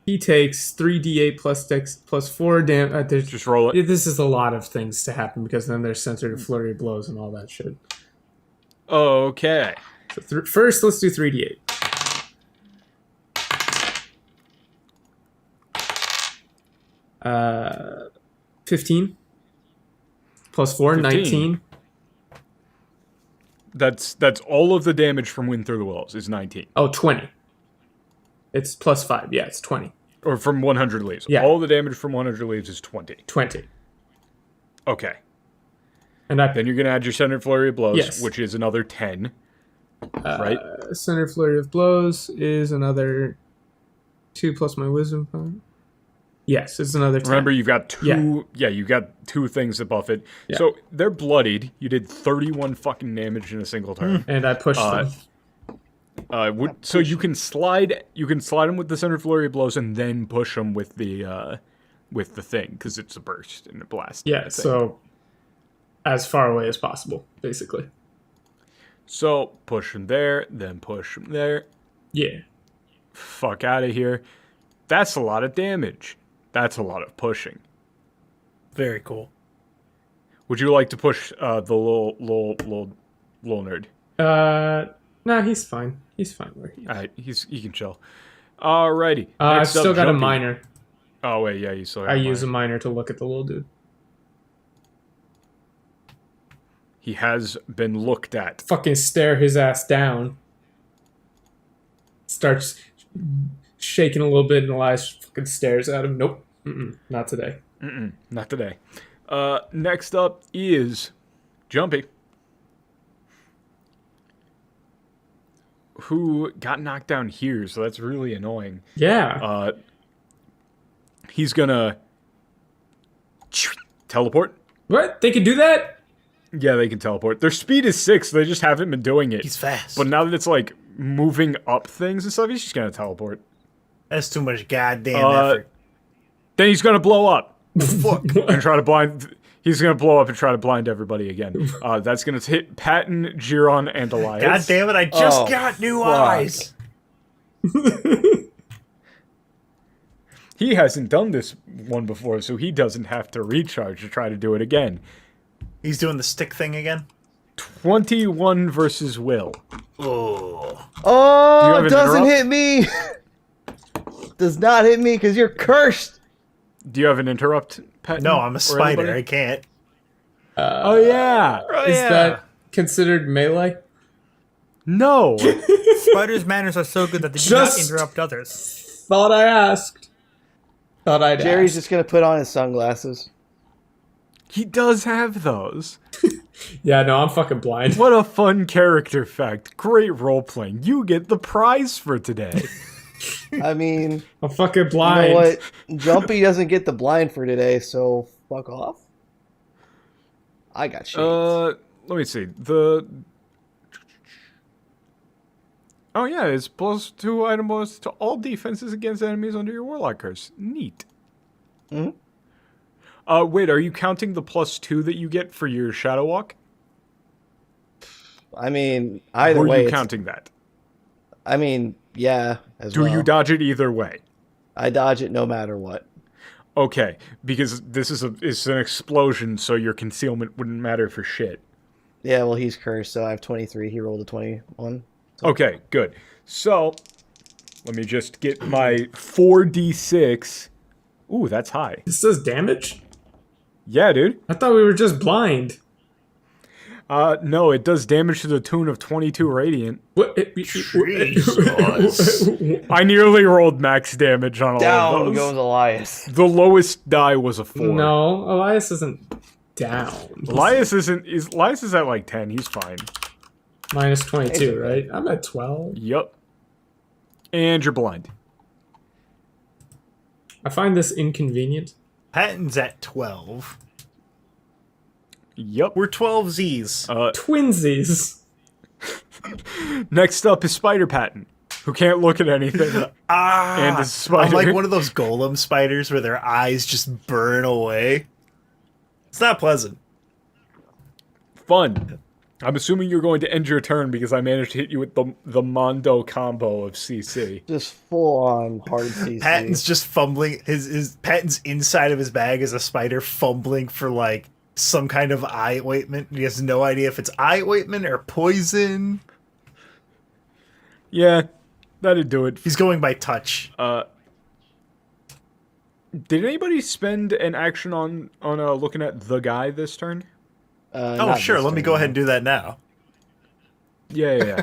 He takes 3d8 plus dex plus 4 damage. Just roll it. This is a lot of things to happen because then there's censored flurry of blows and all that shit. Okay. So first, let's do 3d8. Uh, 15 plus 4, 15. 19. That's all of the damage from Wind Through the Willows is 19. Oh, 20. It's plus 5. Yeah, it's 20. Or from 100 leaves. Yeah. All the damage from 100 leaves is 20. 20. Okay. And Then you're going to add your Centered Flurry of Blows, Yes. which is another 10. Right? Center flurry of blows is another 2 plus my wisdom point. Yes, it's another 10. Remember, you've got two. Yeah. You've got 2 things that buff it. Yeah. So they're bloodied. You did 31 fucking damage in a single turn. And I pushed them. So you can slide. You can slide them with the Centered Flurry of Blows, and then push them with the thing, because it's a burst and a blast. Yeah, thing. so as far away as possible, basically. So push them there, then push them there. Yeah. Fuck out of here. That's a lot of damage. That's a lot of pushing. Very cool. Would you like to push the little nerd? Nah, he's fine. He's fine where he is. Alright, he can chill. Alrighty. I've Next up, still got a Jumpy. minor. Oh wait, yeah, you still. Have I a use a minor. minor to look at the little dude. He has been looked at. Fucking stare his ass down. Starts shaking a little bit, and Elias fucking stares at him. Nope. Not today. Not today. Next up is Jumpy. who got knocked down here, so that's really annoying. Yeah. He's gonna teleport. What? They can do that? Yeah, they can teleport. Their speed is 6, so they just haven't been doing it. He's fast. But now that it's like moving up things and stuff, he's just gonna teleport. That's too much goddamn effort. Then he's gonna blow up Fuck. and try to blind. He's gonna blow up and try to blind everybody again. That's gonna hit Patton, Giron, and Elias. God damn it! I just got new eyes. He hasn't done this one before, so he doesn't have to recharge to try to do it again. He's doing the stick thing again. 21 versus Will. Oh. Oh, have it an doesn't interrupt? hit me. Does not hit me because you're cursed. Do you have an interrupt, Patton? No, I'm a or spider. anybody? I can't. Oh yeah. Is that considered melee? No. Spiders' manners are so good that they do not Just- interrupt others. Thought I asked. Thought I'd Jerry's ask. just gonna put on his sunglasses. He does have those. Yeah, no, I'm fucking blind. What a fun character fact. Great role playing. You get the prize for today. I mean, I'm fucking you blind. know what? Jumpy doesn't get the blind for today, so fuck off. I got shades. Let me see. Oh yeah, it's +2 item bonus to all defenses against enemies under your Warlock curse. Neat. Hmm? Wait, are you counting the +2 that you get for your Shadow Walk? I mean, either or are way, you it's- counting that? I mean, yeah. As Do well. you dodge it either way? I dodge it no matter what. Okay, because this is it's an explosion, so your concealment wouldn't matter for shit. Yeah, well, he's cursed, so I have 23. He rolled a 21. Okay, good. So, let me just get my 4d6. Ooh, that's high. This does damage? Yeah, dude. I thought we were just blind. No, it does damage to the tune of 22 radiant. What? I nearly rolled max damage on all Down of those. goes Elias. The lowest die was a 4. No, Elias isn't down. Elias is at like 10. He's fine. Minus 22, right? I'm at 12. Yup. And you're blind. I find this inconvenient. Patton's at 12. Yup. We're 12Zs. Twinsies. Next up is Spider Patton, who can't look at anything. And is a spider. I'm like one of those golem spiders where their eyes just burn away. It's not pleasant. Fun. I'm assuming you're going to end your turn because I managed to hit you with the Mondo combo of CC. Just full on hard CC. Patton's just fumbling. His Patton's inside of his bag is a spider fumbling for like some kind of eye ointment. He has no idea if it's eye ointment or poison. Yeah, that'd do it. He's going by touch. Did anybody spend an action on looking at the guy this turn? Oh, Not sure. this Let me turn, go no. ahead and do that now. Yeah.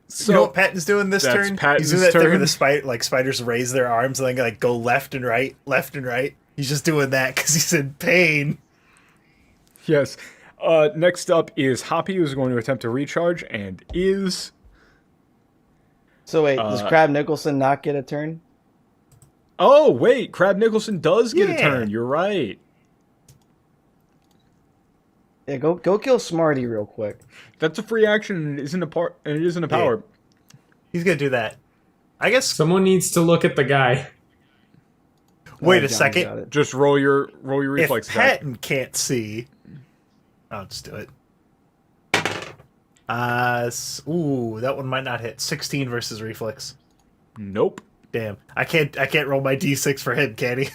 So You know what Patton's doing this that's turn? Patton's He's doing that thing where turn. the spiders raise their arms and then like go left and right, left and right. He's just doing that because he's in pain. yes. Next up is Hoppy, who's going to attempt to recharge and is. So wait, does Crab Nicholson not get a turn? Oh wait, Crab Nicholson does get a Yeah. turn. You're right. Yeah, go kill Smarty real quick. That's a free action and it isn't a part and it isn't a power. He's gonna do that. I guess. Someone needs to look at the guy. Wait Oh, a Johnny got second. it. Just roll your If reflex attack. Patton can't see, I'll just do it. Ooh, that one might not hit. 16 versus reflex. Nope. Damn, I can't roll my d6 for him, can he?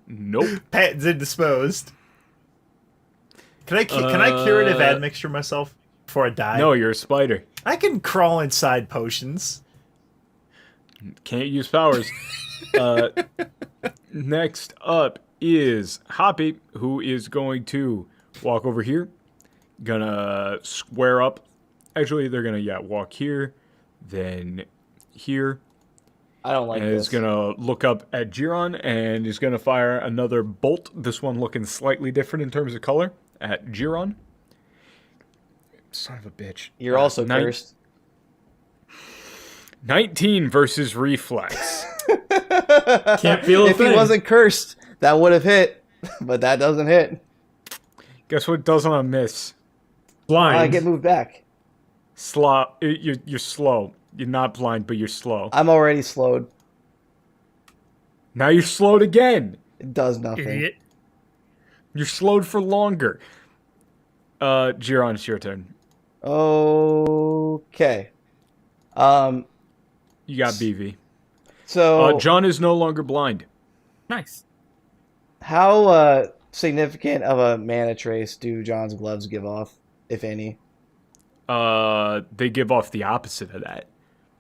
Nope. Patton's indisposed. Can I curative admixture myself before I die? No, you're a spider. I can crawl inside potions. Can't use powers. Next up is Hoppy, who is going to walk over here. Gonna square up. Actually, they're gonna walk here, then here, I don't like and this. is gonna look up at Giron and is gonna fire another bolt. This one looking slightly different in terms of color at Giron. son of a bitch. You're also cursed. 19 versus reflex. Can't feel a If thing. he wasn't cursed, that would have hit, but that doesn't hit. Guess what does on a miss? Blind. I get moved back. You're slow. You're not blind, but you're slow. I'm already slowed. Now you're slowed again. It does nothing. Idiot. You're slowed for longer. Giron, it's your turn. Okay. You got BV. So John is no longer blind. Nice. how significant of a mana trace do John's gloves give off, if any? They give off the opposite of that.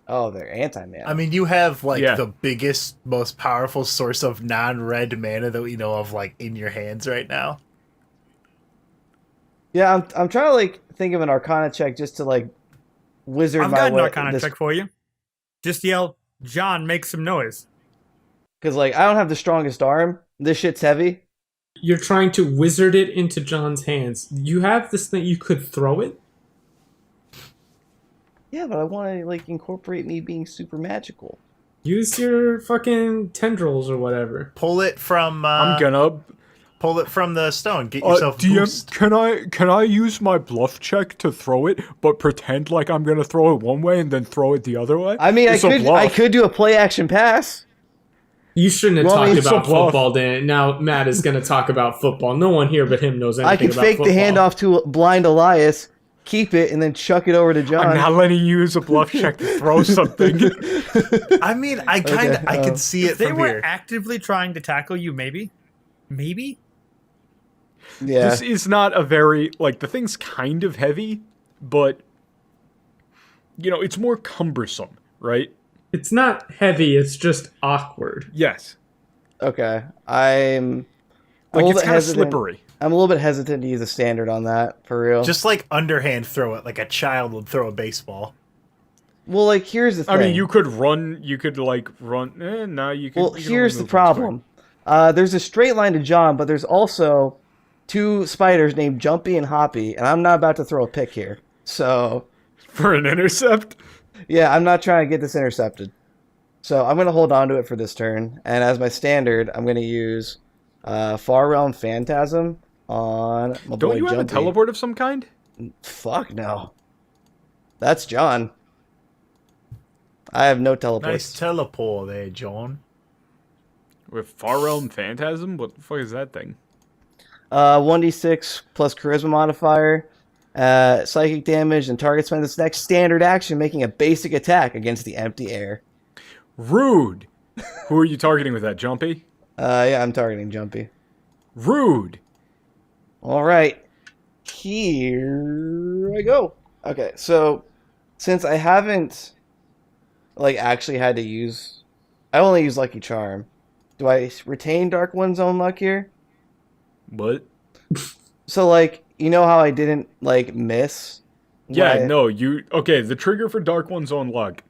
Oh, they're anti-mana. I mean, you have like Yeah. the biggest, most powerful source of non-red mana that we know of, like in your hands right now. yeah, I'm trying to like think of an Arcana check just to like wizard I've my got an way. Arcana check for you. Just yell, John, make some noise. Because like I don't have the strongest arm. This shit's heavy. You're trying to wizard it into John's hands. You have this thing, you could throw it? Yeah, but I want to like incorporate me being super magical. Use your fucking tendrils or whatever. Pull it from. I'm gonna. Pull it from the stone. Get yourself DM, boost. can I use my bluff check to throw it, but pretend like I'm gonna throw it one way and then throw it the other way? I mean, It's a I bluff. could do a play action pass. You shouldn't have Well, talked it's about a bluff. football, Dan. Now Matt is going to talk about football. No one here but him knows anything I can about fake football. the handoff to blind Elias, keep it, and then chuck it over to John. I'm not letting you use a bluff check to throw something. I mean, I kind of, Okay, I can see it If they from were here. actively trying to tackle you, maybe? Maybe? Yeah. This is not a very, like, the thing's kind of heavy, but, you know, it's more cumbersome, right? It's not heavy, it's just awkward. Yes. Okay. I'm a Like, little it's bit kind of hesitant. slippery. I'm a little bit hesitant to use a standard on that, for real. Just like underhand throw it, like a child would throw a baseball. Well, like, here's the thing. I mean, you could run, you could, like, run, no, you could. Well, you can here's only the move one problem. There's a straight line to John, but there's also two spiders named Jumpy and Hoppy, and I'm not about to throw a pick here. So, square. For an intercept? yeah, I'm not trying to get this intercepted. So I'm going to hold on to it for this turn, and as my standard, I'm going to use Far Realm Phantasm on my boy Don't you have a Jumpy. teleport of some kind? Fuck no. That's John. I have no teleports. Nice teleport there, John. With Far Realm Phantasm? What the fuck is that thing? 1d6 plus charisma modifier, psychic damage, and target spends its next standard action making a basic attack against the empty air. Rude. Who are you targeting with that, Jumpy? Yeah, I'm targeting Jumpy. Rude. All right, here I go. Okay, so since I haven't like actually had to use, I only use Lucky Charm. Do I retain Dark One's Own Luck here? What? So like, you know how I didn't like miss? Yeah, Why- no, you... Okay, the trigger for Dark One's Own Luck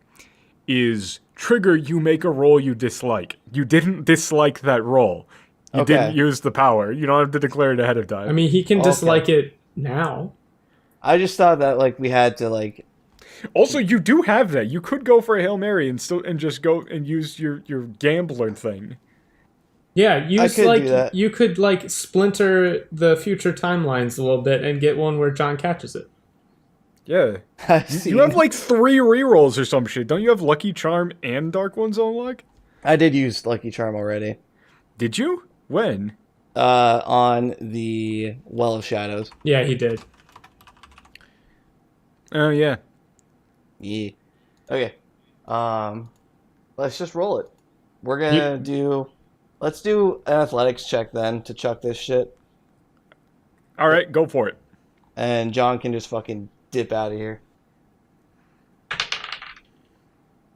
is trigger you make a roll you dislike. You didn't dislike that roll. You Okay. didn't use the power. You don't have to declare it ahead of time. I mean, he can Okay. dislike it now. I just thought that like we had to like. Also, you do have that. You could go for a Hail Mary and still and just go and use your gambler thing. Yeah, use could like do that. you could like splinter the future timelines a little bit and get one where John catches it. Yeah. I've seen- You have like 3 rerolls or some shit. Don't you have Lucky Charm and Dark One's Own Luck? I did use Lucky Charm already. Did you? When? On the Well of Shadows. Yeah, he did. Oh, yeah. Yeah. Okay. Let's just roll it. We're gonna do. Let's do an athletics check then to chuck this shit, All right, go for it. and John can just fucking dip out of here.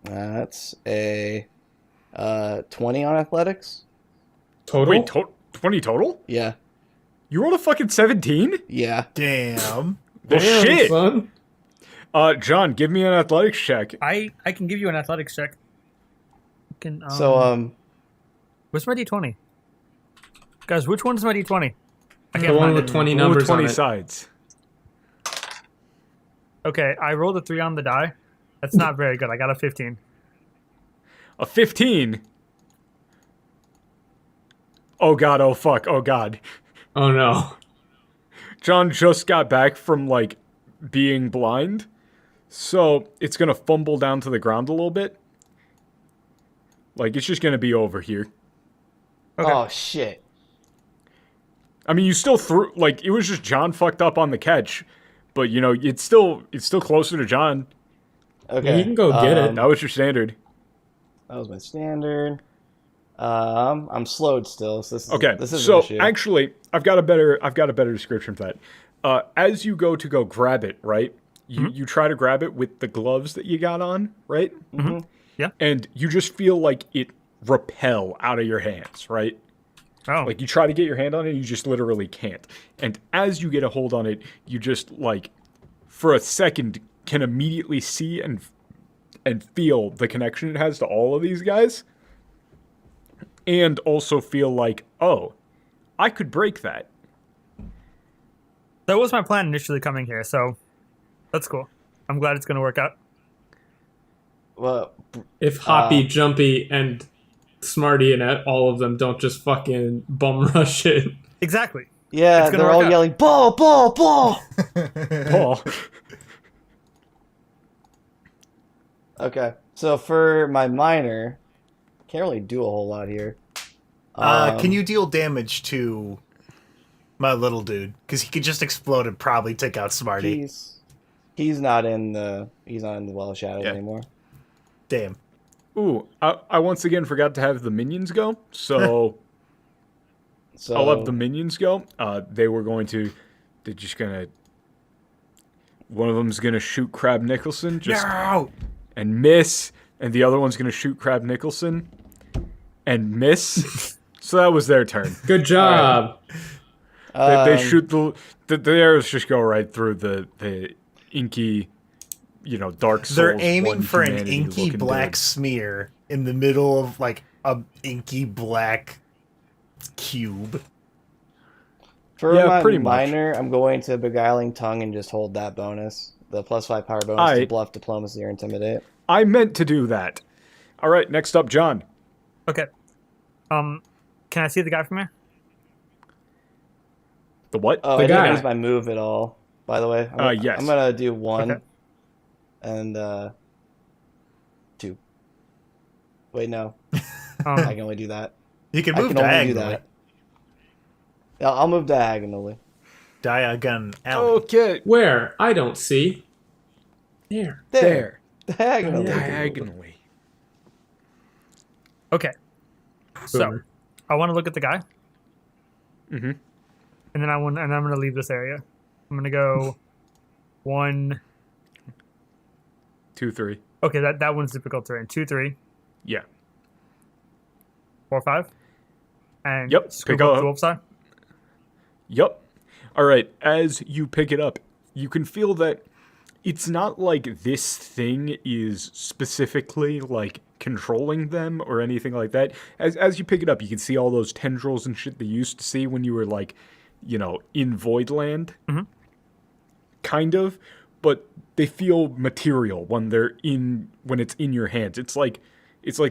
That's a 20 on athletics. Total? Wait, 20 total? Yeah. You rolled a fucking 17? Yeah. Damn. Well, Damn, shit. son. John, give me an athletics check. I can give you an athletics check. Can, So where's my d20? Guys, which one's my d20? I The can't one find with it. 20 Roll numbers 20 on it. sides. Okay, I rolled a 3 on the die. That's not very good. I got a 15. A 15. Oh god, oh fuck, oh god. Oh no. John just got back from, like, being blind, so it's gonna fumble down to the ground a little bit. Like, it's just gonna be over here. Okay. Oh shit. I mean, you still threw, like, it was just John fucked up on the catch, but, you know, it's still closer to John. Okay. You can go get it. That was your standard. That was my standard. I'm slowed still, so this is so an issue. actually, I've got a better description for that. As you go grab it, right? You try to grab it with the gloves that you got on, right? Mm-hmm. Yeah. And you just feel like it repel out of your hands, right? Oh. Like you try to get your hand on it, you just literally can't. And as you get a hold on it, you just like, for a second, can immediately see and feel the connection it has to all of these guys. And also feel like, oh, I could break that. That was my plan initially coming here, so that's cool. I'm glad it's going to work out. Well, If Hoppy, Jumpy, and Smarty and all of them don't just fucking bum rush it. Exactly. yeah, It's gonna they're work all out. yelling, ball, ball, ball! Paul. Okay, so for my minor, can't really do a whole lot here. Can you deal damage to my little dude? Because he could just explode and probably take out Smarty. He's not in the well of shadows Yeah. anymore. Damn. Ooh, I once again forgot to have the minions go, so So I'll have the minions go. They're just gonna, one of them's gonna shoot Crab Nicholson, just No! and miss, and the other one's gonna shoot Crab Nicholson and miss. So that was their turn. Good job. They shoot the arrows just go right through the inky, Dark Souls. They're aiming one for an humanity inky looking black dude. smear in the middle of like a inky black cube. For Yeah, my pretty much. minor, I'm going to Beguiling Tongue and just hold that bonus. The +5 power bonus to Alright. bluff, diplomacy, or intimidate. I meant to do that. All right, next up, John. Okay. Can I see the guy from here? The what? Oh, The I didn't guy. use my move at all, by the way. Yes. I'm going to do 1 Okay. and 2. Wait, no. I Um, can only do that. You can I move can only do diagonally. that. Yeah, I'll move diagonally. Diagon out. Okay. Where? I don't see. There. There. Diagonally. Diagonally. okay. So Boomer. I want to look at the guy, Mm-hmm. and then I'm going to leave this area. I'm going to go 1. 2, 3. Okay, that one's difficult terrain. 2, 3, Yeah. 4, 5, and Yep, scoop pick up up. the wolf side. Yup. All right. As you pick it up, you can feel that it's not like this thing is specifically like controlling them or anything like that. As you pick it up, you can see all those tendrils and shit that you used to see when you were like, in Voidland. Mhm. Kind of, but they feel material when it's in your hands. It's like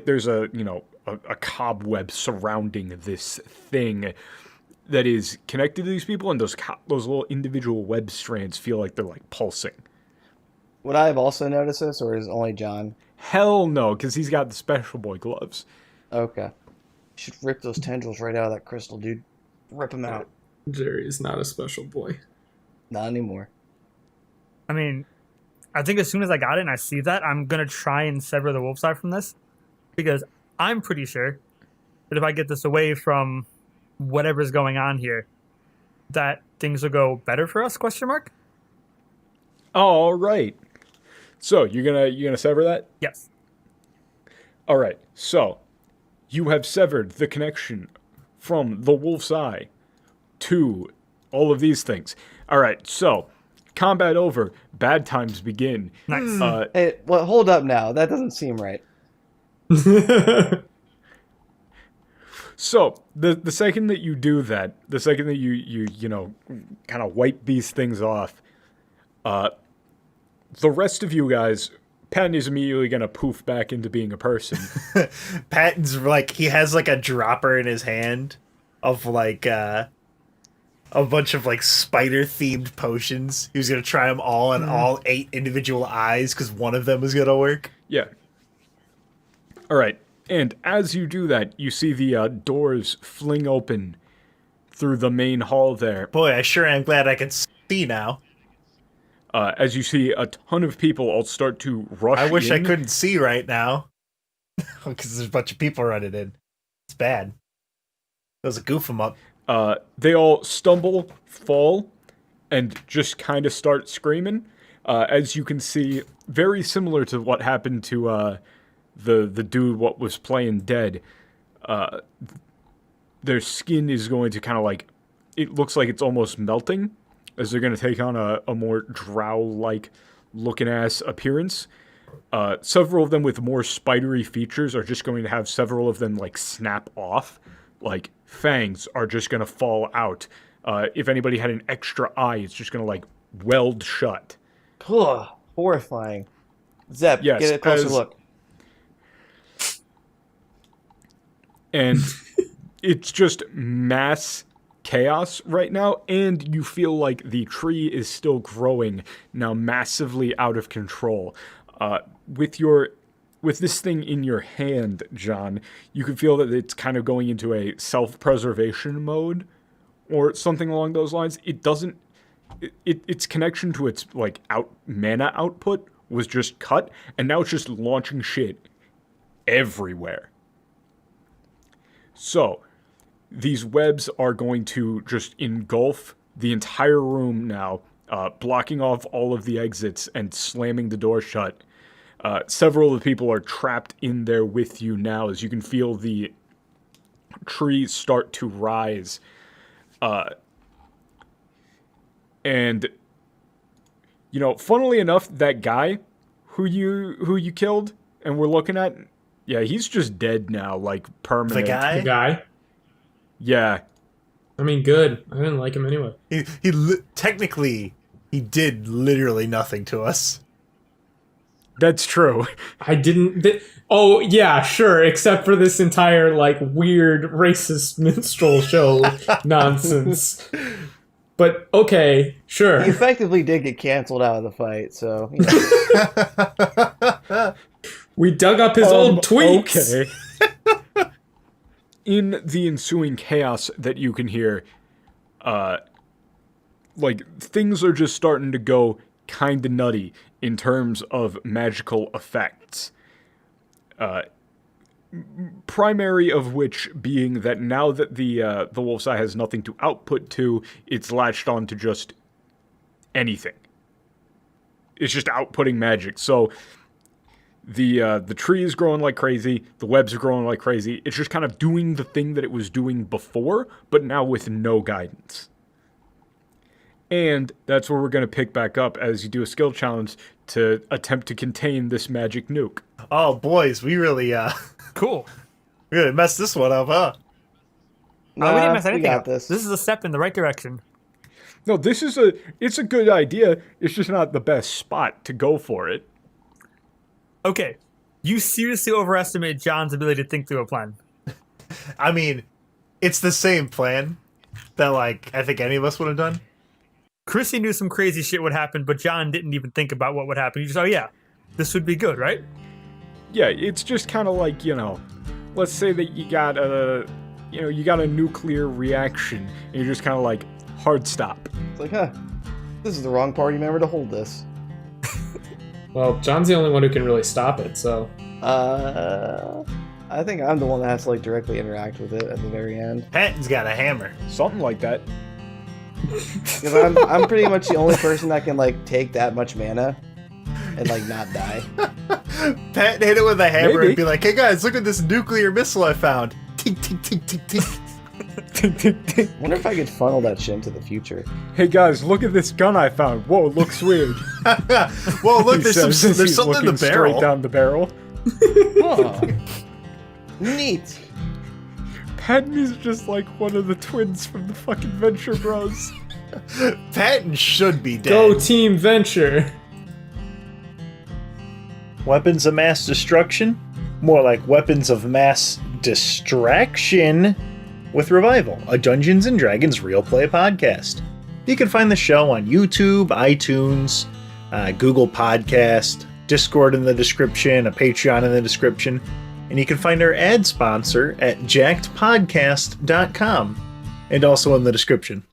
there's a cobweb surrounding this thing that is connected to these people, and those little individual web strands feel like they're like pulsing. Would I have also noticed this, or is it only John? Hell no, because he's got the special boy gloves. Okay. You should rip those tendrils right out of that crystal, dude. Rip them out. Jerry is not a special boy. Not anymore. I mean, I think as soon as I got it and I see that, I'm going to try and sever the wolf side from this, because I'm pretty sure that if I get this away from whatever's going on here, that things will go better for us, question mark? All right. So you're gonna sever that? Yes. All right. So you have severed the connection from the wolf's eye to all of these things. All right. So combat over. Bad times begin. Nice. Hey, well, hold up now. That doesn't seem right. So the second that you do that, the second that you kind of wipe these things off, the rest of you guys, Patton is immediately gonna poof back into being a person. Patton's like, he has like a dropper in his hand of like a bunch of like spider themed potions. He was gonna try them all on all 8 individual eyes because one of them was gonna work. Yeah. All right. And as you do that, you see the doors fling open through the main hall there. Boy, I sure am glad I can see now. As you see a ton of people all start to rush I wish I in. couldn't see right now because there's a bunch of people running in. It's bad. That was a goof 'em up. They all stumble, fall, and just kind of start screaming. As you can see, very similar to what happened to the dude what was playing dead. Their skin is going to kind of like, it looks like it's almost melting, as they're going to take on a more drow-like looking ass appearance. Several of them with more spidery features are just going to have several of them like snap off. Like fangs are just going to fall out. If anybody had an extra eye, it's just going to like weld shut. Ugh, horrifying. Zep, Yes, get a closer as- look. And it's just mass chaos right now, and you feel like the tree is still growing now, massively out of control. With this thing in your hand, John, you can feel that it's kind of going into a self-preservation mode or something along those lines. It doesn't... its connection to its like mana output was just cut, and now it's just launching shit everywhere. So, these webs are going to just engulf the entire room now, blocking off all of the exits and slamming the door shut. Several of the people are trapped in there with you now, as you can feel the trees start to rise. And, you know, funnily enough, that guy who you killed and we're looking at, yeah, he's just dead now, like permanent. The guy? Yeah. I mean, good. I didn't like him anyway. Technically, he did literally nothing to us. That's true. I didn't... oh, yeah, sure, except for this entire, like, weird racist minstrel show nonsense. But, okay, sure. He effectively did get canceled out of the fight, so... You know. We dug up his old tweets! Okay. In the ensuing chaos that you can hear, like, things are just starting to go kinda nutty in terms of magical effects. Primary of which being that now that the Wolf's Eye has nothing to output to, it's latched on to just anything. It's just outputting magic. So the tree is growing like crazy, the webs are growing like crazy. It's just kind of doing the thing that it was doing before, but now with no guidance. And that's where we're going to pick back up as you do a skill challenge to attempt to contain this magic nuke. Oh, boys, we really, Cool. we really messed this one up, huh? We didn't mess we anything got up. this. This is a step in the right direction. No, it's a good idea. It's just not the best spot to go for it. Okay. You seriously overestimate John's ability to think through a plan. I mean, it's the same plan that, like, I think any of us would have done. Chrissy knew some crazy shit would happen, but John didn't even think about what would happen. You just, oh yeah, this would be good, right? Yeah, it's just kind of like, you know, let's say that you got a nuclear reaction, and you're just kind of like, hard stop. It's like, this is the wrong party member to hold this. Well, John's the only one who can really stop it, so... I think I'm the one that has to, like, directly interact with it at the very end. Patton's got a hammer. Something like that. Because I'm pretty much the only person that can, like, take that much mana and, like, not die. Patton hit it with a hammer Maybe. and be like, hey guys, look at this nuclear missile I found. Tink, tink, tink, tink, tink. Wonder if I could funnel that shit into the future. Hey guys, look at this gun I found. Whoa, looks weird. Well, look, He there's says as something he's in the looking barrel. Straight down the barrel. Oh. Neat. Patton is just like one of the twins from the fucking Venture Bros. Patton should be dead. Go Team Venture! Weapons of mass destruction? More like weapons of mass distraction with Revival, a Dungeons & Dragons real play podcast. You can find the show on YouTube, iTunes, Google Podcast, Discord in the description, a Patreon in the description, and you can find our ad sponsor at jackedpodcast.com and also in the description.